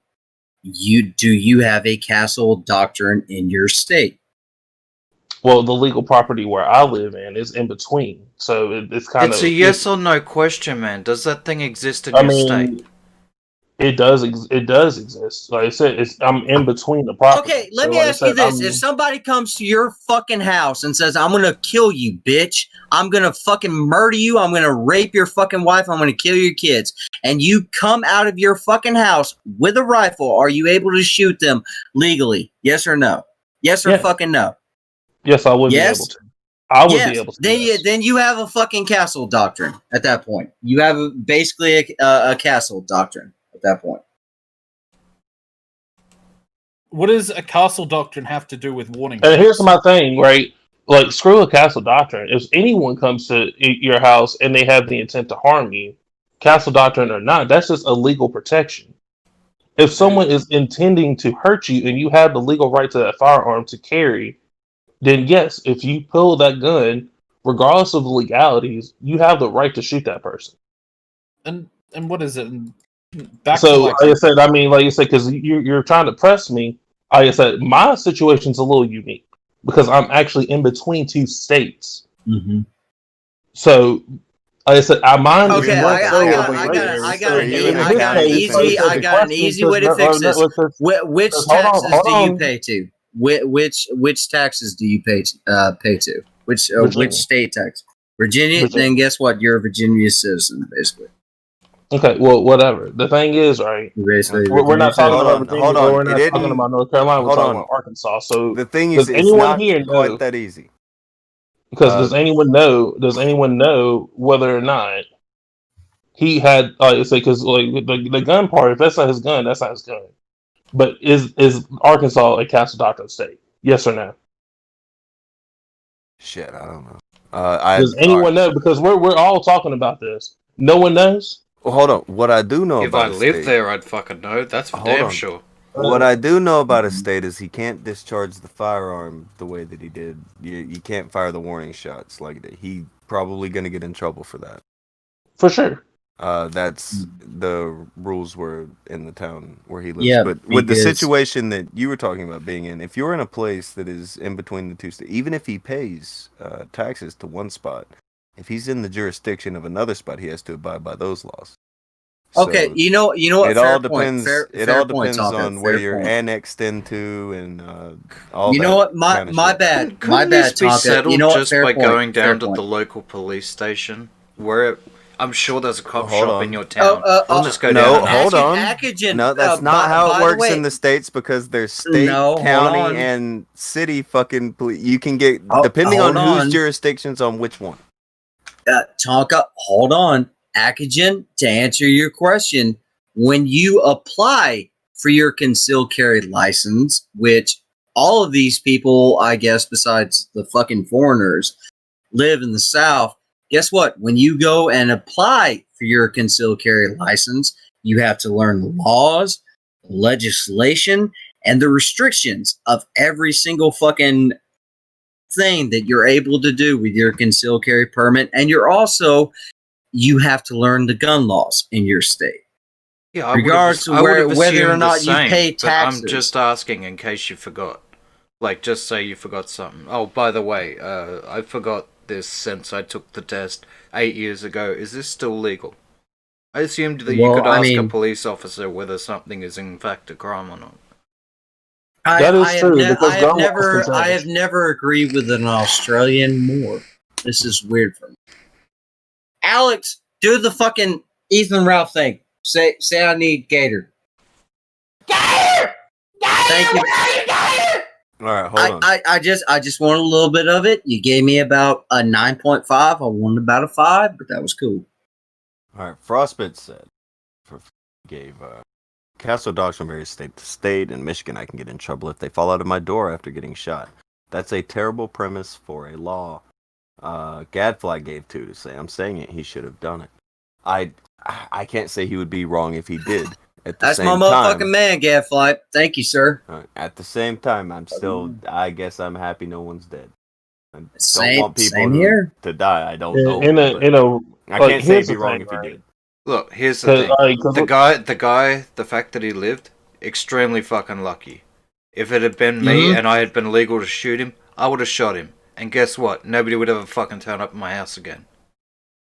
you have a castle doctrine in your state? Well, the legal property where I live in is in between, so it's kind of. It's a yes or no question, man. Does that thing exist in your state? It does. It does exist. Like I said, I'm in between the property. Okay, let me ask you this: if somebody comes to your fucking house and says, "I'm gonna kill you, bitch. I'm gonna fucking murder you. I'm gonna rape your fucking wife. I'm gonna kill your kids," and you come out of your fucking house with a rifle, are you able to shoot them legally? Yes or no? Yes or fucking no? Yes, I would be able to. I would be able to. Then you have a fucking castle doctrine at that point. You have basically a castle doctrine at that point. What does a castle doctrine have to do with warning? And here's my thing, right? Like, screw a castle doctrine. If anyone comes to your house and they have the intent to harm you, castle doctrine or not, that's just a legal protection. If someone is intending to hurt you and you have the legal right to that firearm to carry, then yes, if you pull that gun, regardless of the legalities, you have the right to shoot that person. And what is it? Like I said, because you're trying to press me. Like I said, my situation's a little unique because I'm actually in between two states. Mm-hmm. So Like I said, mine is Okay, more so of a I gray got area. got So an in I this got an case, easy so I the got an question, easy way to fix this. Which hold taxes do you on, pay to? Which taxes do you pay to? Which Virginia. state tax? Virginia. Virginia. Then guess what? You're a Virginia citizen, basically. Okay, well, whatever. The thing is, right? You're basically a We're Virginia not talking citizen. about Virginia, or we're It not talking didn't. about North Carolina. We're Hold talking on. about Arkansas. So The thing is, does it's anyone not here quite know? that easy. Because does anyone know? Does anyone know whether or not he had? Say because like the gun part. If that's not his gun, that's not his gun. But is Arkansas a castle doctrine state? Yes or no? Shit, I don't know. Does All anyone right. know? Because we're all talking about this. No one knows. Well, hold on. What I do know If I about a lived state, there, I'd fucking know. That's for hold damn on. sure. What I do know about a state is he can't discharge the firearm the way that he did. You can't fire the warning shots like that. He probably gonna get in trouble for that. For sure. That's the rules were in the town where he lives. Yeah, But with the because- situation that you were talking about being in, if you're in a place that is in between the two states, even if he pays taxes to one spot, if he's in the jurisdiction of another spot, he has to abide by those laws. Okay, So you know what? it Fair all point. depends. Fair All point, depends Tonka, on where fair you're point. annexed into and all. You know what? My kinda my shit. bad. Couldn't My this bad, be Tonka. settled You know what? just Fair by point. going Fair down to point. the local police station? Where I'm sure there's a cop Hold shop on. in your town. Just go down. No, and hold on. Accugen, No, that's not how it works in the states because there's state, No, hold county, on. and city fucking police. You can get depending hold on whose on. jurisdictions on which one. Tonka, hold on. Accugen, to answer your question, when you apply for your concealed carry license, which all of these people, I guess, besides the fucking foreigners, live in the South, guess what? When you go and apply for your concealed carry license, you have to learn the laws, legislation, and the restrictions of every single fucking thing that you're able to do with your concealed carry permit. And you have to learn the gun laws in your state. Yeah, I regardless of I would have whether or assumed the not you same, pay but taxes. I'm just asking in case you forgot. Like, just say you forgot something. Oh, by the way, I forgot this since I took the test 8 years ago. Is this still legal? I assumed that you could ask a police officer whether something is in fact a crime or not. That is true, because gun laws can I change. have never agreed with an Australian more. This is weird for me. Alex, do the fucking Ethan Ralph thing. Say I need Gator. Gator! Thank you. All right, hold on. I just wanted a little bit of it. You gave me about a 9.5. I wanted about a 5, but that was cool. All right, Frostbit said, gave Castle dogs from various state to state. In Michigan, I can get in trouble if they fall out of my door after getting shot. That's a terrible premise for a law. Gadfly gave 2 to say, I'm saying it, he should have done it. I can't say he would be wrong if he did. At the That's same my time, motherfucking man, Gadfly. Thank you, sir. At the same time, I guess I'm happy no one's dead. I don't Same- want people same here. to die. I don't know. I like, can't say here's he'd be the wrong thing, if he right? did. Look, here's the thing. The fact that he lived, extremely fucking lucky. If it had been me and I had been legal to shoot him, I would have shot him. And guess what? Nobody would ever fucking turn up at my house again.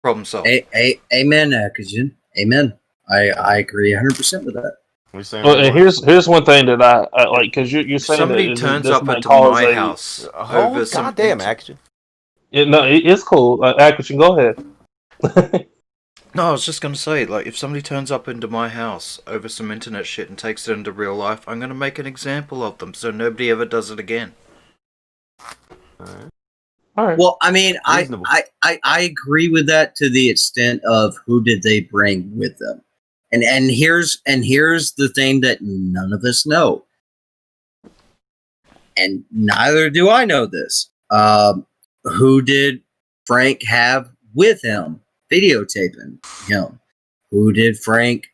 Problem solved. Amen, Akajan. Amen. I agree 100% with that. Well, and here's one thing that I like, because you're saying Somebody that turns this up might into cause my a- house Oh, over some goddamn action. It's cool. Action, go ahead. No, I was just gonna say, like, if somebody turns up into my house over some internet shit and takes it into real life, I'm gonna make an example of them so nobody ever does it again. All right. Well, I mean, Reasonable. I agree with that to the extent of who did they bring with them, and here's the thing that none of us know, and neither do I know this. Who did Frank have with him, videotaping him? Who did Frank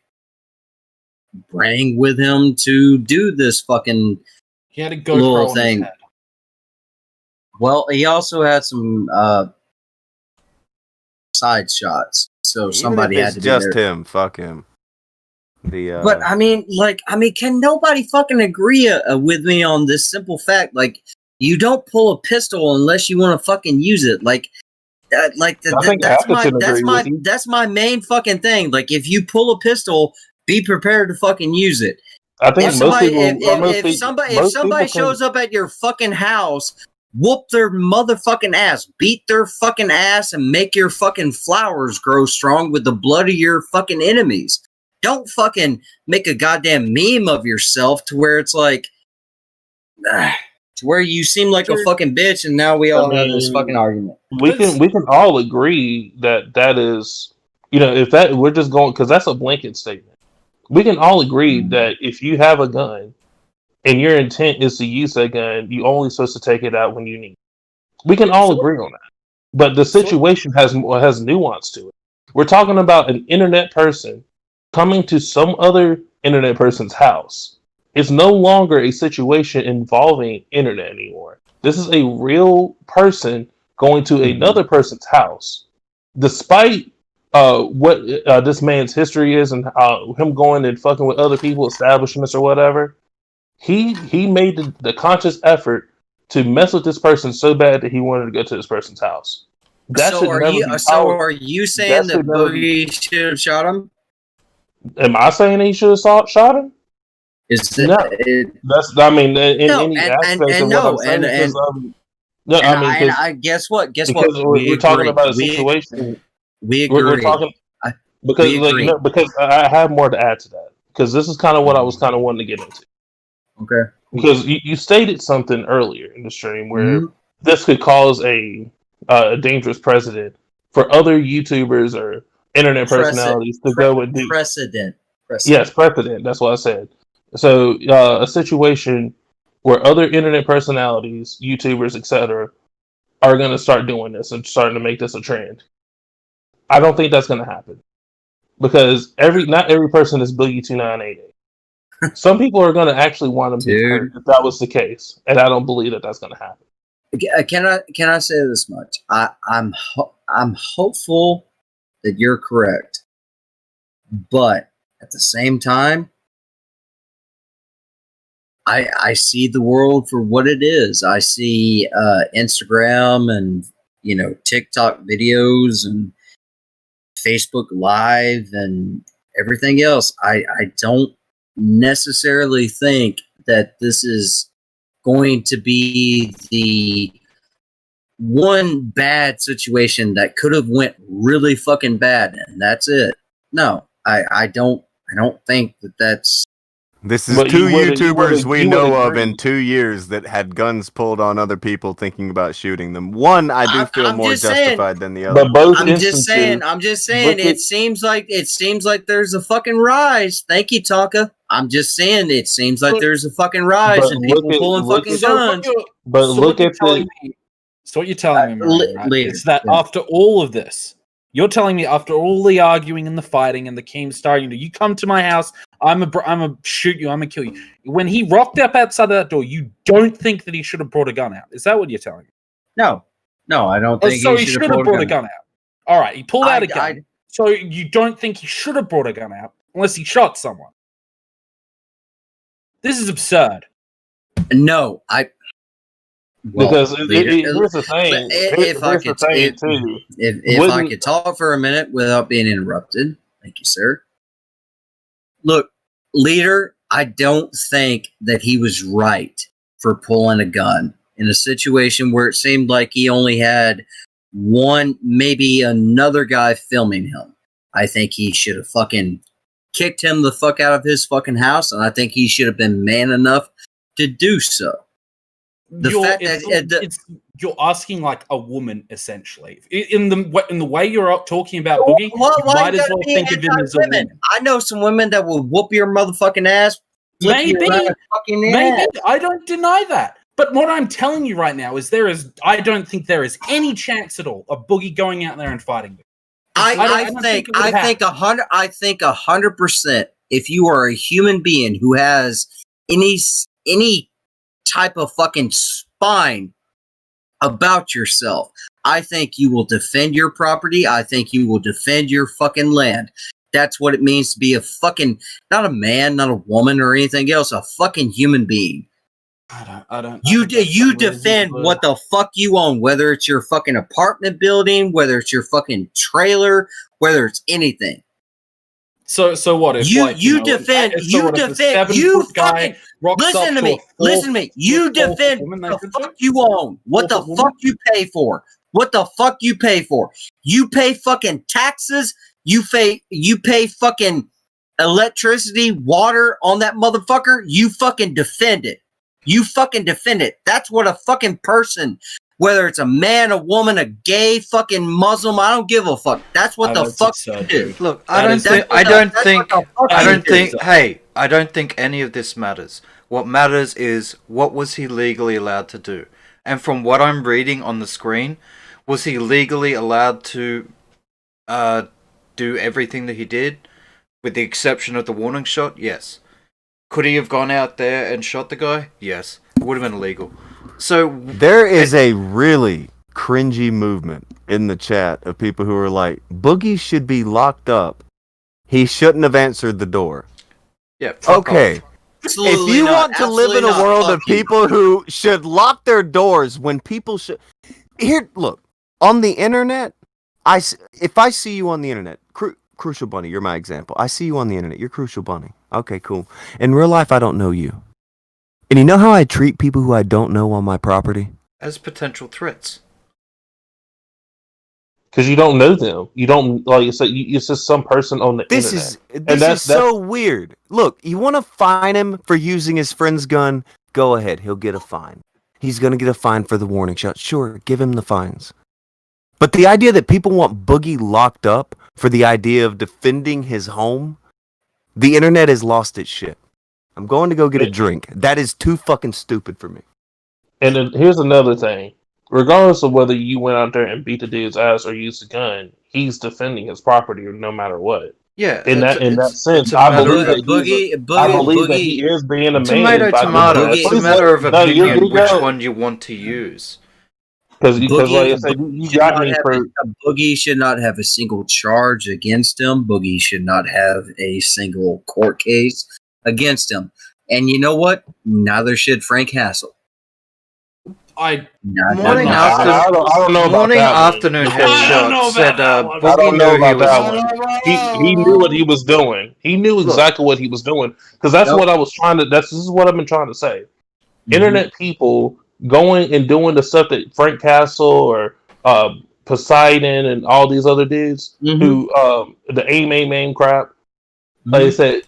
bring with him to do this fucking He had a GoPro little on his thing? head. Well, he also had some side shots, so Even somebody if had it's to just be there. him. Fuck him. But I mean, can nobody fucking agree with me on this simple fact? Like, you don't pull a pistol unless you want to fucking use it. Like, I think Atkinson agreed with you. that's my main fucking thing. Like, if you pull a pistol, be prepared to fucking use it. I think If somebody if somebody shows up at your fucking house, whoop their motherfucking ass, beat their fucking ass, and make your fucking flowers grow strong with the blood of your fucking enemies. Don't fucking make a goddamn meme of yourself to where it's like, to where you seem like a fucking bitch, and now we all have this fucking argument. We can all agree that is, if that we're just going, because that's a blanket statement. We can all agree that if you have a gun and your intent is to use that gun, you only supposed to take it out when you need it. We can all agree on that. But the situation has nuance to it. We're talking about an internet person coming to some other internet person's house. It's no longer a situation involving internet anymore. This is a real person going to another person's house. Despite what this man's history is and him going and fucking with other people, establishments or whatever, he made the conscious effort to mess with this person so bad that he wanted to go to this person's house. So are you saying that Boogie should have shot him? Am I saying he should have shot him? I guess what? We're talking about a situation. We agree. We're talking because I have more to add to that, because this is kind of what I was kind of wanting to get into. Okay. Because you stated something earlier in the stream where this could cause a dangerous precedent for other YouTubers or internet personalities to go and do precedent. Yes, precedent. That's what I said. So a situation where other internet personalities, YouTubers, etc., are going to start doing this and starting to make this a trend. I don't think that's going to happen, because not every person is Boogie 2988. Some people are going to actually want to be hurt if that was the case, and I don't believe that that's going to happen. Can I say this much? I'm hopeful that you're correct, but at the same time, I see the world for what it is. I see Instagram and TikTok videos and Facebook Live and everything else. I don't necessarily think that this is going to be the one bad situation that could have went really fucking bad, and that's it. No, I don't think that's. This is two YouTubers we know of in 2 years that had guns pulled on other people thinking about shooting them. One I do feel more justified than the other. But both I'm just saying. It seems like there's a fucking rise. Thank you, Taka. I'm just saying it seems like there's a fucking rise and people pulling fucking guns. But look at the. So what you're telling me, right, is that after all of this, you're telling me after all the arguing and the fighting and the Keemstar, you come to my house, I'm a shoot you, I'm gonna kill you. When he rocked up outside of that door, you don't think that he should have brought a gun out? Is that what you're telling me? No, I don't think. So he should have brought a gun out. All right, he pulled out a gun. So you don't think he should have brought a gun out unless he shot someone? This is absurd. No, because here's the thing. If I could talk for a minute without being interrupted, thank you, sir. Look, leader, I don't think that he was right for pulling a gun in a situation where it seemed like he only had one, maybe another guy filming him. I think he should have fucking kicked him the fuck out of his fucking house, and I think he should have been man enough to do so. You're asking like a woman, essentially. In the way you're talking about Boogie, you might as well think of him as a woman. I know some women that will whoop your motherfucking ass. Maybe. I don't deny that. But what I'm telling you right now is I don't think there is any chance at all of Boogie going out there and fighting me. I think 100%. If you are a human being who has any type of fucking spine about yourself, I think you will defend your property. I think you will defend your fucking land. That's what it means to be a fucking, not a man, not a woman or anything else, a fucking human being. I don't. You really defend good. what the fuck you own, whether it's your fucking apartment building, whether it's your fucking trailer, whether it's anything. So what if You like you defend what if a 7-foot guy rocks listen up to me. a 4 Listen to me. You foot tall defend woman, what they the could fuck do? you own. What the 4-foot fuck woman? you pay for. What the fuck you pay for. You pay fucking taxes. You pay fucking electricity, water on that motherfucker. You fucking defend it. You fucking defend it. That's what a fucking person, whether it's a man, a woman, a gay, fucking Muslim, I don't give a fuck. That's what the fuck you do. Look, That is- I don't think do. hey, I don't think any of this matters. What matters is what was he legally allowed to do? And from what I'm reading on the screen, was he legally allowed to do everything that he did with the exception of the warning shot? Yes. Could he have gone out there and shot the guy? Yes. It would have been illegal. So There is a really cringy movement in the chat of people who are like, Boogie should be locked up. He shouldn't have answered the door. yeah, fuck Okay. off. Absolutely If you not. want to live in Absolutely a not. world Fuck of you. people who should lock their doors when people should... Here, look. On the internet, if I see you on the internet, Crucial Bunny, you're my example. I see you on the internet. You're Crucial Bunny. Okay, cool. In real life, I don't know you. And you know how I treat people who I don't know on my property? As potential threats. Because you don't know them. You don't, like you said, it's just some person on the This internet. is so weird. Look, you want to fine him for using his friend's gun? Go ahead. He'll get a fine. He's going to get a fine for the warning shot. Sure, give him the fines. But the idea that people want Boogie locked up for the idea of defending his home, the internet has lost its shit. I'm going to go get a drink. That is too fucking stupid for me. And then here's another thing. Regardless of whether you went out there and beat the dude's ass or used a gun, he's defending his property no matter what. Yeah. In that sense, it's a I matter believe of- that he is being a man. Tomato, by tomato. the- It's a matter of No, opinion you which go. one you want to use. Because like I said, you should got not me have for... a Boogie should not have a single charge against him. Boogie should not have a single court case against him. And you know what? Neither should Frank Hassel. I Morning I don't know about morning that one. afternoon I don't know headshot about said that one. I Boogie don't know knew he about that was. one. He knew what he was doing. He knew exactly what he was doing. Because that's what I was trying to... This is what I've been trying to say. Internet people going and doing the stuff that Frank Castle or Poseidon and all these other dudes who the aim crap. Like I said,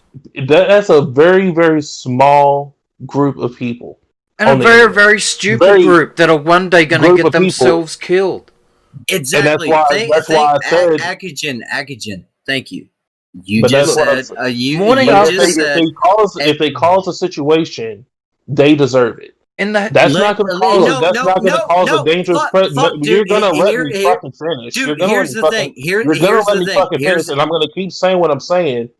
that's a very, very small group of people. And a very, very stupid group that are one day going to group get of people. themselves killed. Exactly. That's why I said... Akajan, thank you. You But just that's said what if if they cause a situation, they deserve it. That's not going to cause a dangerous. You're going to let me fucking finish. Dude, You're going here's to the let thing. me Here's fucking the thing. finish, and I'm going to keep saying what I'm saying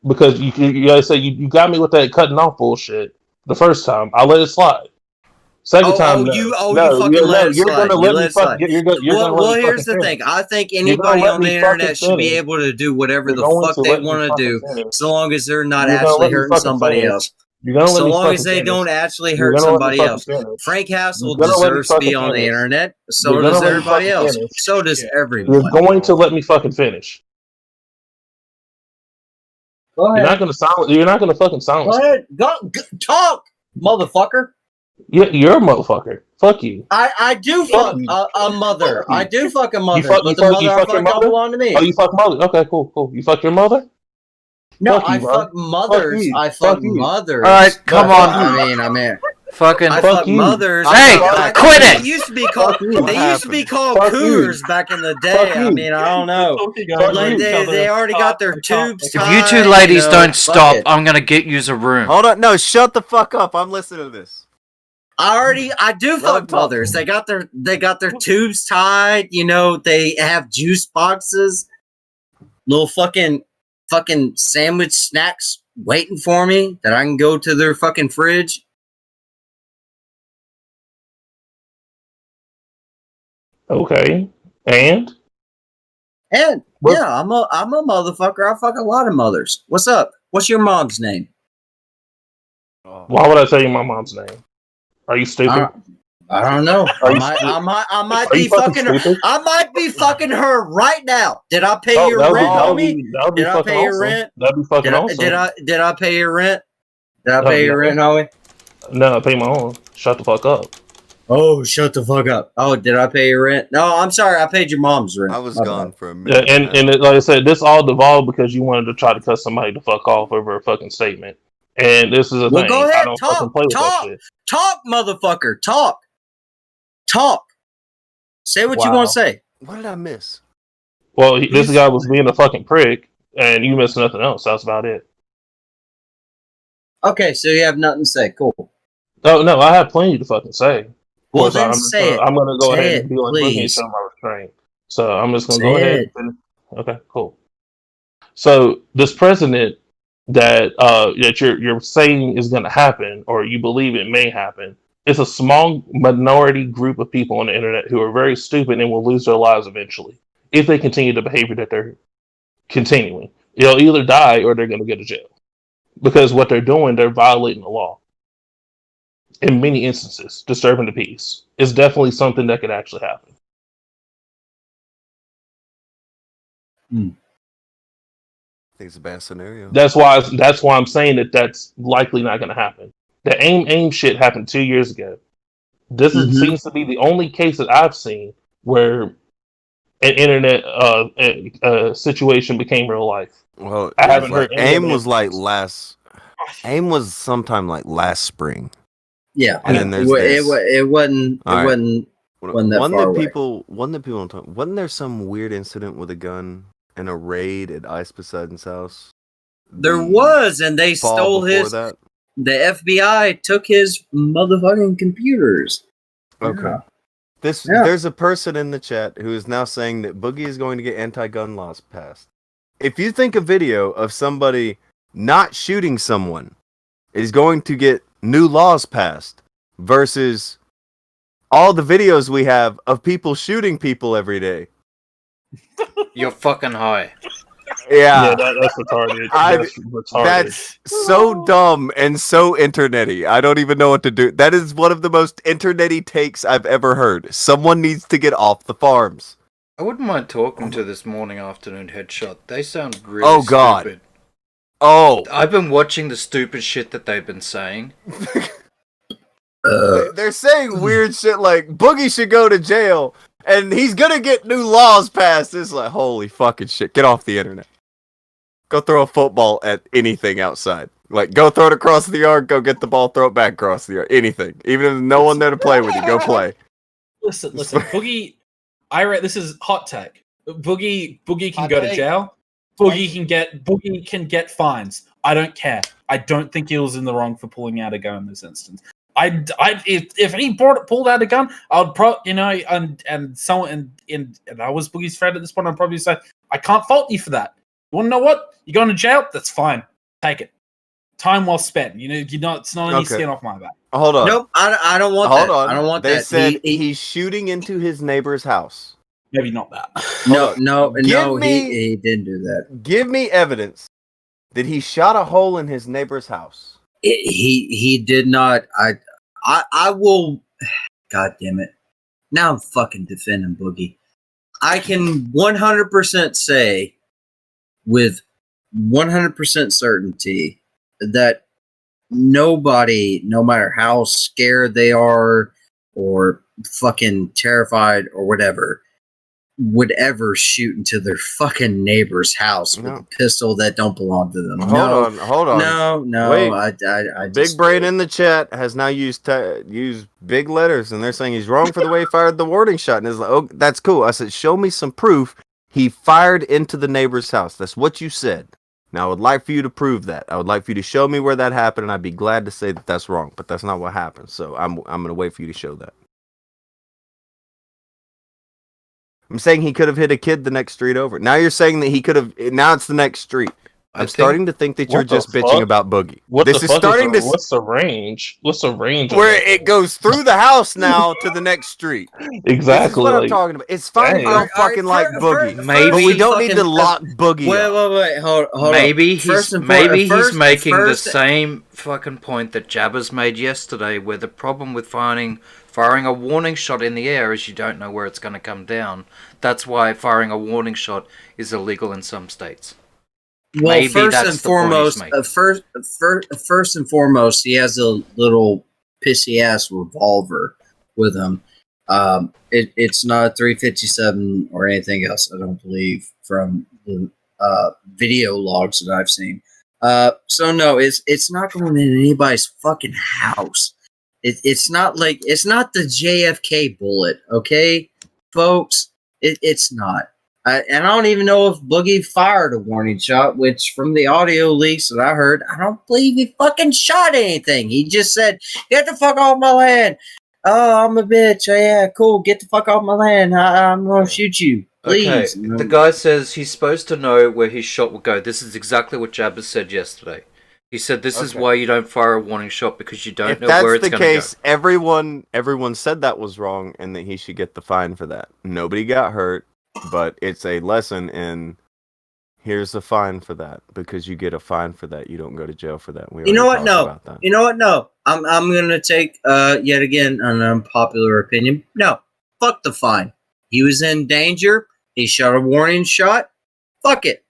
because you guys say you got me with that cutting off bullshit the first time. I let it slide. Second time, you fucking let it slide. You're going to let me fucking. Well, here's the thing. I think anybody on the internet should be able to do whatever the fuck they want to do, so long as they're not actually hurting somebody else. So long as they don't actually hurt somebody else. Frank Hassel deserves to be on the internet. So does everybody else. So does everyone. You're going to let me fucking finish. Go ahead. You're not going to fucking silence. Go ahead. Go talk, motherfucker. Yeah, you're a motherfucker. Fuck you. I do fuck a mother. I do fuck a mother. But the mother I fuck your don't mother? belong to me. Oh, you fuck mother? Okay, cool. You fuck your mother? No, Fuck you, I bro. fuck mothers. you. I Fuck fuck you. mothers. Alright, come on. I mean, Fucking I fuck fuck you. mothers. Hey, quit it! They used to be called. They used to be called Fuck you. cougars back in the day. Fuck I you. mean, I don't know. Fuck Like you. they already got their tubes If tied. you two ladies know, don't fuck stop, it. I'm going to get you a room. Hold on. No, shut the fuck up. I'm listening to this. I do fuck talk. mothers. They got their tubes tied. You know, they have juice boxes, little fucking sandwich snacks waiting for me that I can go to their fucking fridge. Okay. And? And yeah, I'm a motherfucker. I fuck a lot of mothers. What's up? What's your mom's name? Why would I tell you my mom's name? Are you stupid? I don't know. Are I you might, stu- I might, I might Are you be fucking fucking her. stupid? I might be fucking her right now. Did I pay Oh, your that would be rent, that would homie? be that would be Did I fucking pay your awesome. rent? That'd be fucking awesome. Did I pay your rent? Did I pay your No, rent, homie? no, I pay my own. Shut the fuck up. Oh, shut the fuck up. Oh, did I pay your rent? No, I'm sorry. I paid your mom's rent. I was My gone bad. for a Yeah, minute. like I said, this all devolved because you wanted to try to cut somebody to fuck off over a fucking statement. And this is a Well, thing. go I ahead. don't fucking play with that shit. Talk, motherfucker. Talk. Say what you Wow. want to say. What did I miss? Well, this guy was being a fucking prick, and you missed nothing else. That's about it. Okay, so you have nothing to say. Cool. Oh no, I have plenty to fucking say. Of Well, course, then say it. I'm gonna go Say ahead it, and be like Boogie and please. show my restraint. So I'm just gonna Say go ahead. it. Okay, cool. So this president that that you're saying is going to happen, or you believe it may happen, it's a small minority group of people on the internet who are very stupid and will lose their lives eventually if they continue the behavior that they're continuing. They'll either die or they're going to go to jail because what they're doing, they're violating the law. In many instances, disturbing the peace is definitely something that could actually happen. I think it's a bad scenario. That's why I'm saying that that's likely not going to happen. The aim shit happened 2 years ago. This seems to be the only case that I've seen where an internet situation became real life. Well, I haven't heard any AIM of it. was like last. AIM was sometime like last spring. Yeah, And then there's it this. wasn't. All right. Wasn't that One far that away. people don't talk. Wasn't there some weird incident with a gun and a raid at Ice Poseidon's house? There The was, and they fall stole before his. that? The FBI took his motherfucking computers. Okay. Yeah. There's a person in the chat who is now saying that Boogie is going to get anti-gun laws passed. If you think a video of somebody not shooting someone is going to get new laws passed versus all the videos we have of people shooting people every day. You're fucking high. Yeah, that's retarded. That's retarded. That's so dumb and so internety. I don't even know what to do. That is one of the most internety takes I've ever heard. Someone needs to get off the farms. I wouldn't mind talking to this morning afternoon headshot. They sound really God. stupid. Oh, I've been watching the stupid shit that they've been saying. They're saying weird shit like Boogie should go to jail and he's gonna get new laws passed. It's like, holy fucking shit. Get off the internet. Go throw a football at anything outside. Like, go throw it across the yard, go get the ball, throw it back across the yard. Anything. Even if there's no one there to play with you, go play. Listen, Boogie. This is hot take. Boogie can Hot go to take. jail. Boogie can get fines. I don't care. I don't think he was in the wrong for pulling out a gun in this instance. If he pulled out a gun, I would and I was Boogie's friend at this point, I'd probably say, I can't fault you for that. You want to know what? You're going to jail? That's fine. Take it. Time well spent. It's not any skin off my back. Hold on. Nope, I don't want Hold that. on. I don't want they that. said he's shooting into his neighbor's house. Maybe not that. No, Give me- he didn't do that. Give me evidence that he shot a hole in his neighbor's house. He did not. I will. God damn it! Now I'm fucking defending Boogie. I can 100% say with 100% certainty that nobody, no matter how scared they are or fucking terrified or whatever, would ever shoot into their fucking neighbor's house with a pistol that don't belong to them. Hold on. No. Wait. I Big just, Brain in the chat has now used big letters, and they're saying he's wrong for the way he fired the warning shot. And it's like, oh, that's cool. I said, show me some proof he fired into the neighbor's house. That's what you said. Now, I would like for you to prove that. I would like for you to show me where that happened, and I'd be glad to say that that's wrong. But that's not what happened. So I'm gonna wait for you to show that. I'm saying he could have hit a kid the next street over. Now you're saying that he could have. Now it's the next street. I I'm think starting to think that you're What the just bitching fuck? about Boogie. What This the is fuck starting is to what's the range? What's the range? on where that it thing? goes through the house now to the next street. This is Exactly. what I'm Like, talking about. It's fine if you dang. don't fucking like Boogie, Maybe- but we don't need to fucking- lock Boogie Wait, up. wait, wait. Hold maybe up. First he's and foremost, maybe he's first- making the first- same fucking point that Jabba's made yesterday, where the problem with firing a warning shot in the air is you don't know where it's going to come down. That's why firing a warning shot is illegal in some states. Well, Maybe first that's and the point he's foremost, making. first and foremost, he has a little pissy ass revolver with him. It's not a 357 or anything else. I don't believe from the video logs that I've seen. So no, it's not going in anybody's fucking house. It's not the JFK bullet, okay, folks. It's not. And I don't even know if Boogie fired a warning shot, which from the audio leaks that I heard, I don't believe he fucking shot anything. He just said, "Get the fuck off my land." Oh, I'm a bitch. Oh, yeah, cool. Get the fuck off my land. I'm gonna shoot you. Please. Okay, the guy says he's supposed to know where his shot will go. This is exactly what Jabba said yesterday. He said this is why you don't fire a warning shot, because you don't If know where that's it's the going to go. case, everyone said that was wrong and that he should get the fine for that. Nobody got hurt, but it's a lesson in here's a fine for that, because you get a fine for that. You don't go to jail for that. We You know already what? talked No. about that. You know what? No. I'm gonna take yet again an unpopular opinion. No. Fuck the fine. He was in danger. He shot a warning shot. Fuck it.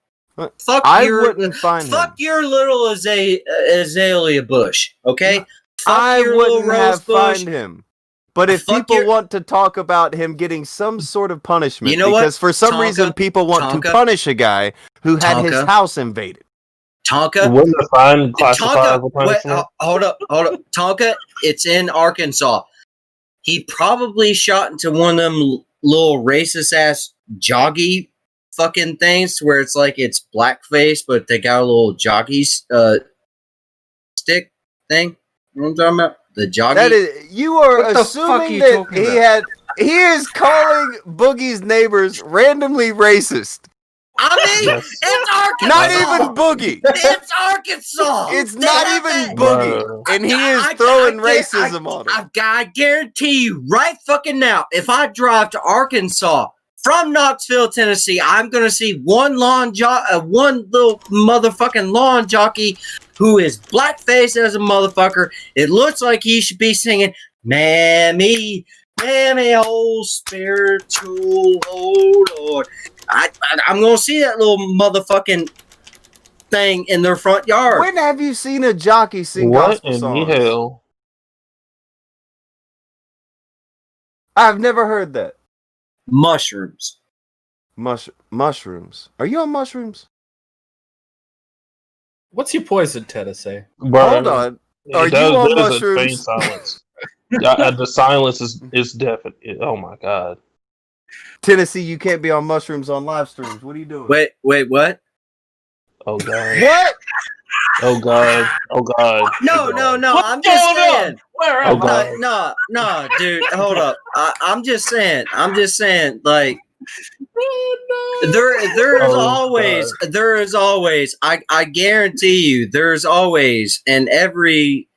Fuck I your wouldn't fine him. fuck your little azalea bush. Okay. Fuck I your little wouldn't rose have bush. fined him. But if Fuck people your- want to talk about him getting some sort of punishment, You know what? because for some Tonka, reason people want to Tonka, punish a guy who had his Tonka. house invaded. Tonka. Wouldn't the fine classify as a Tonka. punishment? Wait, hold up. Tonka. It's in Arkansas. He probably shot into one of them little racist ass joggy fucking things where it's like it's blackface, but they got a little jockey stick thing. You know what I'm talking about? The joggy. That is, you are What the fuck are assuming you that talking he about? he is calling Boogie's neighbors randomly racist. I mean, Yes. it's Arkansas. Not even Boogie. It's Arkansas. It's They not have even that- Boogie, Bro. and he is I- throwing I- racism on him. I guarantee you, right fucking now, if I drive to Arkansas from Knoxville, Tennessee, I'm gonna see one little motherfucking lawn jockey who is blackface as a motherfucker. It looks like he should be singing, "Mammy, Mammy, old spiritual, oh Lord." I'm gonna see that little motherfucking thing in their front yard. When have you seen a jockey sing What gospel in the songs? hell? I've never heard that. Mushrooms. Mushrooms. Are you on mushrooms? What's your poison, Tennessee? Bro, Hold on. Are that you on is a mushrooms? faint silence. The silence is definite. Oh my god. Tennessee, you can't be on mushrooms on live streams. What are you doing? Wait, what? Oh god. What? Oh god. Oh god. No, What's I'm just going on? saying. Where Oh am I? god. No, dude, hold up. I'm just saying, like, there is always, I guarantee you, there's always, and every,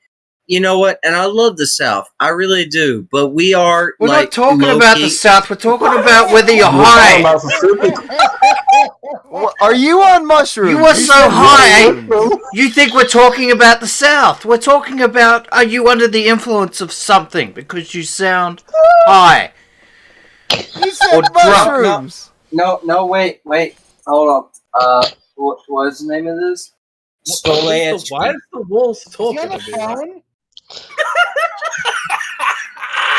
you know what, and I love the South, I really do, but we are, We're like, not talking about the low-key- South. We're talking about whether you're We're talking high. about specific- Are you on mushrooms? You are so said high. mushrooms. You think we're talking about the South? We're talking about, are you under the influence of something? Because you sound high. You said Or drunk. mushrooms. No, wait, hold up. What's the name of this? Why is the wolf Is he talking on the to me? phone?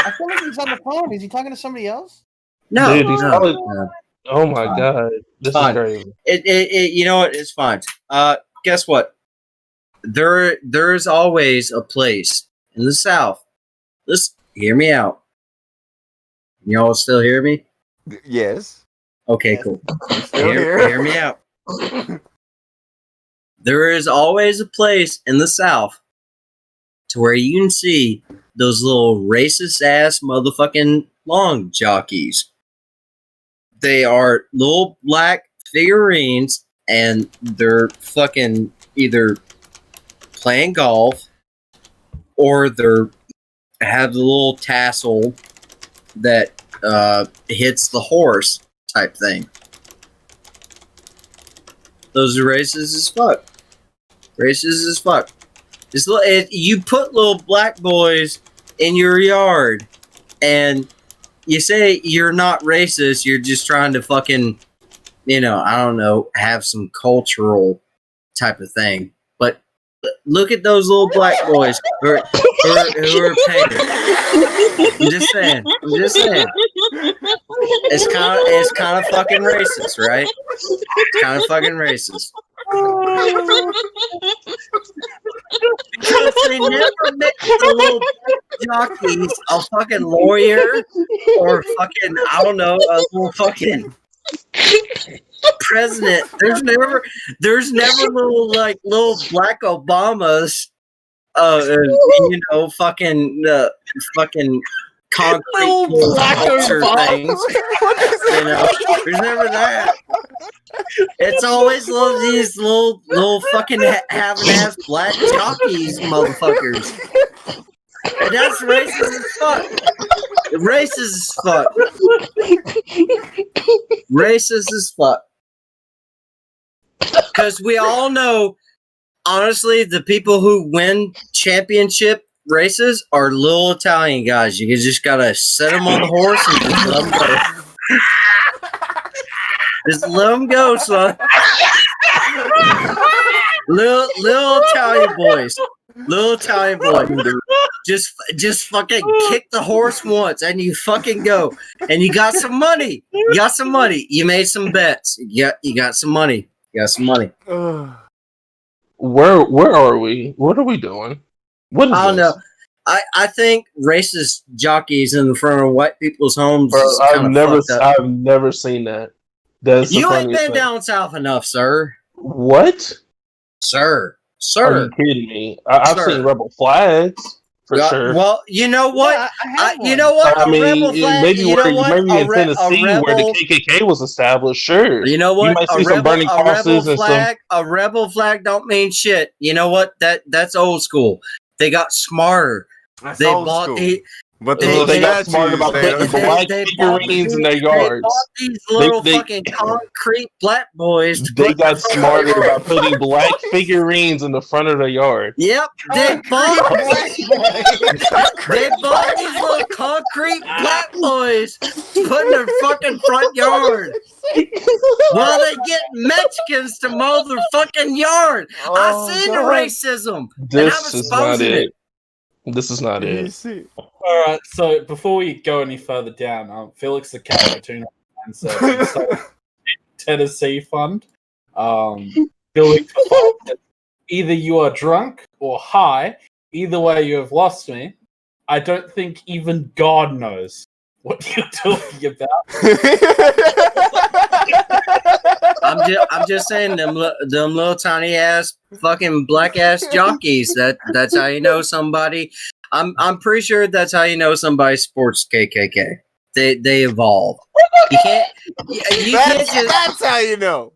I feel like he's on the phone. Is he talking to somebody else? No, Dude, he's no, probably- no. Oh my god. This Fine. is crazy. It you know what? It's fine. Guess what? There's always a place in the South. Listen, hear me out. Y'all still hear me? Yes. Okay, Yes. cool. Still here. Hear me out. There is always a place in the South to where you can see those little racist ass motherfucking lawn jockeys. They are little black figurines and they're fucking either playing golf or they're have the little tassel that hits the horse type thing. Those are racist as fuck. Racist as fuck. You put little black boys in your yard, and you say you're not racist. You're just trying to fucking, I don't know, have some cultural type of thing. But look at those little black boys who are painted. I'm just saying. It's kind of fucking racist, right? It's kind of fucking racist. Because they never make the little jockeys a fucking lawyer or fucking, I don't know, a little fucking president. There's never little black Obamas, fucking concrete sculpture things. There's never that. It's always these little fucking having-ass black jockeys, motherfuckers. And that's racist as fuck. Racist as fuck. Racist as fuck. Because we all know, honestly, the people who win championship races are little Italian guys. You just gotta set them on the horse and just let them go. Just let them go, son. Little Italian boys. Little Italian boy. Just fucking kick the horse once and you fucking go. And you got some money. You made some bets. You got some money. Where are we? What are we doing? What is I don't this? know. I think racist jockeys in the front of white people's homes. Bro, is I've never seen that. That's you ain't been down south enough, sir. What? Sir. Are you kidding me? I've seen rebel flags for sure. Well, you know what? rebel flag. Maybe in Tennessee where the KKK was established. Sure. You know what? You might see some burning crosses and some. A rebel flag don't mean shit. You know what? That's old school. They got smarter. That's they old bought school. the. But They got smart about putting black figurines in their yards. They bought these little fucking concrete black boys. They got smarter about putting black figurines in the front of their yard. Yep, they bought these little concrete black boys to put in their fucking front yard. While they get Mexicans to mow their fucking yard. I seen the racism. This is not it. This is not it. All right, so before we go any further down, Felix the Cat Cartoon says Tennessee Fund. Billy either you are drunk or high. Either way, you have lost me. I don't think even God knows what you're talking about. I'm just saying them little tiny ass fucking black ass jockeys. That's how you know somebody. I'm pretty sure that's how you know somebody supports KKK. They evolve. You can't. That's how you know.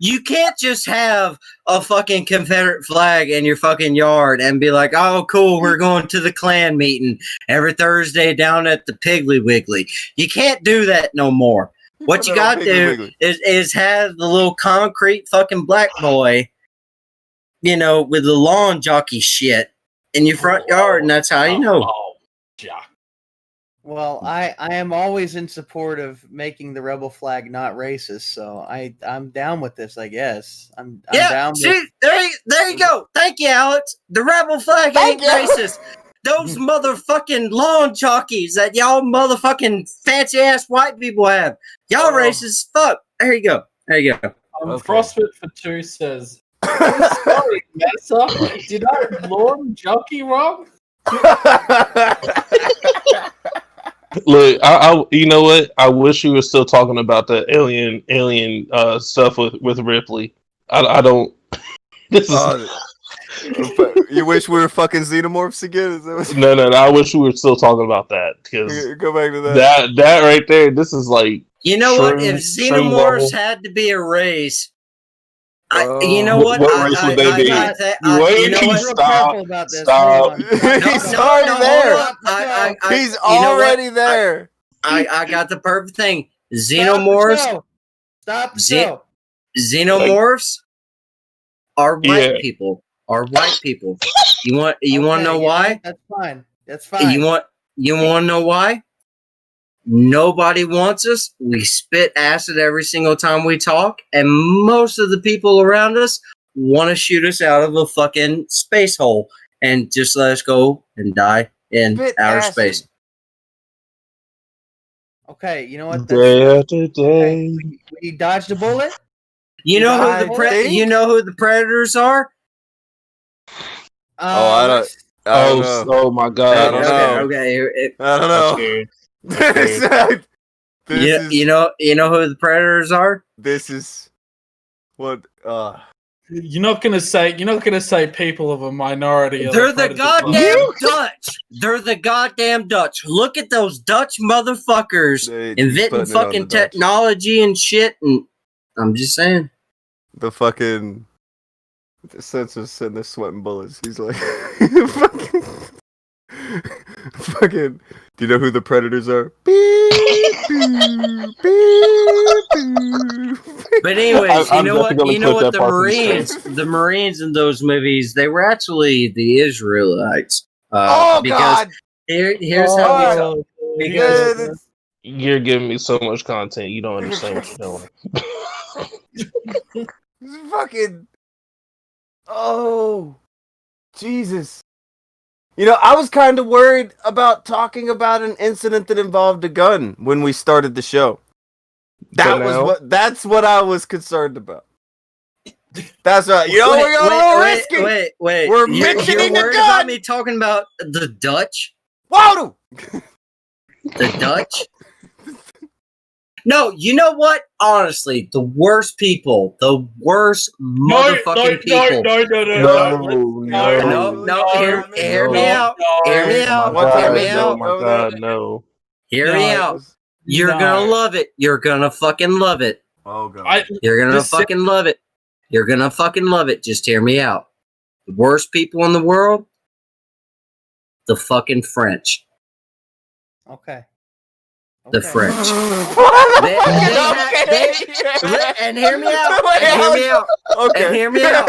You can't just have a fucking Confederate flag in your fucking yard and be like, oh, cool, we're going to the Klan meeting every Thursday down at the Piggly Wiggly. You can't do that no more. What you got to do is have the little concrete fucking black boy, with the lawn jockey shit in your front yard, and that's how you know. Well, I am always in support of making the rebel flag not racist, so I'm down with this, I guess. I'm down with there you go. Thank you, Alex. The rebel flag ain't racist. Those motherfucking lawn jockeys that y'all motherfucking fancy ass white people have. Y'all racist as fuck. There you go. CrossFit for Two says, sorry, Mesa. Did I lawn jockey wrong? Look, I you know what? I wish we were still talking about the alien stuff with Ripley. I don't. This is. You wish we were fucking xenomorphs again? No. I wish we were still talking about that because go back to that. That right there. This is like. You know what? If xenomorphs had to be a race, You know what? What race would they be? You Wait, know what? Real stop. careful about this. Stop. Hold on. He's already there. hold on. He's you know what? already there. I got the perfect thing. Stop the Xenomorphs. show. Stop the Ze- show. Xenomorphs are white Yeah. people. Are white people. You want to Okay, know yeah, why? That's fine. That's fine. You want to know why? Nobody wants us. We spit acid every single time we talk, and most of the people around us want to shoot us out of a fucking space hole and just let us go and die in Spit outer acid. space. Okay, you know what? Day after day. Okay, we dodged a bullet. You know I who the think- you know who the predators are? I don't know. Oh my I god. don't know. Okay. I don't I'm know. scared. This You know who the predators are? This is what. You're not gonna say people of a minority. are They're the predators. goddamn Dutch. They're the goddamn Dutch. Look at those Dutch motherfuckers They- inventing putting it on fucking the Dutch. technology and shit. And I'm just saying. The fucking the sensors send the sweating bullets. He's like, fucking. Do you know who the predators are? Beep, boop, beep, boop. But anyways, I'm you know what? definitely You know gonna what? clip that part from the The Marines in those movies, they were actually the Israelites. Oh because God! here's how we talk. Yeah, Because that's- You're giving me so much content. You don't understand what you're doing. it's fucking. Oh, Jesus! You know, I was kind of worried about talking about an incident that involved a gun when we started the show. That's what I was concerned about. That's right. You know, we're going a little risky. Wait. We're mentioning you're a worried gun. about me talking about the Dutch? Whoa! The Dutch? No, you know what? Honestly, the worst people, the worst motherfucking people. Hear me out. Hear me out. Hear me Oh out. my god, no. Hear me out. You're gonna love it. You're gonna fucking love it. Oh God! You're gonna Just say- fucking love it. You're gonna fucking love it. Just hear me out. The worst people in the world, the fucking French. Okay. The French. And hear me out. And hear me out. Okay. And hear me out.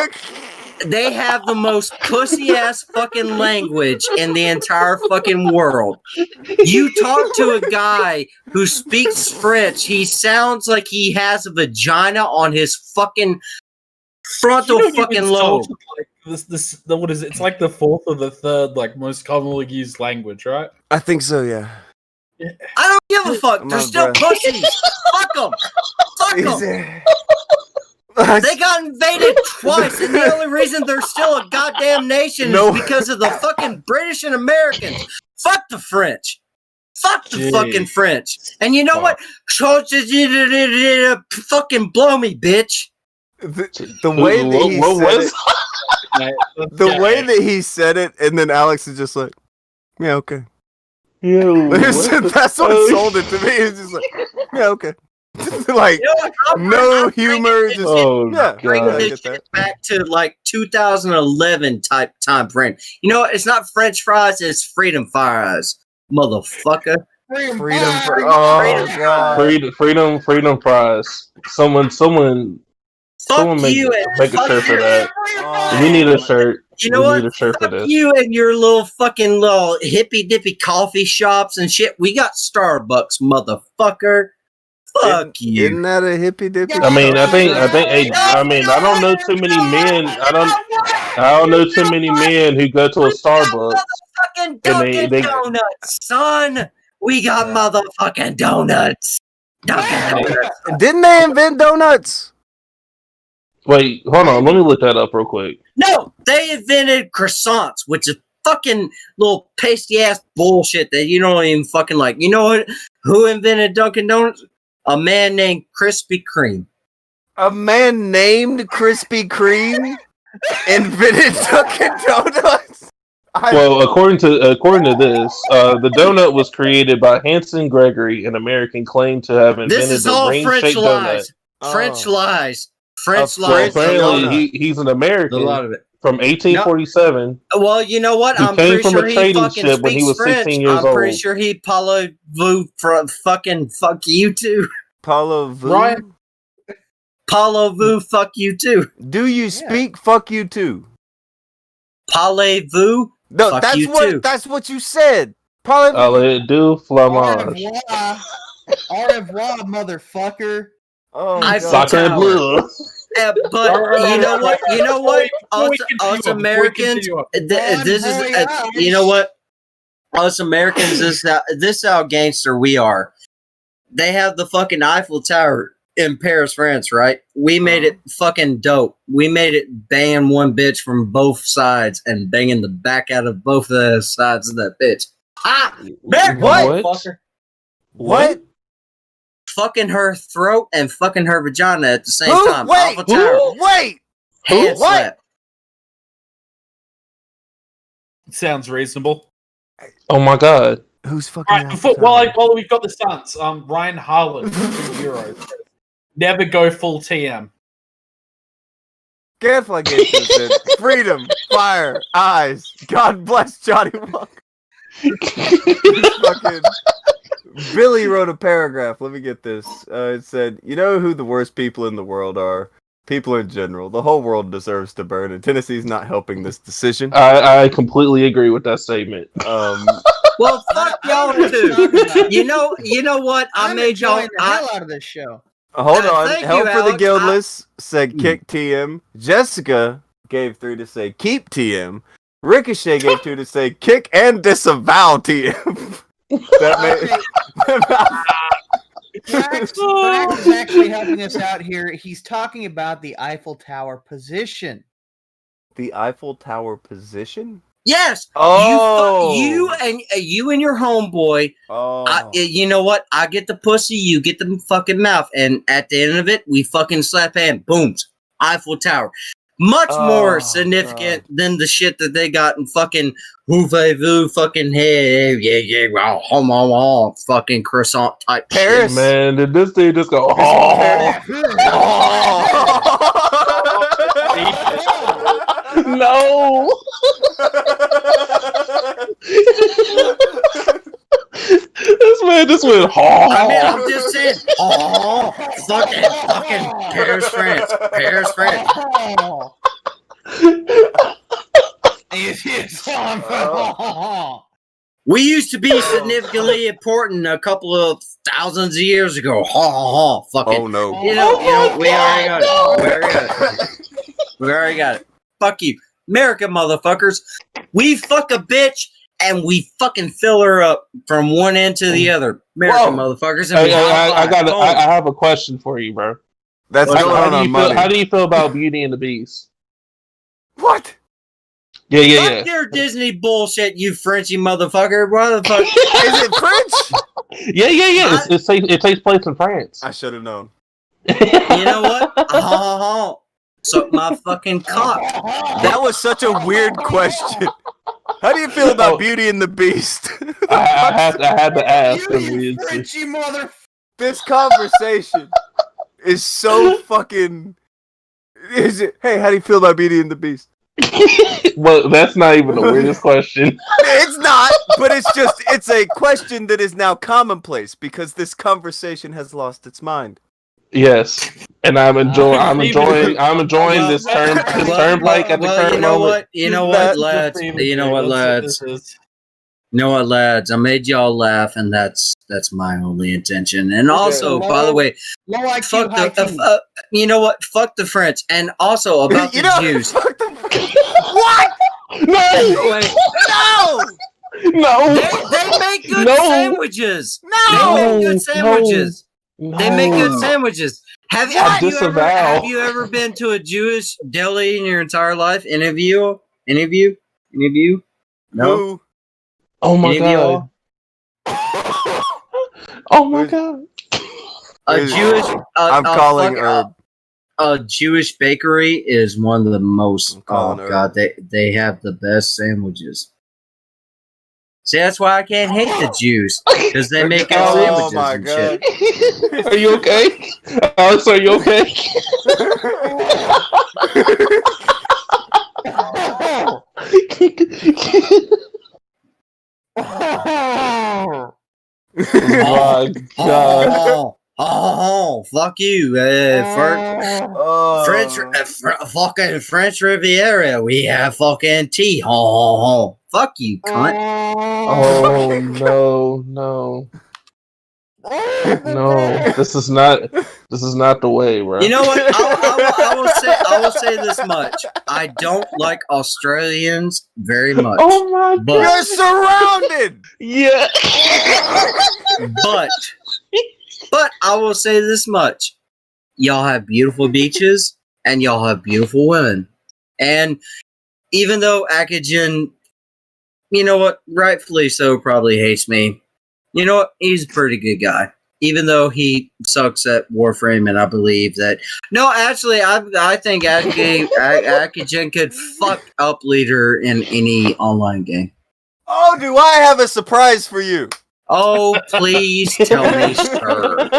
They have the most pussy ass fucking language in the entire fucking world. You talk to a guy who speaks French, he sounds like he has a vagina on his fucking frontal You know, fucking it's lobe. Like what is it? It's like the fourth or the third like most commonly used language, right? I think so. Yeah. I don't give a fuck. They're My still breath. pussies. Fuck them. Fuck Is them. it? They got invaded twice, and the only reason they're still a goddamn nation No. is because of the fucking British and Americans. Fuck the French. Fuck the Jeez. fucking French. And you know what? Fucking blow me, bitch. The way that he What said was it, the way that he said it, and then Alex is just like, yeah, okay. That's what sold it to me. It's just like, yeah, okay. Like, You know what? no I'm bringing humor, this just shit- Oh yeah, bring I god. this get that. shit back to like 2011 type time frame. You know what? It's not French fries, it's freedom fries, motherfucker. Freedom for oh god. Freedom fries. Someone Fuck make, you and make a fuck shirt for your- that. Oh. We need a shirt. You know We what? need a shirt for Fuck this. you and your little fucking little hippy dippy coffee shops and shit. We got Starbucks, motherfucker. Fuck you. Isn't that a hippy dippy? I mean, I think, I don't know too many men. I don't know too many men who go to a Starbucks. Fucking And Dunkin' they- Donuts, son. We got motherfucking donuts. Dunkin' Donuts. Didn't they invent donuts? Wait, hold on. Let me look that up real quick. No, they invented croissants, which is fucking little pasty ass bullshit that you don't even fucking like. You know what? Who invented Dunkin' Donuts? A man named Krispy Kreme. A man named Krispy Kreme invented Dunkin' Donuts. Well, according to this, the donut was created by Hanson Gregory, an American claimed to have This invented is the all ring-shaped French donut. lies. French Oh. lies. French A So lies. French A lot, apparently, he's an a American lot of it. from 1847. Well, you know what? He I'm came pretty from sure a he trading fucking ship when he speaks was French. 16 years I'm pretty old. sure he parle-vous from fucking fuck you too. Paulo Ryan- Parlez-vous fuck you too. Do you speak fuck you too? Parlez-vous No, fuck that's you what too. that's what you said. Paulo. I'll let it do, Au Flamage. revoir. Au revoir, motherfucker. Oh, I God. Soccer and Tower. blue. But you know what? You know what? Us Americans, Continue on. this is voyage. you know what? Us Americans, this is how gangster we are. They have the fucking Eiffel Tower in Paris, France, right? We made it fucking dope. We made it banging one bitch from both sides and banging the back out of both of the sides of that bitch. Ah, back What? motherfucker. What? Fucking her throat and fucking her vagina at the same Who? time. Wait, Eiffel Tower. wait. Hand What? slap. Sounds reasonable. Oh my god. Who's fucking? Right, while we've got the stunts, Ryan Harlan from Euro. Never go full TM. Careful, I get this. Freedom, fire, eyes. God bless Johnny Walker. Fucking Billy wrote a paragraph. Let me get this. It said, "You know who the worst people in the world are? People in general. The whole world deserves to burn, and Tennessee's not helping this decision." I completely agree with that statement. Well, fuck y'all too. You know what? I I'm made y'all. enjoying the hell out of this show. Hold on. thank Help you, for the Alex. guildless said kick TM. Jessica gave 3 to say keep TM. Ricochet gave 2 to say kick and disavow TM. Brax is actually helping us out here. He's talking about the Eiffel Tower position. The Eiffel Tower position? Yes. Oh. You and your homeboy. Oh. You know what? I get the pussy. You get the fucking mouth. And at the end of it, we fucking slap hand. Booms. Eiffel Tower. Much more significant than the shit that they got in fucking voulez-vous, fucking hey, yeah, wow, fucking croissant type Paris. shit. Man, did this dude just go, no. This man just went, I mean, I'm just saying, fucking Paris, France. We used to be significantly important a couple of thousands of years ago. Fucking. Oh no. You know, we already got it. We already got it. Fuck you. America, motherfuckers. We fuck a bitch and we fucking fill her up from one end to the other. America, motherfuckers. And I have a question for you, bro. That's going on money. How do you feel about Beauty and the Beast? What? Yeah. Fuck your Disney bullshit, you Frenchy motherfucker. What the fuck? Is it French? Yeah. It takes place in France. I should have known. You know what? Suck my fucking cock. That was such a weird question. How do you feel about Beauty and the Beast? I had to ask. You Frenchy mother. This conversation is so fucking. Is it? Hey, how do you feel about Beauty and the Beast? Well, that's not even the weirdest question. It's not, but it's a question that is now commonplace because this conversation has lost its mind. Yes, and I'm enjoying this turnpike at the current moment. You know what, lads? I made y'all laugh, and that's my only intention. And also, by the way, fuck you know what? Fuck the French, and also about the Jews. What? No! They make good sandwiches. No! They make good sandwiches. No. They make good sandwiches. Have you ever been to a Jewish deli in your entire life? Any of you? No. Who? Oh my god! Oh my god! I'm calling Herb. A Jewish bakery is one of the most. I'm calling God, they have the best sandwiches. See, that's why I can't hate the Jews because they make good Oh sandwiches my and god. shit. Are you okay? Alex, are you okay? My God. Fuck you. Fucking French Riviera. We have fucking tea. Fuck you, cunt. Oh no. No. This is not the way, bro. You know what? I will say this much. I don't like Australians very much. Oh my But- God. You're surrounded. Yeah. But I will say this much. Y'all have beautiful beaches and y'all have beautiful women. And even though Akajan, you know what, rightfully so, probably hates me. You know what? He's a pretty good guy. Even though he sucks at Warframe, and I believe that. No, actually, I think Akajan could fuck up leader in any online game. Oh, do I have a surprise for you? Oh, please tell me, sir.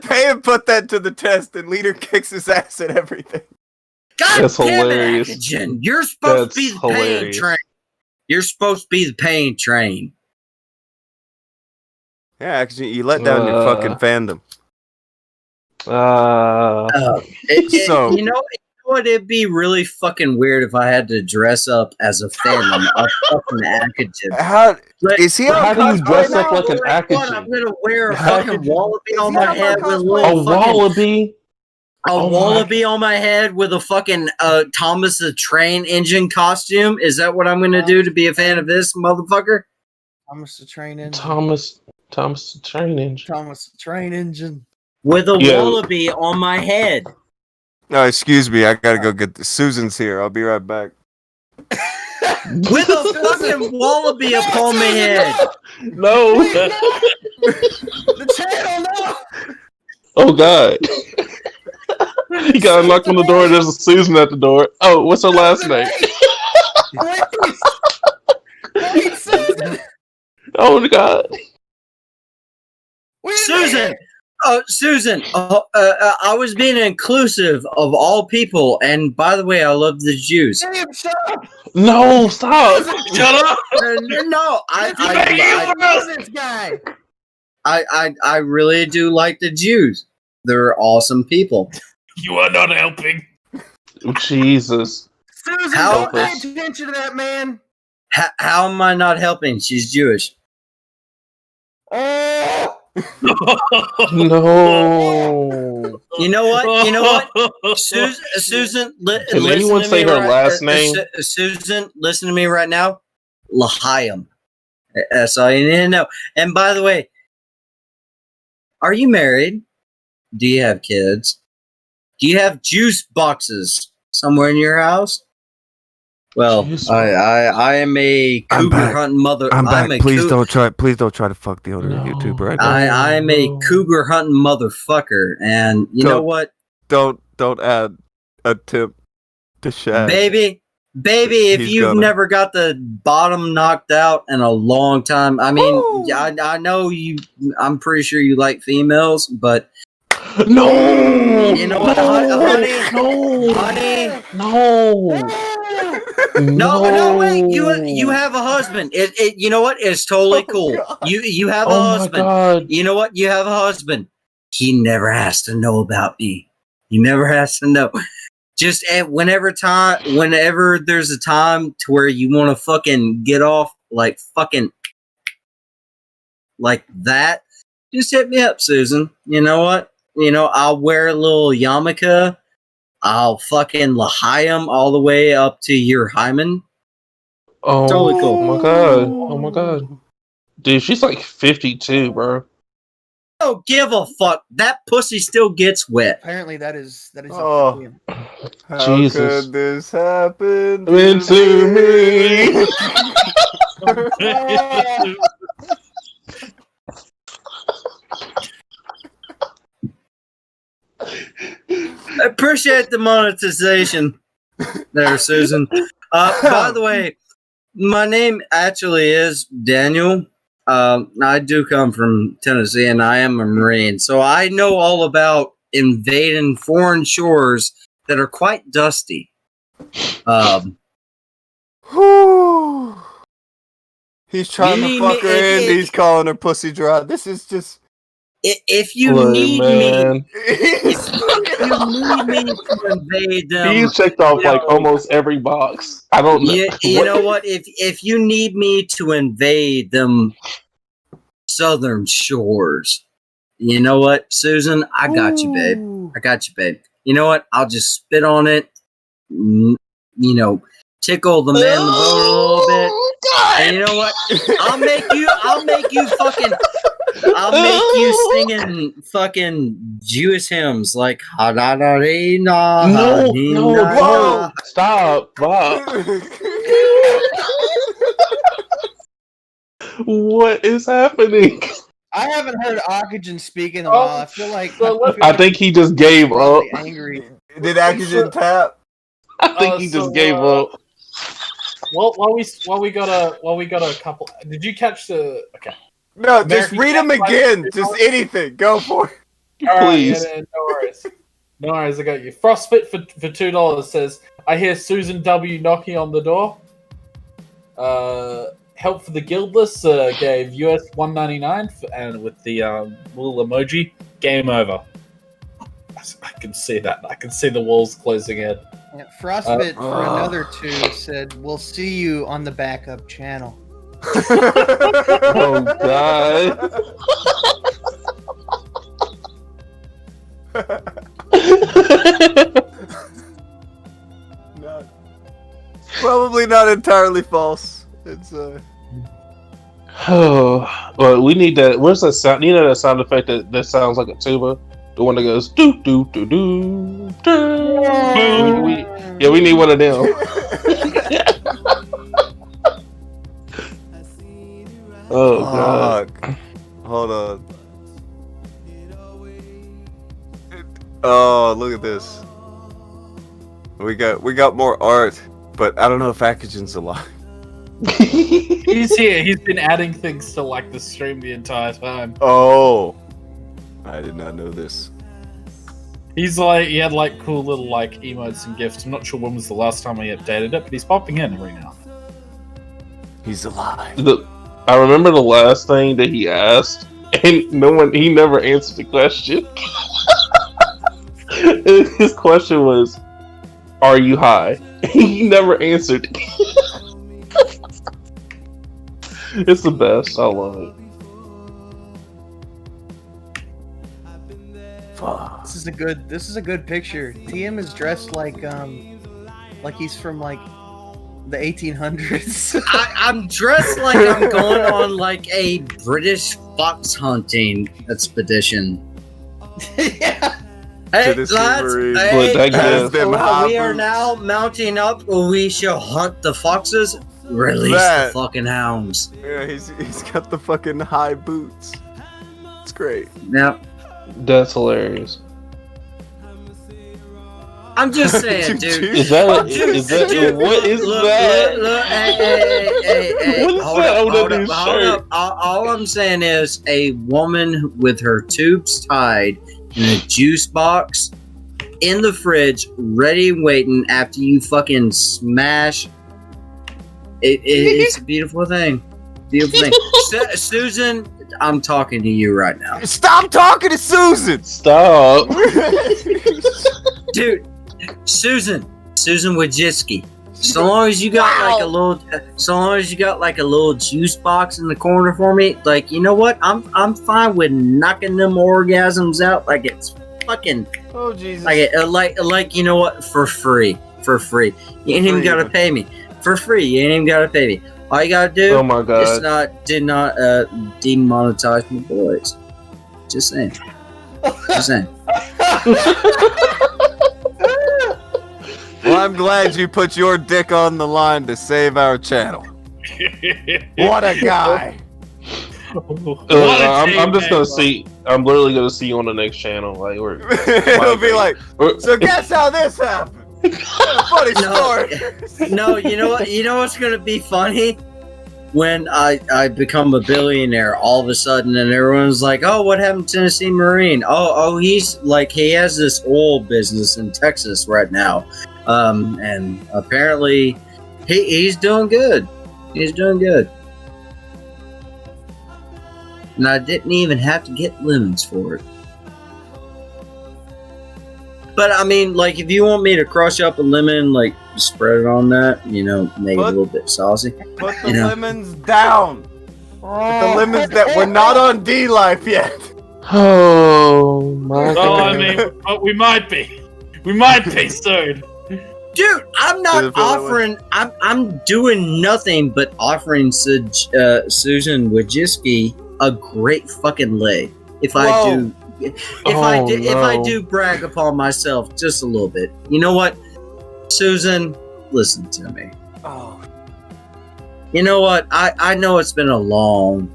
Pay and put that to the test, and leader kicks his ass at everything. God That's damn hilarious. it, Akajan. You're supposed to be That's the pain hilarious. train. You're supposed to be the pain train. Yeah, actually, you let down your fucking fandom. So- You know what? It'd be really fucking weird if I had to dress up as a fandom of fucking Akajan. How Like, is he? How on do you cosplay dress now? up like an What, Akajan? I'm gonna wear a How- fucking wallaby on he my on head with a cosplay? A little fucking wallaby? a Oh my- wallaby on my head with a fucking Thomas the Train Engine costume. Is that what I'm gonna do to be a fan of this motherfucker? Thomas the Train Engine. Thomas the Train Engine. Thomas the Train Engine. With a Yeah. wallaby on my head. No, excuse me. I gotta go get Susan's here. I'll be right back. With a fucking wallaby upon my head. No. The channel, no! Oh God. You got knocked on the door. There's a Susan at the door. Oh, what's her last name? Wait, Susan! Oh God. Susan! Susan, I was being inclusive of all people, and by the way, I love the Jews. Damn, shut up! No, stop. Shut up! No, I love this guy. I really do like the Jews. They're awesome people. You are not helping. Jesus. Susan, How- don't pay attention to that man. How am I not helping? She's Jewish. Oh! No. You know what? You know what? Susan, Can anyone say her last name? Susan, listen to me right now. L'chaim. That's all you need to know. And by the way, are you married? Do you have kids? Do you have juice boxes somewhere in your house? Well, Juice I am a I'm cougar back. hunting mother. I'm back. Please cou- don't try. Please don't try to fuck the other No. YouTuber. I am a No. cougar hunting motherfucker, and you know Don't- what, Don't add a tip to shag. baby, if He's you've gonna. never got the bottom knocked out in a long time, I mean, Woo! I know you. I'm pretty sure you like females, but No. You know what, honey? No. no, wait, you have a husband. You know what? It's totally cool. You have a Oh my husband. God. You know what? You have a husband. He never has to know about me. He never has to know. Just whenever there's a time to where you want to fucking get off like fucking like that, just hit me up, Susan. You know what? You know, I'll wear a little yarmulke. I'll fucking l'chaim all the way up to your hymen. Oh, Totally cool. Oh my God. Oh my God. Dude, she's like 52, bro. Oh, give a fuck. That pussy still gets wet. Apparently, that is Oh. up to him. How Jesus. could this happen Into me. I appreciate the monetization there, Susan. By the way, My name actually is Daniel. I do come from Tennessee, and I am a Marine, so I know all about invading foreign shores that are quite dusty. Whew. He's trying You to need fuck me- her if- in. if- He's calling her pussy dry. This is just. If you Look, need man. He's fucking you need me to invade them. He's checked off you like know, almost every box. I don't know. you know what? If you need me to invade them southern shores, you know what, Susan? I got you, babe. Ooh. I got you, babe. You know what? I'll just spit on it. Tickle the man in the boat a little bit. And you know what? I'll make you singing fucking Jewish hymns like ha da da dee na. No, dee no, na, no. na. Stop. What is happening? I haven't heard Oxygen speak in a while. I feel like I think he just gave up. probably angry. Did Oxygen tap? I think he just gave up. Well, while we got a couple. Did you catch the? Okay. No, just American read them Cat again. Fight- Just anything. Go for it. All right, Please. no worries. No worries, I got you. Frostbit for $2 says, I hear Susan W knocking on the door. Help for the Guildless gave US $1.99 and with the little emoji. Game over. I can see that. I can see the walls closing in. Yeah, Frostbit for another 2 said, "We'll see you on the backup channel." Oh God. No. Probably not entirely false. It's Oh, well, we need that. Where's that sound? You know that sound effect that sounds like a tuba, the one that goes doo doo doo doo. Doo. We need one of them. Oh God. Fuck. Hold on. Oh, look at this. We got more art, but I don't know if Akagen's alive. He's here. He's been adding things to like the stream the entire time. Oh, I did not know this. He had like cool little like emotes and gifts. I'm not sure when was the last time he updated it, but he's popping in every now. He's alive. I remember the last thing that he asked, and he never answered the question. His question was, "Are you high?" He never answered. It's the best. I love it. Fuck. This is a good picture. TM is dressed like he's from like the 1800s. I'm dressed like I'm going on like a British fox hunting expedition. Yeah. Hey, To the lads, Submarine. Look, that Has them high we are boots. now mounting up. We shall hunt the foxes. Release That- the fucking hounds. Yeah, he's got the fucking high boots. It's great. Now, That's hilarious. I'm just saying, dude. Is that what is that? Look, hey, What is hold that up, on hold that up, new hold shirt? up. All I'm saying is a woman with her tubes tied in a juice box in the fridge, ready and waiting after you fucking smash. It's a beautiful thing. Beautiful thing. Susan, I'm talking to you right now. Stop talking to Susan. Stop. Dude, Susan Wojcicki. So long as you got like a little juice box in the corner for me, like, you know what? I'm fine with knocking them orgasms out like it's fucking Oh Jesus. like you know what? For free. You ain't even gotta pay me. For free, you ain't even gotta pay me. All you gotta do Oh my is God. did not demonetize my boys. Just saying. Well, I'm glad you put your dick on the line to save our channel. What a guy. I'm just gonna see. I'm literally gonna see you on the next channel. Like It'll be like, so guess how this happened. Funny story. No, you know what? You know what's gonna be funny? When I become a billionaire all of a sudden, and everyone's like, "Oh, what happened to Tennessee Marine? Oh, he's like he has this oil business in Texas right now, and apparently he's doing good. He's doing good." And I didn't even have to get lemons for it. But I mean, like, if you want me to crush up a lemon, like, spread it on that, you know, make it a little bit saucy. Put the lemons down. Put the lemons that we're not on D life yet. Oh my Well, god. I mean, we might be. We might be soon. Dude, I'm not offering. I'm doing nothing but offering Susan Wojcicki a great fucking lay. If I do. If I do brag upon myself just a little bit, you know what, Susan, listen to me. Oh. You know what? I know it's been a long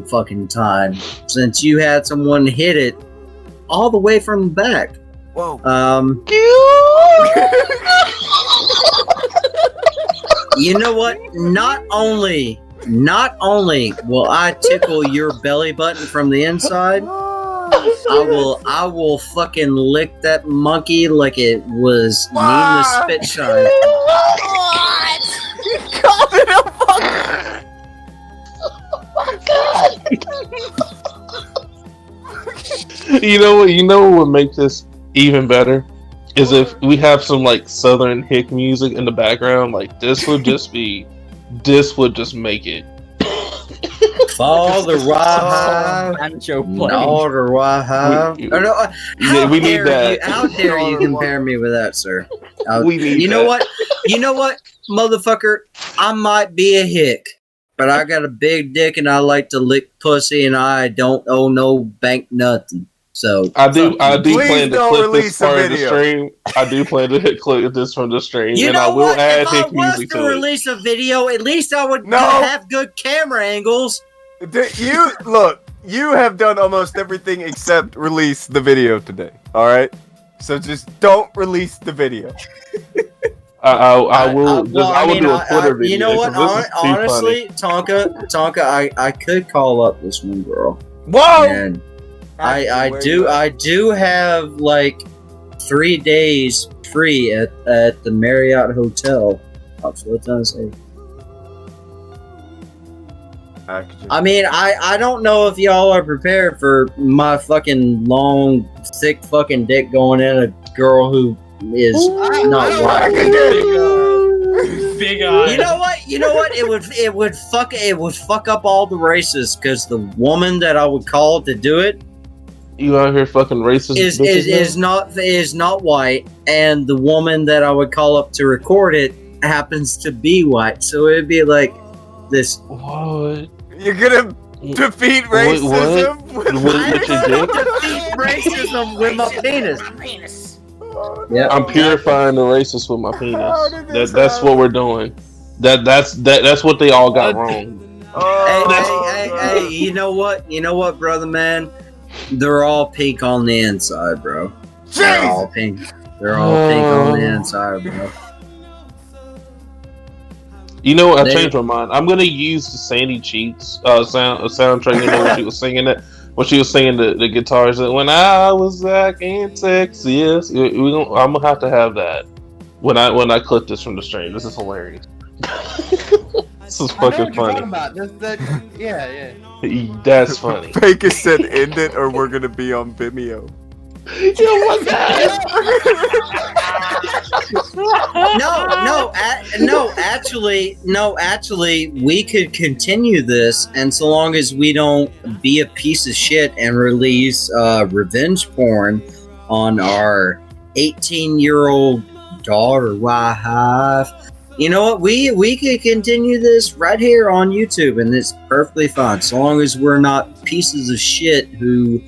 fucking time since you had someone hit it all the way from the back. Whoa. You know what? Not only will I tickle your belly button from the inside, I will fucking lick that monkey like it was Nina Spitshine. Call it a fuck. You know what? You know what would make this even better is if we have some like Southern hick music in the background. Like this would just make it. Father Wahai, Daughter Wahai. We need that. How dare you compare me with that, sir? We need you know that. what? You know what, motherfucker? I might be a hick, but I got a big dick and I like to lick pussy and I don't owe no bank nothing. So I do Please plan to don't clip this release a part of the video. stream. I do plan to clip this from the stream, you and know I will what? add If I hick was music to to it. release a video, at least I would No. have good camera angles. You look. You have done almost everything except release the video today. All right. So just don't release the video. I will. Well, I will mean, do a Twitter video. You know what? 'cause this is too Honestly, Tonka, I could call up this one girl. Whoa! And I do have like 3 days free at the Marriott Hotel. That's what I'm saying. I mean, I don't know if y'all are prepared for my fucking long, thick fucking dick going in a girl who is not white. Big eyes. You know what? It would fuck up all the races because the woman that I would call to do it You out here fucking racist? is not white, and the woman that I would call up to record it happens to be white. So it'd be like this. What? You're gonna defeat racism? I'm gonna defeat racism with my penis. Yeah, I'm purifying the racist with my How penis. did this That's what we're doing. That's what they all got wrong. Hey, you know what? You know what, brother man? They're all pink on the inside, bro. They're all pink. They're all pink on the inside, bro. You know what? I changed my mind. I'm gonna use the Sandy Cheeks soundtrack. You know when she was singing it, when she was singing the guitars. When I was back in Texas, I'm gonna have to have that when I clip this from the stream. This is hilarious. This is fucking funny. Yeah. That's funny. Vegas said end it or we're gonna be on Vimeo. Actually, we could continue this, and so long as we don't be a piece of shit and release revenge porn on our 18-year-old daughter wife. You know what? We could continue this right here on YouTube, and it's perfectly fine, so long as we're not pieces of shit who,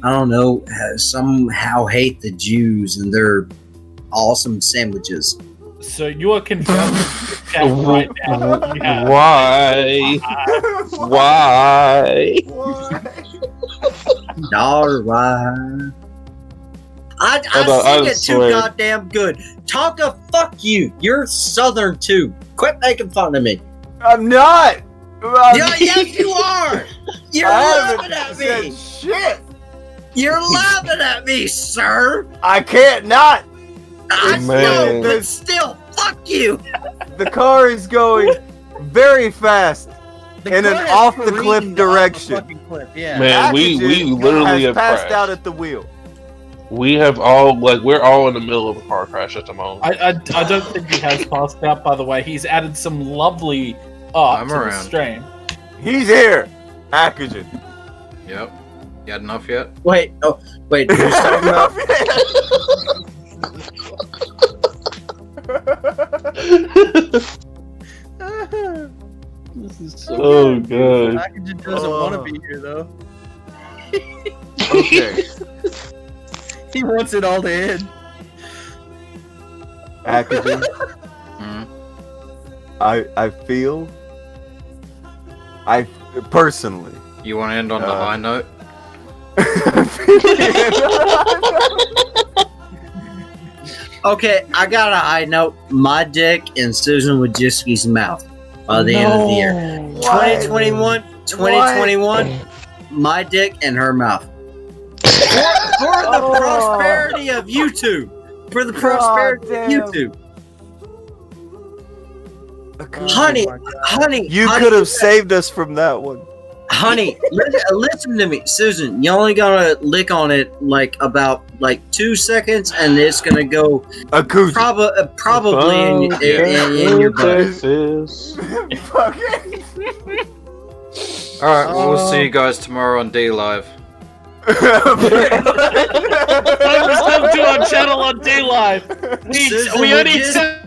I don't know, somehow hate the Jews and their awesome sandwiches. So you are confirmed right now. Yeah. Why? Why? Daughter wife. I Hold on, sing I it too swear. goddamn good. Tonka, fuck you. You're Southern too. Quit making fun of me. I'm not. Yeah, yes, you are. You're I laughing haven't at me. said shit. You're laughing at me, sir. I can't not. I Man. know, but still, fuck you. The car is going very fast The in car an has off the careened cliff off the direction. fucking cliff, yeah. Man, we Packages literally has have passed crashed. out at the wheel. We have all we're all in the middle of a car crash at the moment. I don't think he has passed out. By the way, he's added some lovely art I'm to the around. stream. He's here. Packaging. Yep. You had enough yet? Wait, wait. Who's talking about? This is so Oh good. god. Packaging doesn't want to be here though. Okay. He wants it all to end. Packaging. Mhm. I feel. I personally. You want to end on the high note? Okay, I got a high note. My dick and Susan Wojcicki's mouth by the end of the year. 2021, my dick and her mouth. For the prosperity of YouTube. For the prosperity of YouTube. Honey, You honey, could have saved us from that one. honey, listen to me, Susan. You only gotta lick on it about 2 seconds, and it's gonna go A coochie. probably in your butt. Texas. Alright, well, we'll see you guys tomorrow on D Live. Welcome to our channel on D Live. We only accept